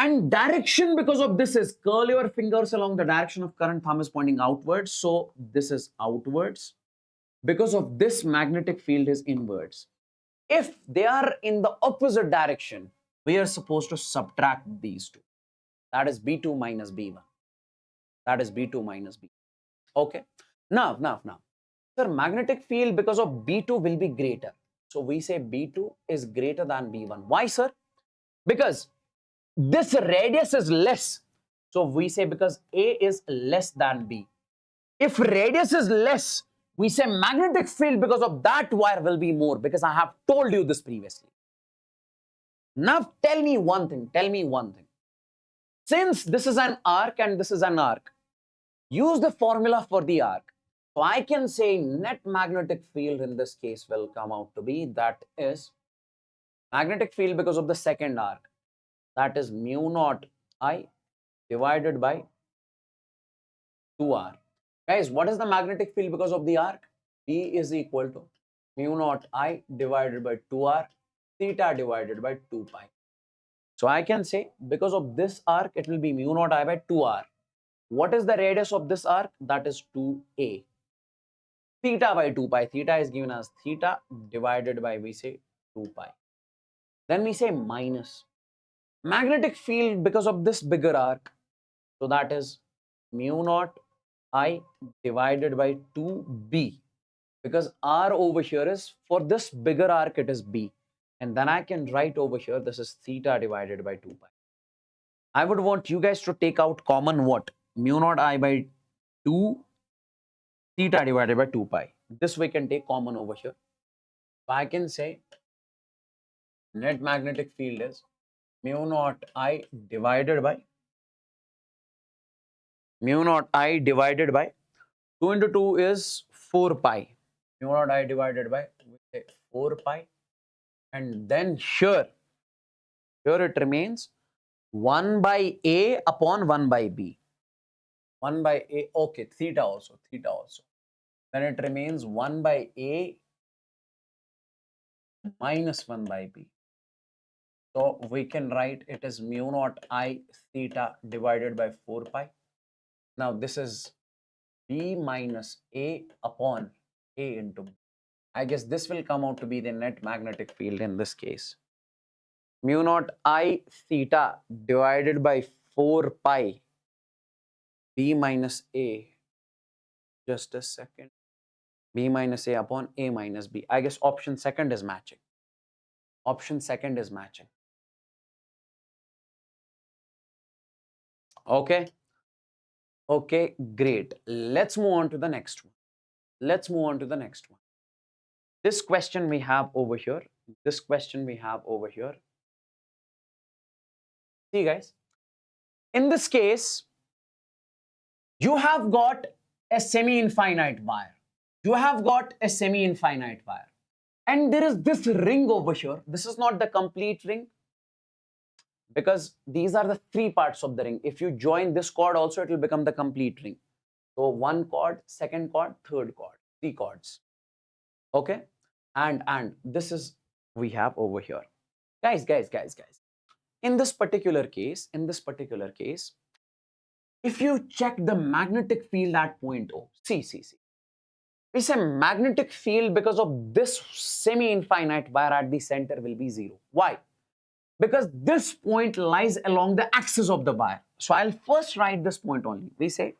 And direction because of this is curl your fingers along the direction of current, thumb is pointing outwards. So this is outwards. Because of this, magnetic field is inwards. If they are in the opposite direction, we are supposed to subtract these two. That is B2 minus B1. That is B2 minus B1. Okay. Now. Sir, magnetic field because of B2 will be greater. So we say B2 is greater than B1. Why, sir? Because this radius is less. So we say because A is less than B. If radius is less, we say magnetic field because of that wire will be more, because I have told you this previously. Now tell me one thing. Since this is an arc and this is an arc, use the formula for the arc. So I can say net magnetic field in this case will come out to be, that is magnetic field because of the second arc, that is mu naught I divided by 2r. Guys, what is the magnetic field because of the arc? B is equal to mu naught I divided by 2r, theta divided by 2 pi. So I can say because of this arc, it will be mu naught I by 2r. What is the radius of this arc? That is 2a. Theta by 2 pi. Theta is given as theta divided by, we say, 2 pi. Then we say minus magnetic field because of this bigger arc. So that is mu naught I divided by 2b. Because r over here is, for this bigger arc, it is b. And then I can write over here, this is theta divided by 2 pi. I would want you guys to take out common what? Mu naught I by 2 theta divided by 2 pi. This we can take common over here. So I can say net magnetic field is mu naught I divided by 2 into 2 is 4 pi. Mu naught I divided by 4 pi. And then here it remains 1 by A upon 1 by B. 1 by A, okay, theta also. Then it remains 1 by A minus 1 by B. So we can write it as mu naught I theta divided by 4 pi. Now this is B minus A upon A into B. I guess this will come out to be the net magnetic field in this case. Mu naught I theta divided by 4 pi B minus A. Just a second. B minus A upon A minus B. I guess option second is matching. Okay. Okay, great. Let's move on to the next one. This question we have over here. See, guys, in this case, you have got a semi-infinite wire. And there is this ring over here. This is not the complete ring, because these are the 3 parts of the ring. If you join this chord also, it will become the complete ring. So 1 chord, 2nd chord, 3rd chord, 3 chords. Okay. And this is we have over here. Guys. In this particular case, if you check the magnetic field at point O, see. We say magnetic field because of this semi-infinite wire at the center will be 0. Why? Because this point lies along the axis of the wire. So I'll first write this point only. We say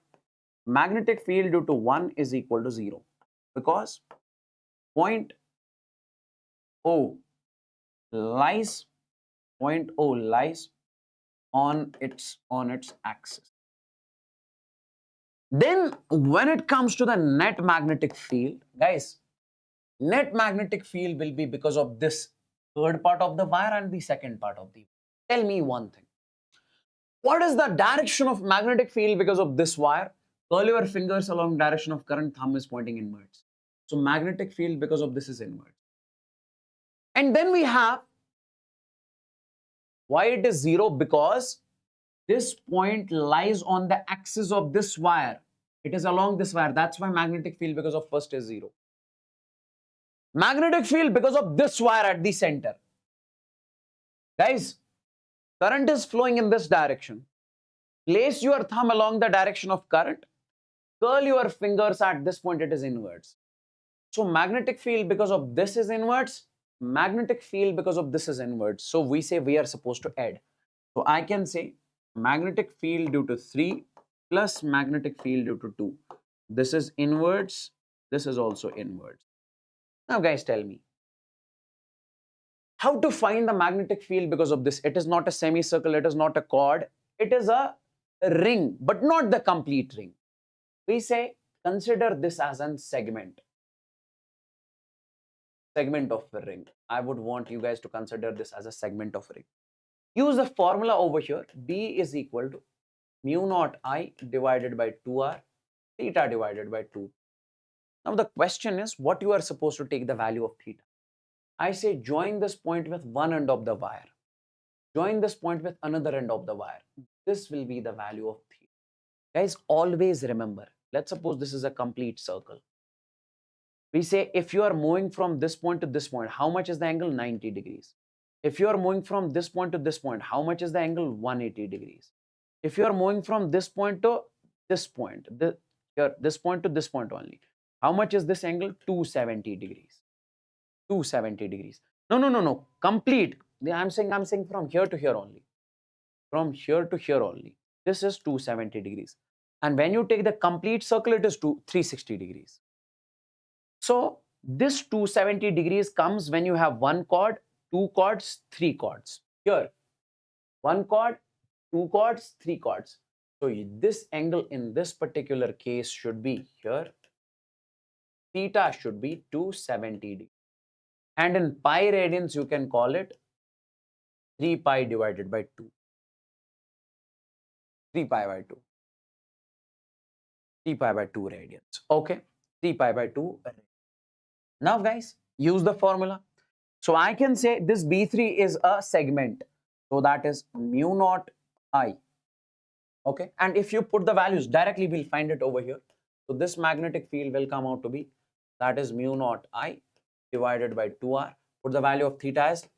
magnetic field due to 1 is equal to 0, because point O lies on its axis. Then when it comes to the net magnetic field, guys, net magnetic field will be because of this third part of the wire and the second part of the wire. Tell me one thing. What is the direction of magnetic field because of this wire? Curl your fingers along direction of current, thumb is pointing inwards. So magnetic field because of this is inward. And then we have why it is 0, because this point lies on the axis of this wire. It is along this wire. That's why magnetic field because of first is 0. Magnetic field because of this wire at the center. Guys, current is flowing in this direction. Place your thumb along the direction of current. Curl your fingers at this point, it is inwards. So magnetic field because of this is inwards. Magnetic field because of this is inwards. So we say we are supposed to add. So I can say magnetic field due to 3 plus magnetic field due to 2. This is inwards. This is also inwards. Now guys, tell me, how to find the magnetic field because of this? It is not a semicircle, it is not a chord, it is a ring, but not the complete ring. We say consider this as a segment of a ring. I would want you guys to consider this as a segment of a ring. Use the formula over here. B is equal to mu naught I divided by 2r, theta divided by 2. Now the question is what you are supposed to take the value of theta. I say join this point with one end of the wire. Join this point with another end of the wire. This will be the value of theta. Guys, always remember, let's suppose this is a complete circle. We say if you are moving from this point to this point, how much is the angle? 90 degrees. If you are moving from this point to this point, how much is the angle? 180 degrees. If you are moving from this point to this point, this point to this point only, how much is this angle? 270 degrees. 270 degrees. No. Complete. I'm saying from here to here only. From here to here only. This is 270 degrees. And when you take the complete circle, it is 360 degrees. So this 270 degrees comes when you have one chord, two chords, three chords. Here, one chord, two chords, three chords. So this angle in this particular case should be here. Theta should be 270 degrees. And in pi radians, you can call it 3 pi divided by 2. 3 pi by 2. 3 pi by 2 radians. Okay. 3 pi by 2. Now guys, use the formula. So I can say this B3 is a segment. So that is mu naught I. Okay. And if you put the values directly, we'll find it over here. So this magnetic field will come out to be, that is mu naught I divided by 2r. Put the value of theta as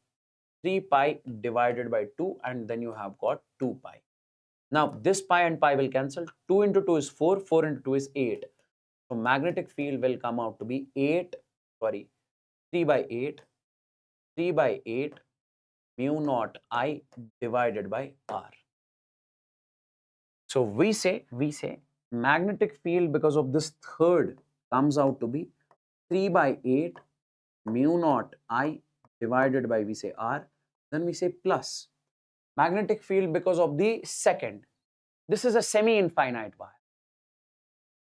3 pi divided by 2, and then you have got 2 pi. Now this pi and pi will cancel. 2 into 2 is 4, 4 into 2 is 8. So magnetic field will come out to be 3 by 8 mu naught I divided by r. So we say magnetic field because of this third comes out to be 3 by 8 mu naught I divided by, we say r, then we say plus magnetic field because of the second. This is a semi-infinite wire.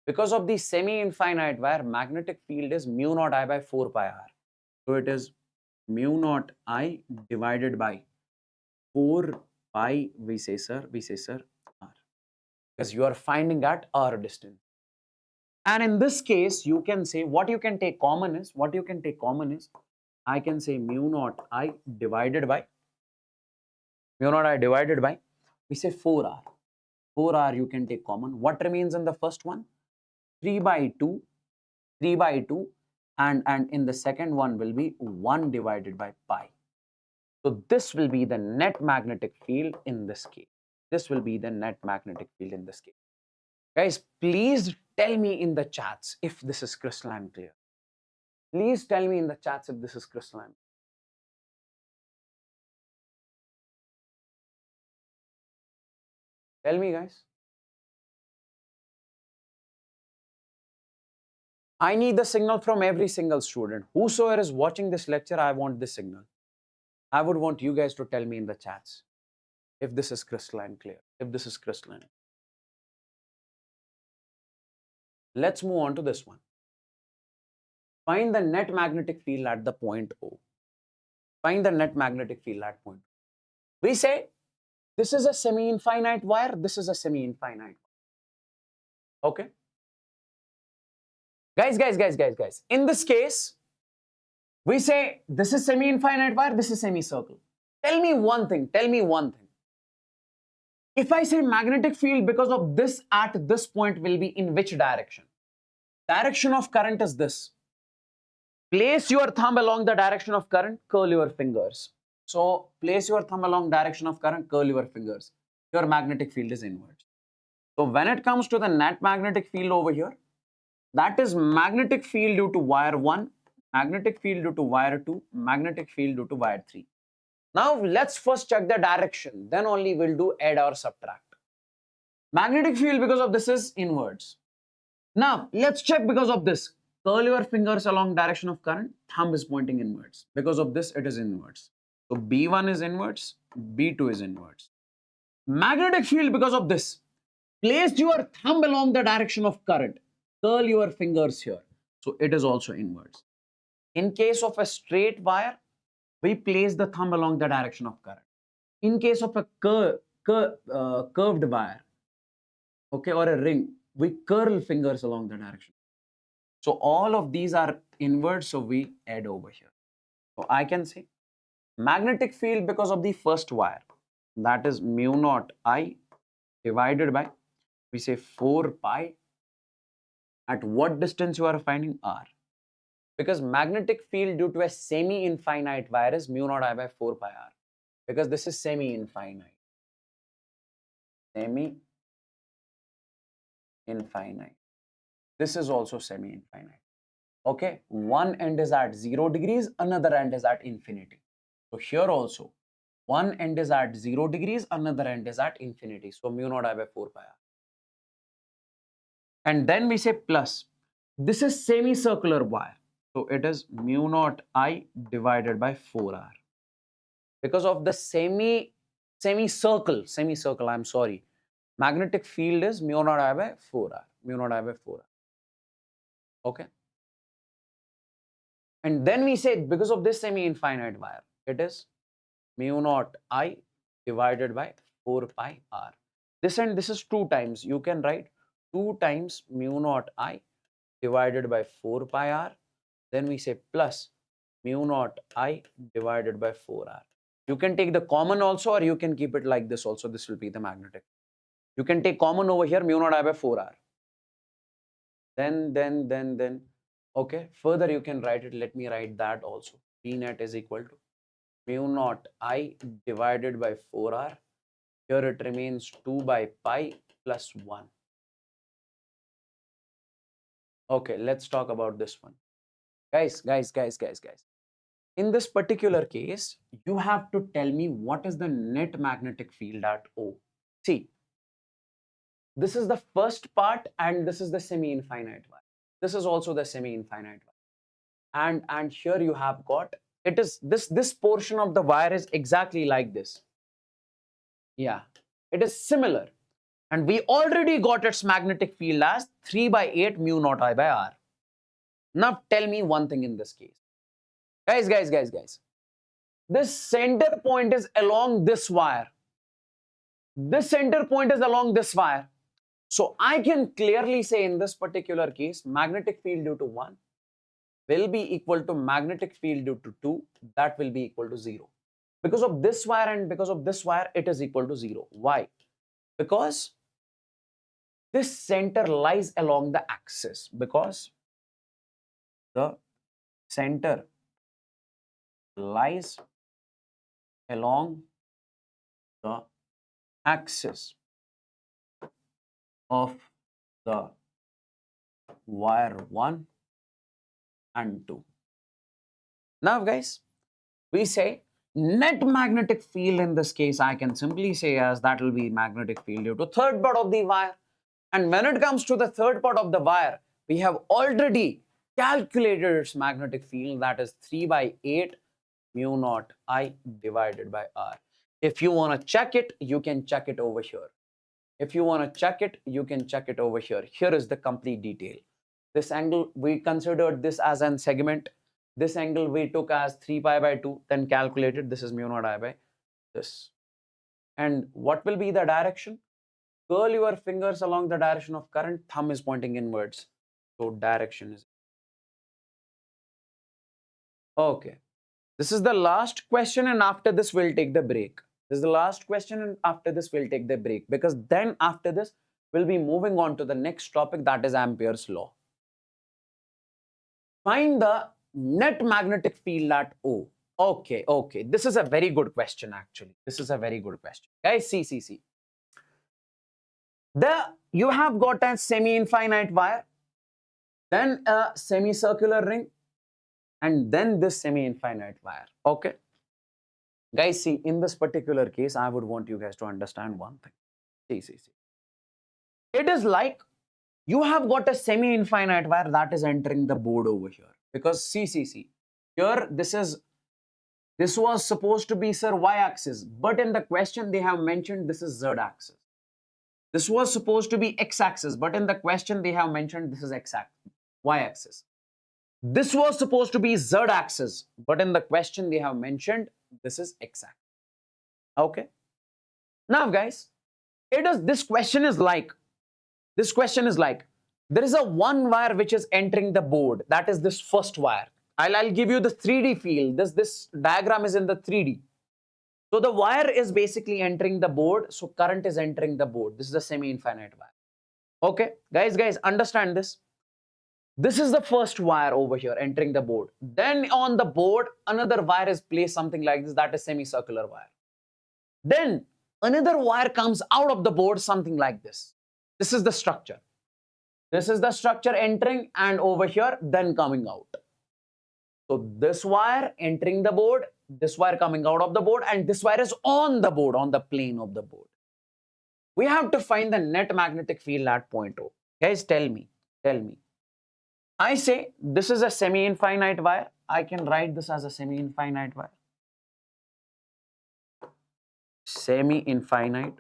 Because of the semi-infinite wire, magnetic field is mu naught I by 4 pi r. So it is mu naught I divided by 4 pi, we say sir, r. Because you are finding at r distance. And in this case, you can say what you can take common is, I can say mu naught I divided by, we say 4r. 4r you can take common. What remains in the first one? 3 by 2, and in the second one will be 1 divided by pi. So this will be the net magnetic field in this case. Guys, please tell me in the chats if this is crystalline clear. Please tell me in the chats if this is crystalline. Tell me, guys. I need the signal from every single student. Whosoever is watching this lecture, I want this signal. I would want you guys to tell me in the chats if this is crystalline clear, let's move on to this one. Find the net magnetic field at the point O. Find the net magnetic field at point O. We say this is a semi-infinite wire, this is a semi-infinite. Okay. Guys. In this case, we say this is semi-infinite wire, this is semicircle. Tell me one thing. If I say magnetic field because of this at this point will be in which direction? Direction of current is this. Place your thumb along the direction of current, curl your fingers. So place your thumb along direction of current, curl your fingers. Your magnetic field is inwards. So when it comes to the net magnetic field over here, that is magnetic field due to wire 1, magnetic field due to wire 2, magnetic field due to wire 3. Now let's first check the direction, then only we'll do add or subtract. Magnetic field because of this is inwards. Now let's check because of this. Curl your fingers along direction of current, thumb is pointing inwards. Because of this, it is inwards. So B1 is inwards, B2 is inwards. Magnetic field because of this. Place your thumb along the direction of current. Curl your fingers here. So it is also inwards. In case of a straight wire, we place the thumb along the direction of current. In case of a curved wire, okay, or a ring, we curl fingers along the direction. So all of these are inwards, so we add over here. So I can say magnetic field because of the first wire, that is mu naught I divided by, we say 4 pi. At what distance you are finding? R. Because magnetic field due to a semi-infinite wire is mu naught I by 4 pi R. Because this is semi-infinite. Semi-infinite. This is also semi-infinite. Okay, one end is at 0 degrees, another end is at infinity. So here also, one end is at 0 degrees, another end is at infinity. So mu naught I by 4 pi R. And then we say plus. This is semicircular wire. So it is mu naught I divided by 4R. Because of the semicircle, I'm sorry. Magnetic field is mu naught I by 4R. Mu naught I by 4R. Okay. And then we say because of this semi-infinite wire, it is mu naught I divided by 4 pi R. This and this is 2 times. You can write 2 times mu naught I divided by 4 pi R. Then we say plus mu naught I divided by 4R. You can take the common also, or you can keep it like this also. This will be the magnetic. You can take common over here, mu naught I by 4R. Then, okay, further you can write it. Let me write that also. P net is equal to mu naught I divided by 4R. Here it remains 2 by pi plus 1. Okay, let's talk about this one. Guys. In this particular case, you have to tell me what is the net magnetic field at O. See, this is the first part and this is the semi-infinite one. This is also the semi-infinite one. And here you have got, it is this portion of the wire is exactly like this. Yeah, it is similar. And we already got its magnetic field as 3 by 8 mu naught I by R. Now tell me one thing in this case. Guys. This center point is along this wire. This center point is along this wire. So I can clearly say in this particular case, magnetic field due to 1 will be equal to magnetic field due to 2. That will be equal to 0. Because of this wire and because of this wire, it is equal to 0. Why? Because this center lies along the axis. Because the center lies along the axis of the wire 1 and 2. Now guys, we say net magnetic field in this case, I can simply say as that will be magnetic field due to third part of the wire. And when it comes to the third part of the wire, we have already calculated its magnetic field, that is 3 by 8 mu naught I divided by R. If you want to check it, you can check it over here. If you want to check it, you can check it over here. Here is the complete detail. This angle, we considered this as an segment. This angle we took as 3 pi by 2, then calculated. This is mu naught I by this. And what will be the direction? Curl your fingers along the direction of current. Thumb is pointing inwards. So direction is. Okay. This is the last question, and after this we'll take the break. This is the last question, and after this we'll take the break, because then after this we'll be moving on to the next topic, that is Ampere's law. Find the net magnetic field at O. Okay, okay. This is a very good question actually. This is a very good question. Guys, see. You have got a semi-infinite wire, then a semicircular ring, and then this semi-infinite wire. Okay. Guys, see, in this particular case, I would want you guys to understand one thing. See. It is like you have got a semi-infinite wire that is entering the board over here. Because see. Here, this was supposed to be, sir, y-axis. But in the question, they have mentioned this is z-axis. This was supposed to be x-axis. But in the question, they have mentioned this is y-axis. This was supposed to be z-axis. But in the question, they have mentioned this is x-axis. Okay. Now, guys, this question is like, there is a one wire which is entering the board. That is this first wire. I'll give you the 3D feel. This diagram is in the 3D. So the wire is basically entering the board. So current is entering the board. This is a semi-infinite wire. Okay, guys, understand this. This is the first wire over here entering the board. Then on the board, another wire is placed something like this. That is semicircular wire. Then another wire comes out of the board something like this. This is the structure. This is the structure entering, and over here then coming out. So this wire entering the board, this wire coming out of the board, and this wire is on the board, on the plane of the board. We have to find the net magnetic field at point O. Guys, tell me. I say this is a semi-infinite wire. I can write this as a semi-infinite wire. Semi-infinite.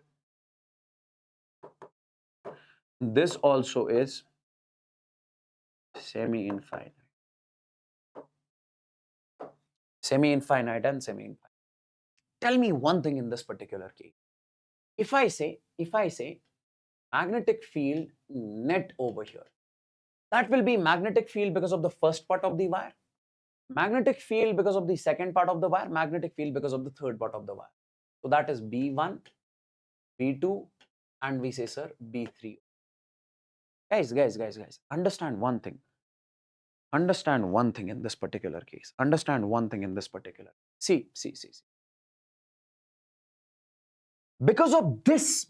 This also is semi-infinite. Semi-infinite and semi-infinite. Tell me one thing in this particular case. If I say magnetic field net over here, that will be magnetic field because of the first part of the wire, magnetic field because of the second part of the wire, magnetic field because of the third part of the wire. So that is B1, B2, and we say, sir, B3. Guys, understand one thing. Understand one thing in this particular case. See. Because of this,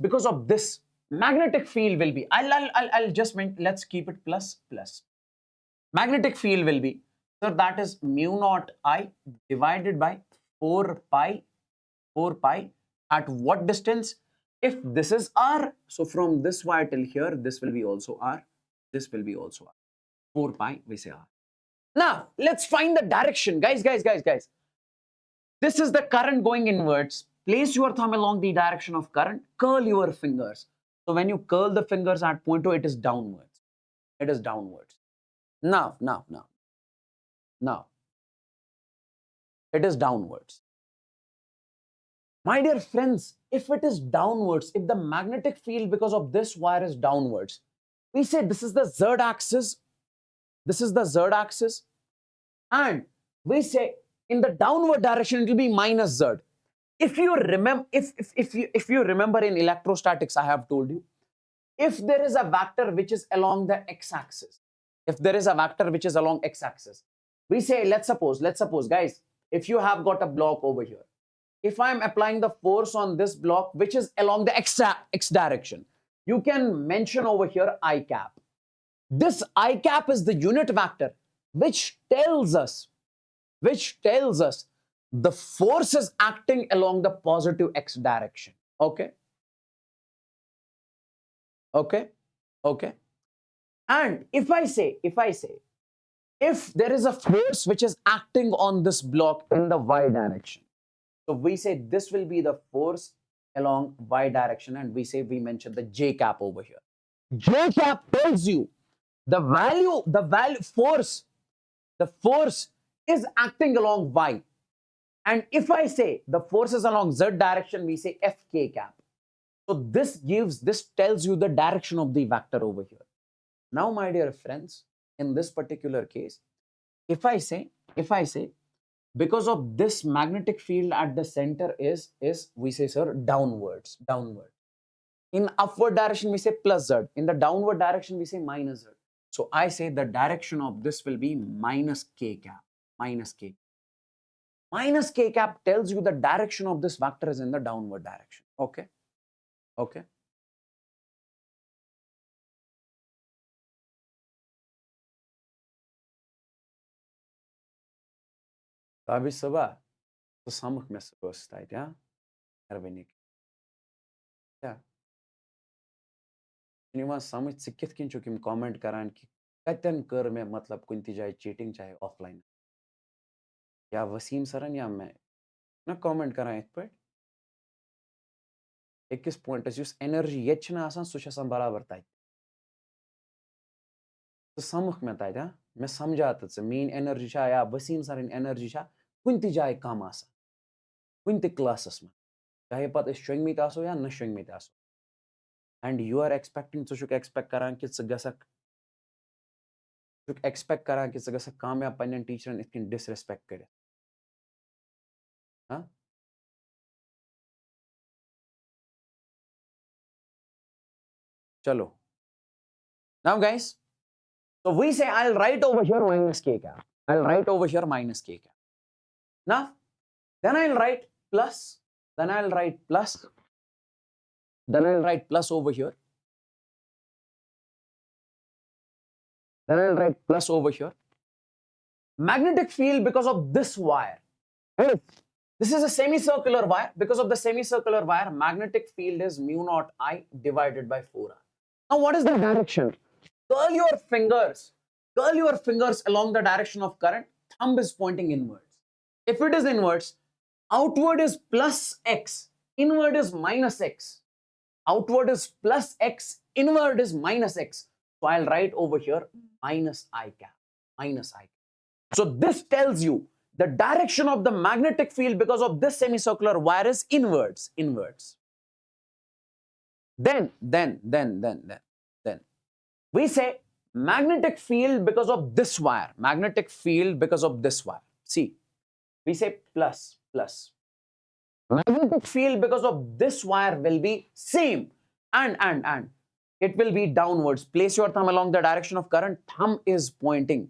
magnetic field will be, I'll just let's keep it plus. Magnetic field will be, so that is mu naught I divided by 4 pi at what distance? If this is R, so from this wire till here, this will be also R. This will be also R. 4 pi, we say R. Now, let's find the direction. Guys. This is the current going inwards. Place your thumb along the direction of current. Curl your fingers. So when you curl the fingers at point O, it is downwards. Now. It is downwards. My dear friends, if it is downwards, if the magnetic field because of this wire is downwards, we say this is the z-axis. And we say in the downward direction, it will be minus z. If you remember, if you remember in electrostatics, I have told you, if there is a vector which is along the x-axis, we say, let's suppose, guys, if you have got a block over here, if I am applying the force on this block, which is along the x direction, you can mention over here I cap. This I cap is the unit vector, which tells us the force is acting along the positive x direction. Okay. And if I say, if there is a force which is acting on this block in the y direction, so we say this will be the force along y direction, and we mention the J cap over here. J cap tells you the force is acting along y. And if I say the force is along z direction, we say Fk cap. So this tells you the direction of the vector over here. Now, my dear friends, in this particular case, if I say, because of this magnetic field at the center is we say, sir, downwards. In upward direction, we say plus z. In the downward direction, we say minus z. So I say the direction of this will be minus k cap. Minus k. Minus k cap tells you the direction of this vector is in the downward direction. Okay. Okay. Abi sabah, to samuk mes gostaydı ya. Erbenik. Ya. Niwa samuk sikit kin chukim comment karan ki कतन कर में मतलब कुंती जाए cheating चाहे offline या वसीम सरन या मैं ना कमेंट करा इत पे एकस पॉइंटस युस एनर्जी ये छना आसान सु छ बराबर ताई तो समख में ताई मैं समझात से मीन एनर्जी छा या वसीम सरन एनर्जी छा कुंती जाए कम आसान कुंती क्लासेस में चाहे पत शोंगमी तासो या न शोंगमी तासो एंड यू आर एक्सपेक्टिंग सु शुक एक्सपेक्ट करान कि स गसक शुक एक्सपेक्ट करान कि स गसक कामयाब पन्नन टीचरन इतकिन डिसरिस्पेक्ट करे हां चलो now guys, so we say I'll write over here minus k cap. I'll write over here minus k cap. Now, then I'll write plus, then I'll write plus, then I'll write plus over here. Then I'll write plus over here. Magnetic field because of this wire. This is a semicircular wire. Because of the semicircular wire, magnetic field is mu naught I divided by 4r. Now, what is the direction? Curl your fingers along the direction of current. Thumb is pointing inwards. If it is inwards, outward is plus x, inward is minus x. Outward is plus x, inward is minus x. So I'll write over here minus I cap, minus I cap. So this tells you the direction of the magnetic field because of this semicircular wire is inwards. Then we say magnetic field because of this wire. Magnetic field because of this wire. See, we say plus. Magnetic field because of this wire will be same and it will be downwards. Place your thumb along the direction of current. Thumb is pointing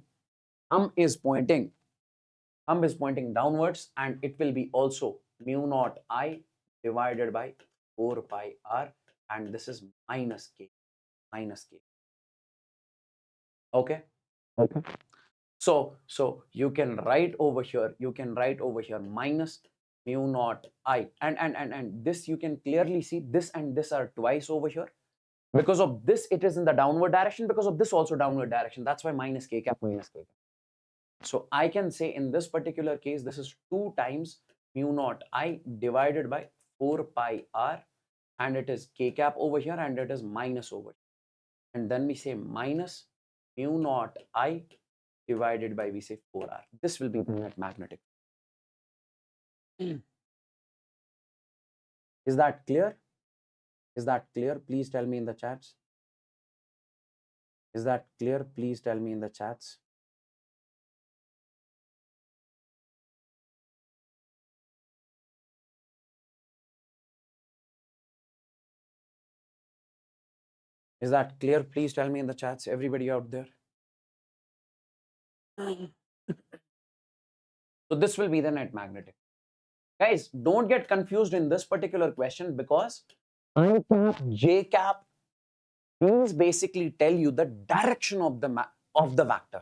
downwards, and it will be also mu naught I divided by 4 pi r, and this is minus k. Okay. So you can write over here minus mu naught I, and this you can clearly see this and this are twice over here. Because of this, it is in the downward direction. Because of this, also downward direction. That's why minus k cap. So I can say in this particular case, this is 2 times mu naught I divided by 4 pi r, and it is k cap over here, and it is minus over here. And then we say minus mu naught I divided by, we say, 4r. This will be the net magnetic. Is that clear? Please tell me in the chats. Is that clear? Please tell me in the chats. Is that clear? Please tell me in the chats, everybody out there. So this will be the net magnetic. Guys, don't get confused in this particular question, because I cap, J cap, these basically tell you the direction of the vector.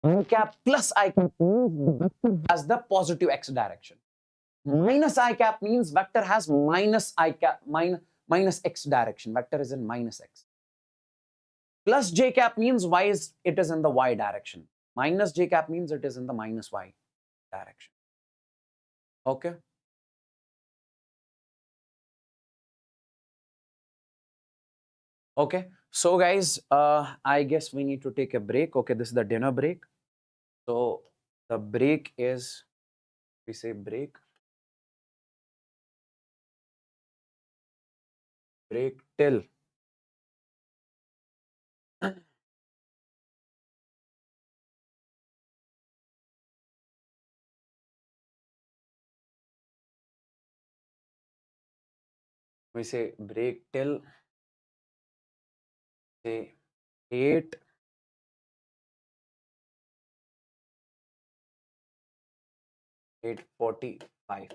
I cap plus I cap means the vector has the positive x direction. Minus I cap means vector has minus I cap, minus x direction. Vector is in minus x. Plus J cap means it is in the y direction. Minus J cap means it is in the minus y direction. Okay. Okay. So guys, I guess we need to take a break. Okay, this is the dinner break. So the break is, we say break till we say break till say 8 8:45.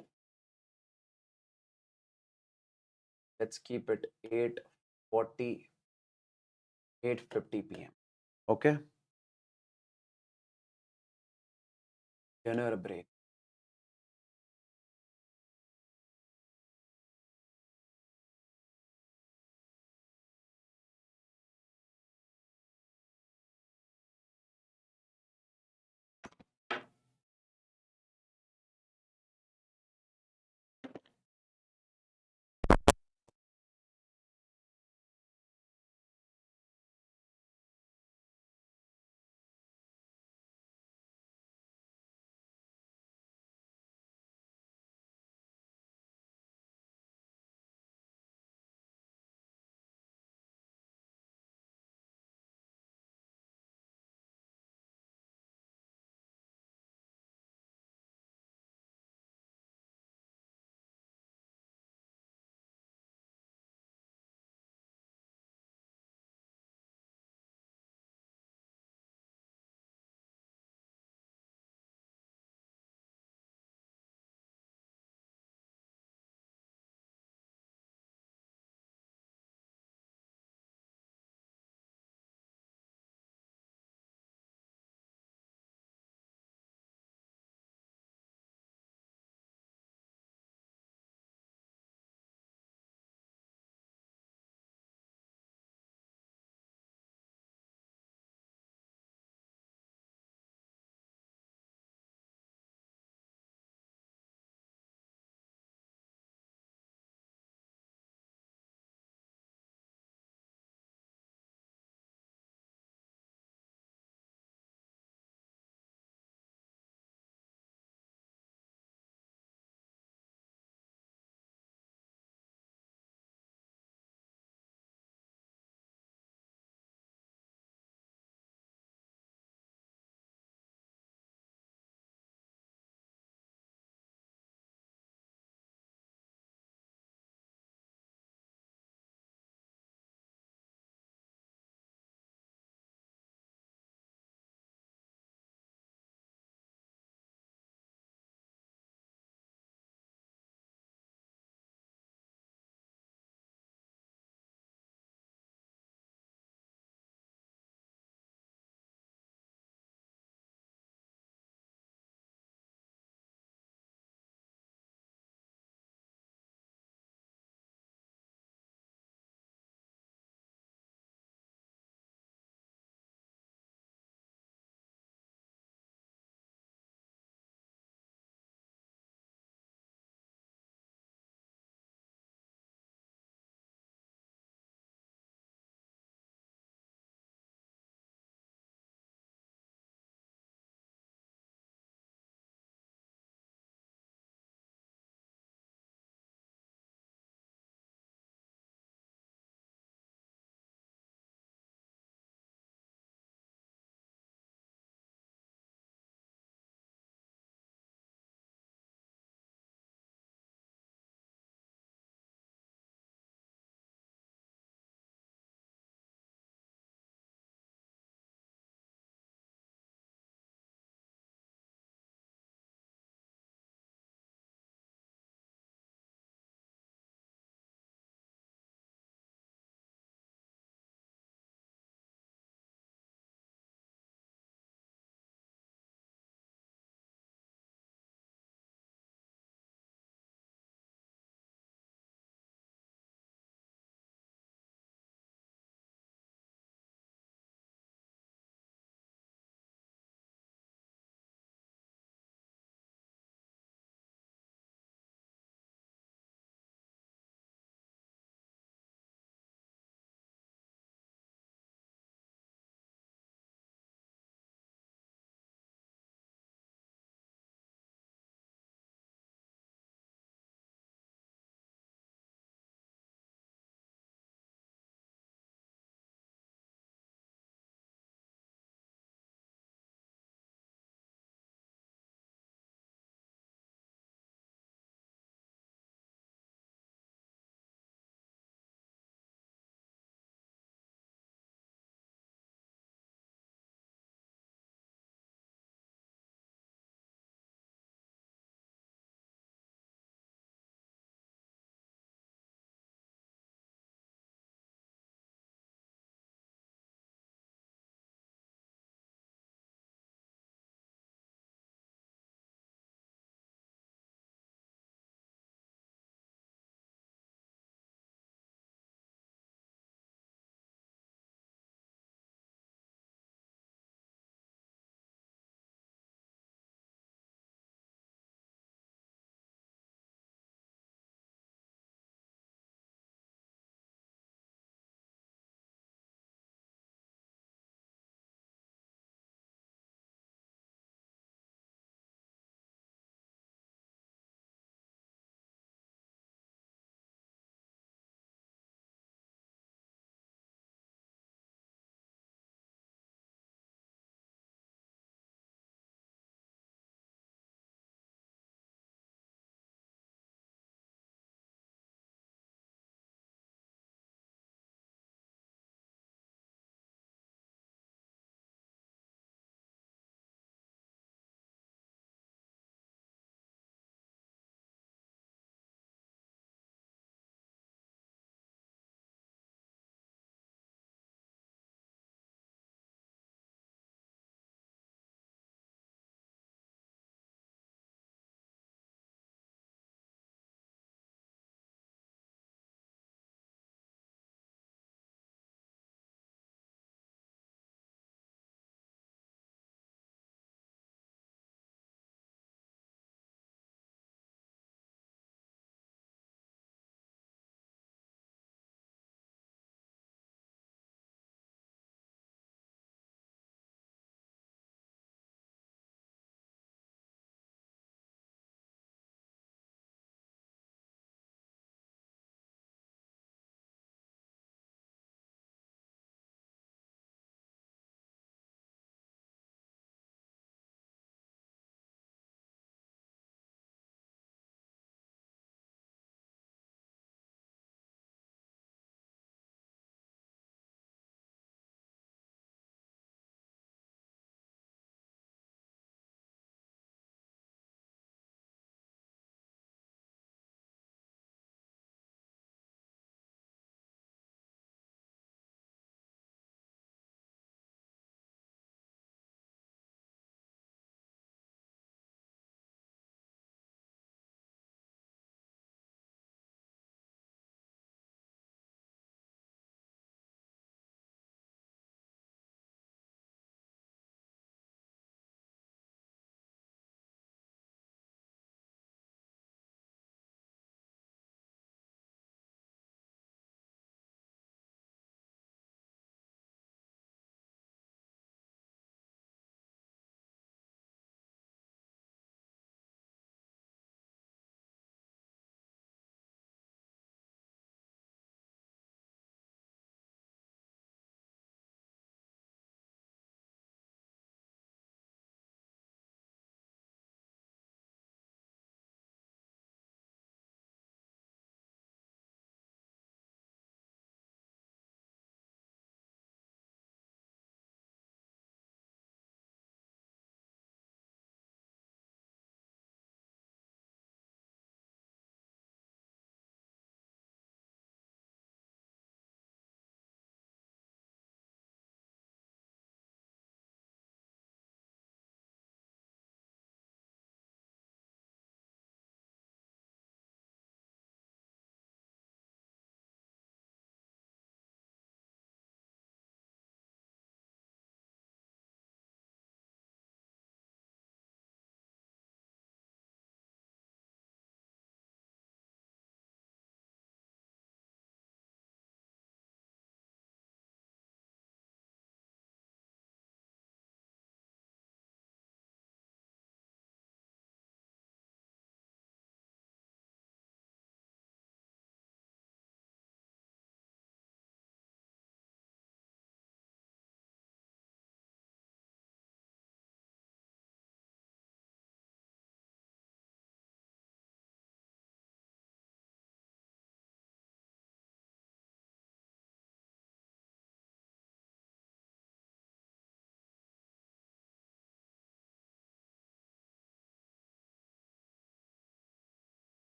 Let's keep it 8:40 8:50 p.m. Okay, dinner break.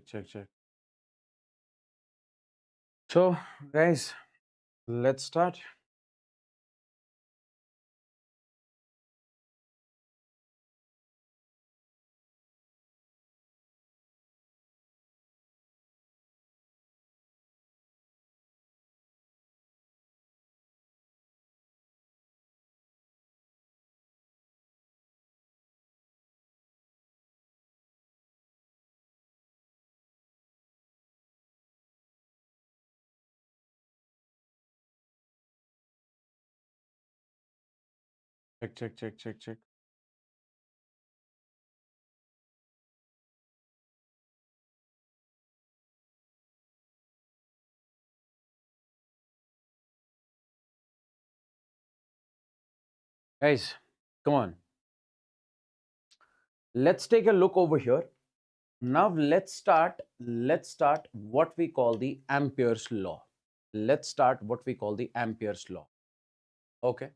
Check. So, guys, let's start. Check. Guys, come on. Let's take a look over here. Now let's start what we call the Ampere's law. Let's start what we call the Ampere's law. Okay.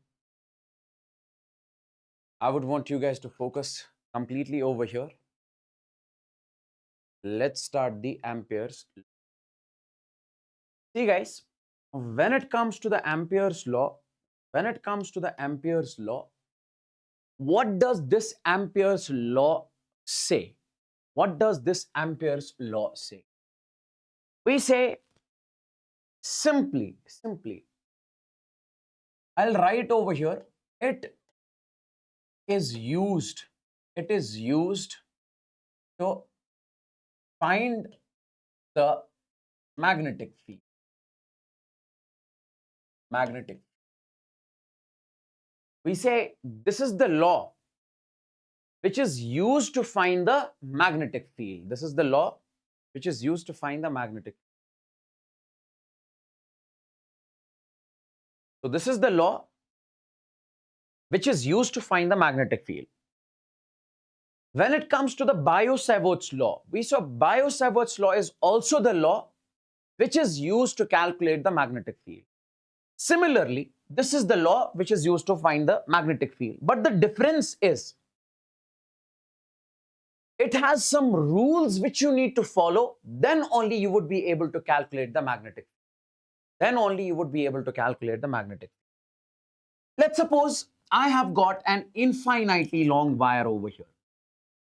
I would want you guys to focus completely over here. Let's start the Ampere's law. See guys, when it comes to the Ampere's law, what does this Ampere's law say? What does this Ampere's law say? We say simply, I'll write over here, it is used to find the magnetic field. We say this is the law which is used to find the magnetic field. This is the law which is used to find the magnetic field. So this is the law which is used to find the magnetic field. When it comes to the Biot-Savart's law, we saw Biot-Savart's law is also the law which is used to calculate the magnetic field. Similarly, this is the law which is used to find the magnetic field. But the difference is, it has some rules which you need to follow, then only you would be able to calculate the magnetic field. Let's suppose I have got an infinitely long wire over here,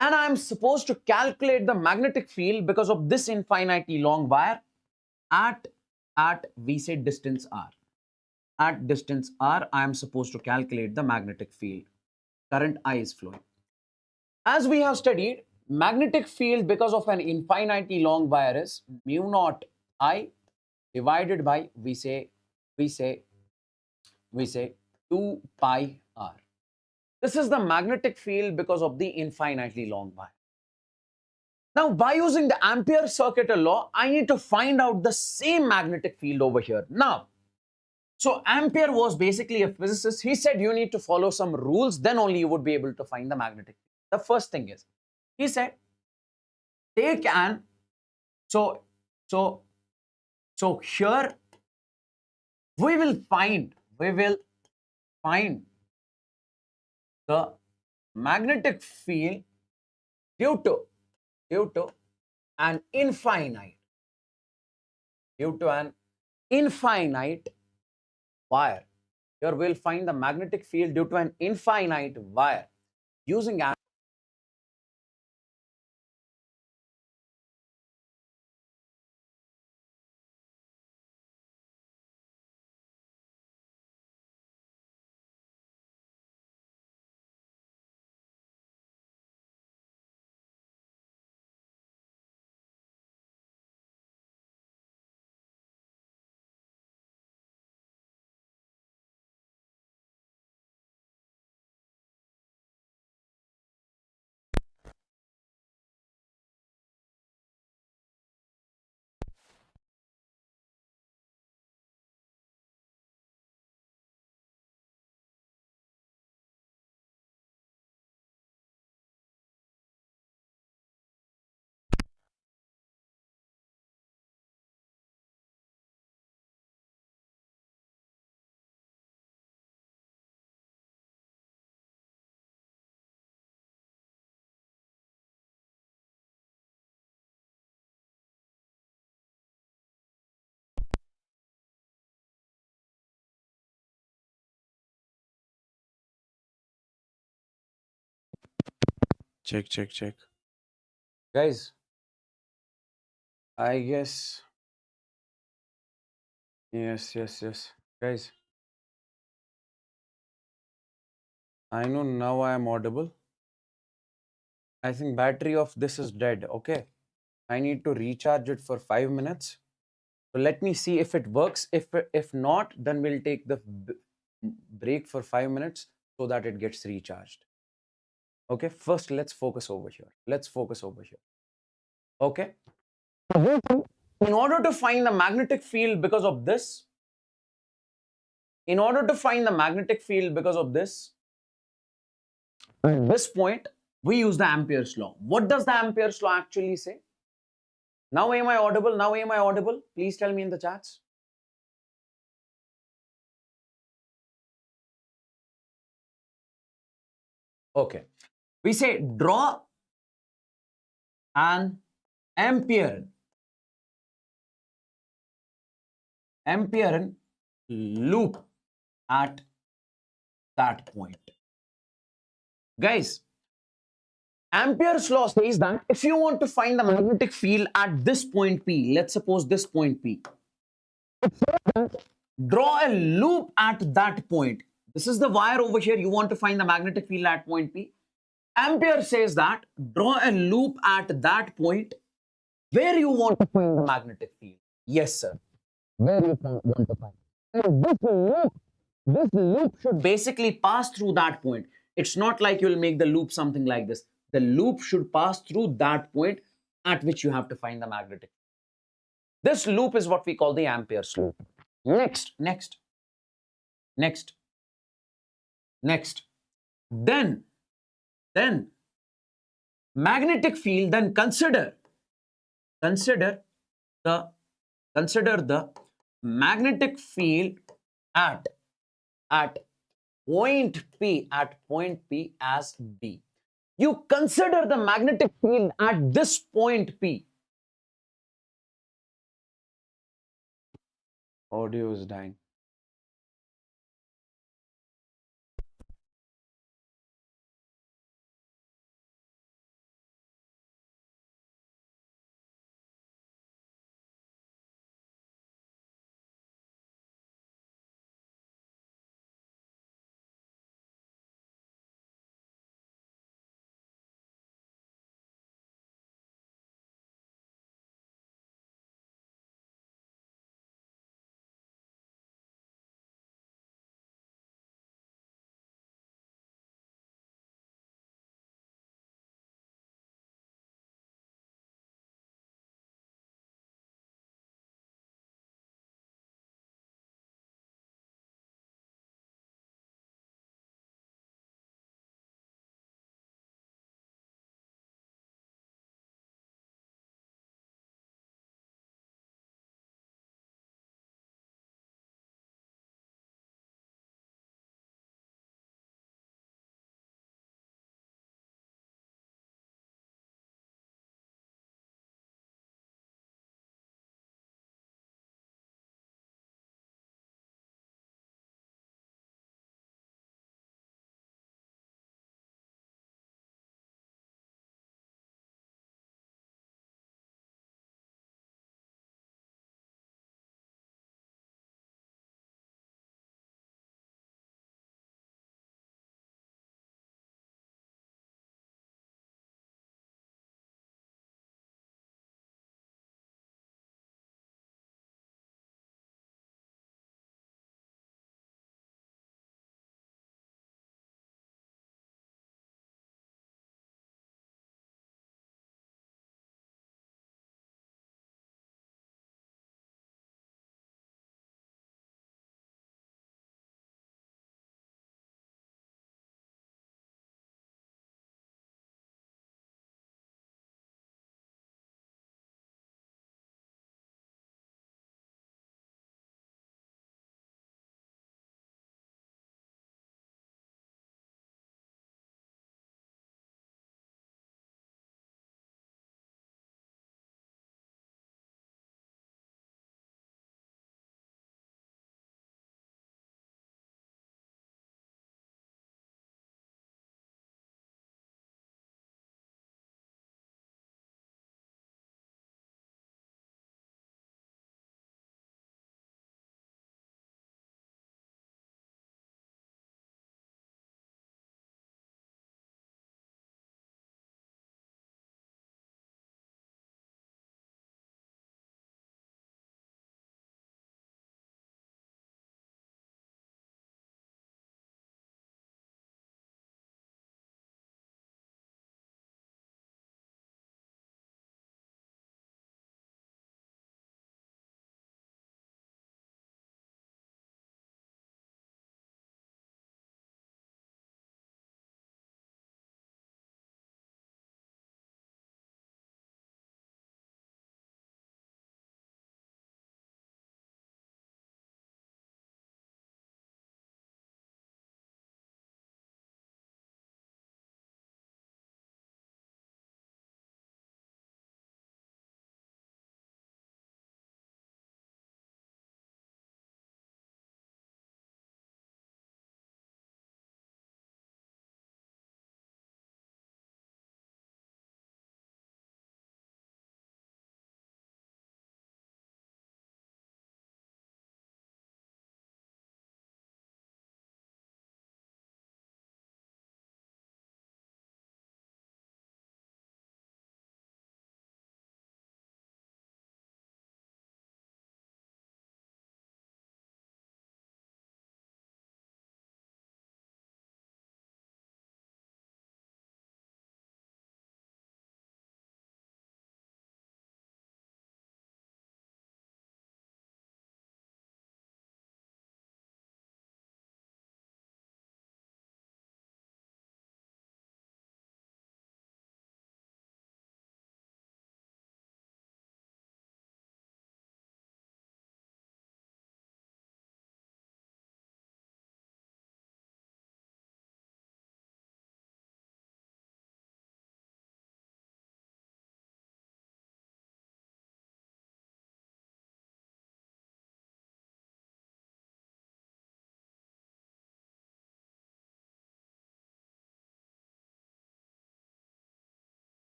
and I'm supposed to calculate the magnetic field because of this infinitely long wire at we say distance r. At distance r, I am supposed to calculate the magnetic field. Current I is flowing. As we have studied, magnetic field because of an infinitely long wire is mu naught I divided by we say 2 pi r. This is the magnetic field because of the infinitely long wire. Now, by using the Ampere circuit law, I need to find out the same magnetic field over here. Now, so Ampere was basically a physicist. He said you need to follow some rules, then only you would be able to find the magnetic field. The first thing is, he said, take an, so here we will find the magnetic field due to an infinite wire. Here we'll find the magnetic field due to an infinite wire using Check. Guys, I guess. Yes. Guys, I know now I am audible. I think battery of this is dead. Okay. I need to recharge it for 5 minutes. So let me see if it works. If not, then we'll take the break for 5 minutes so that it gets recharged. Okay. First, let's focus over here. Okay. In order to find the magnetic field because of this, at this point, we use the Ampere's law. What does the Ampere's law actually say? Now am I audible? Please tell me in the chats. Okay. We say draw an Ampere loop at that point. Guys, Ampere's law says that if you want to find the magnetic field at this point P, let's suppose this point P, draw a loop at that point. This is the wire over here. You want to find the magnetic field at point P. Ampere says that draw a loop at that point where you want to find the magnetic field. Yes, sir. Where you want to find. And this loop should basically pass through that point. It's not like you'll make the loop something like this. The loop should pass through that point at which you have to find the magnetic. This loop is what we call the Ampere's loop. Next. Then magnetic field, then consider the magnetic field at point P as B. You consider the magnetic field at this point P. Audio is dying.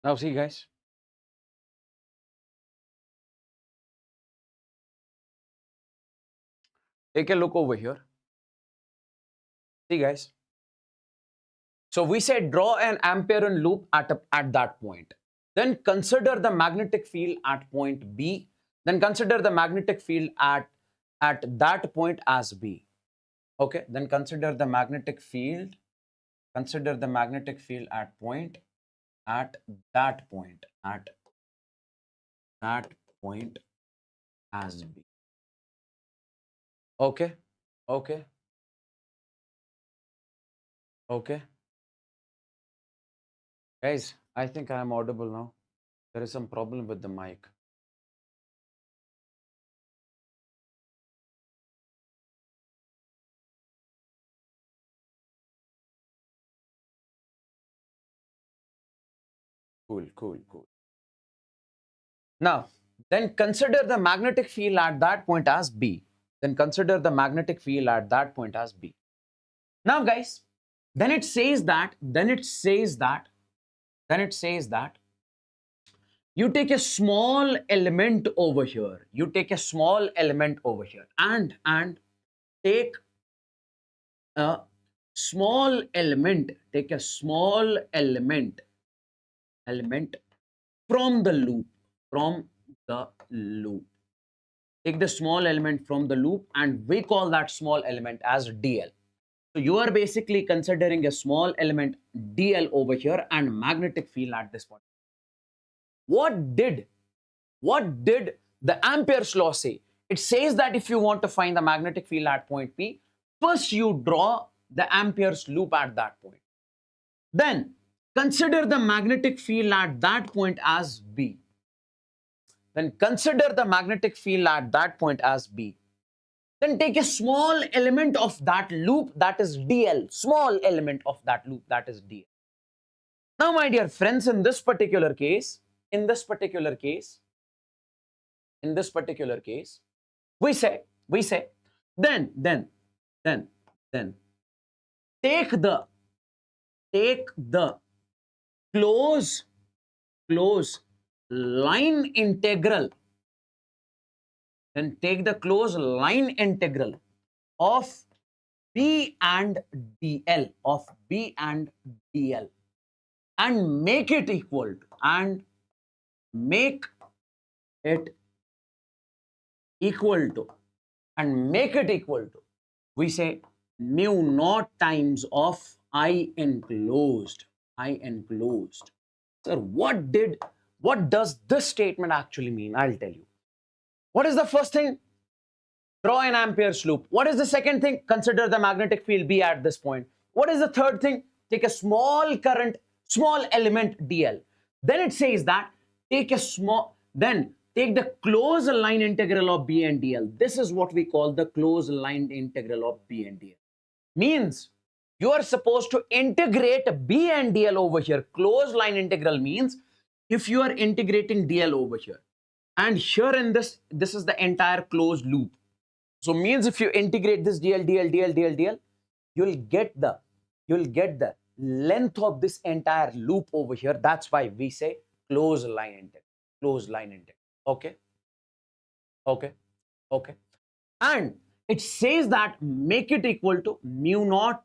Now see guys, take a look over here. See guys. So we say draw an Amperean loop at that point. Then consider the magnetic field at point B. Then consider the magnetic field at that point as B. Okay. Then consider the magnetic field. Consider the magnetic field at that point as B. Okay. Okay. Okay. Guys, I think I am audible now. There is some problem with the mic. Cool, cool, cool. Now, then consider the magnetic field at that point as B. Then consider the magnetic field at that point as B. Now, guys, then it says that you take a small element over here. You take a small element over here and take a small element. Take a small element from the loop. Take the small element from the loop and we call that small element as dl. So you are basically considering a small element dl over here and magnetic field at this point. What did the Ampere's law say? It says that if you want to find the magnetic field at point P, first you draw the Ampere's loop at that point. Then consider the magnetic field at that point as B. Then consider the magnetic field at that point as B. Then take a small element of that loop, that is dl. Small element of that loop, that is dl. Now, my dear friends, in this particular case, we say, then take the close line integral. Then take the close line integral of B and dl, and make it equal to, we say mu naught times of I enclosed. Sir, what does this statement actually mean? I'll tell you. What is the first thing? Draw an Ampere's loop. What is the second thing? Consider the magnetic field B at this point. What is the third thing? Take a small current, small element dl. Then it says that take the closed line integral of B and dl. This is what we call the closed line integral of B and dl. Means you are supposed to integrate B and dl over here. Closed line integral means if you are integrating dl over here, and here in this is the entire closed loop. So means if you integrate this dl, you'll get the length of this entire loop over here. That's why we say closed line integral. Okay. And it says that make it equal to mu naught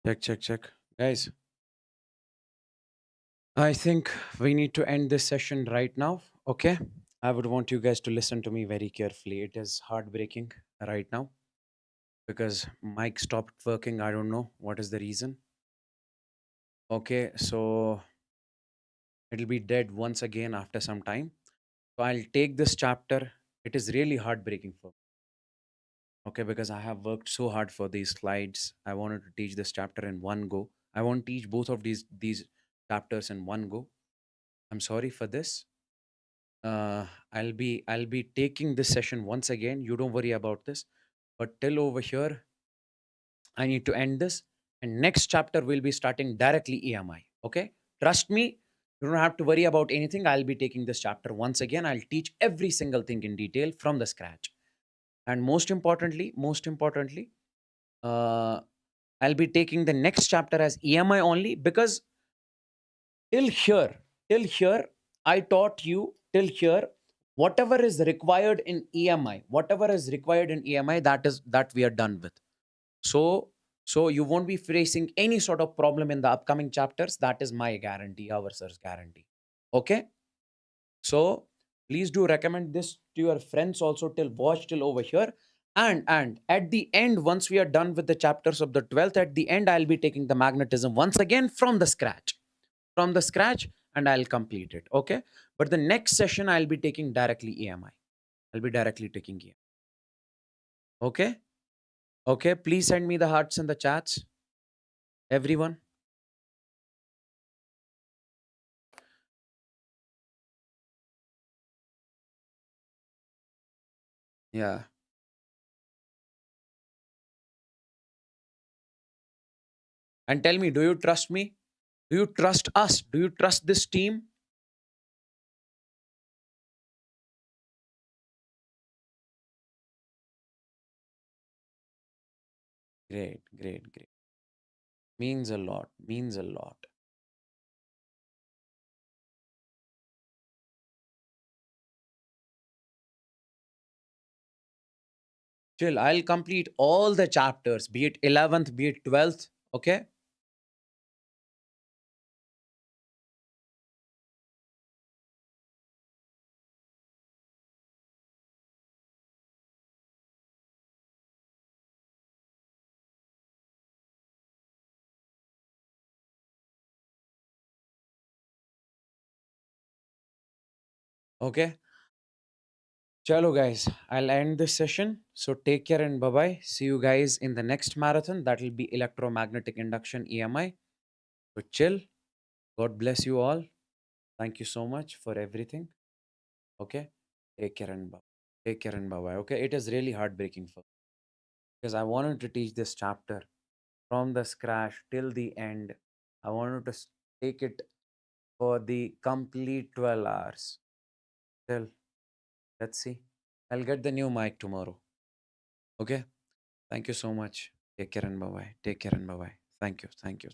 Check, check, check. Guys, I think we need to end this session right now. Okay. I would want you guys to listen to me very carefully. It is heartbreaking right now because mic stopped working. I don't know what is the reason. Okay. So it'll be dead once again after some time. So I'll take this chapter. It is really heartbreaking for me. Okay, because I have worked so hard for these slides. I wanted to teach this chapter in one go. I want to teach both of these chapters in one go. I'm sorry for this. I'll be taking this session once again. You don't worry about this. But till over here, I need to end this. And next chapter will be starting directly EMI. Okay? Trust me, you don't have to worry about anything. I'll be taking this chapter once again. I'll teach every single thing in detail from the scratch. And most importantly, uh, I'll be taking the next chapter as EMI only because till here, till here, I taught you till here whatever is required in EMI, whatever is required in EMI, that we are done with. So you won't be facing any sort of problem in the upcoming chapters. That is my guarantee, our sir's guarantee. Okay. So please do recommend this to your friends also till watch till over here. And at the end, once we are done with the chapters of the 12th, at the end, I'll be taking the magnetism once again from the scratch, and I'll complete it. Okay. But the next session, I'll be taking directly EMI. I'll be directly taking EMI. Okay. Okay. Please send me the hearts in the chats, everyone. Yeah. And tell me, do you trust me? Do you trust us? Do you trust this team? Great, great, great. Means a lot. Means a lot. Chill. I'll complete all the chapters, be it 11th, be it 12th. Okay. Okay. Chalo, guys. I'll end this session. So take care and bye bye. See you guys in the next marathon. That will be electromagnetic induction EMI. So chill. God bless you all. Thank you so much for everything. Okay. Take care and bye. Take care and bye bye. Okay. It is really heartbreaking for because I wanted to teach this chapter from the scratch till the end. I wanted to take it for the complete 12 hours. Still, let's see. I'll get the new mic tomorrow. Okay. Thank you so much. Take care and bye bye. Take care and bye bye. Thank you. Thank you.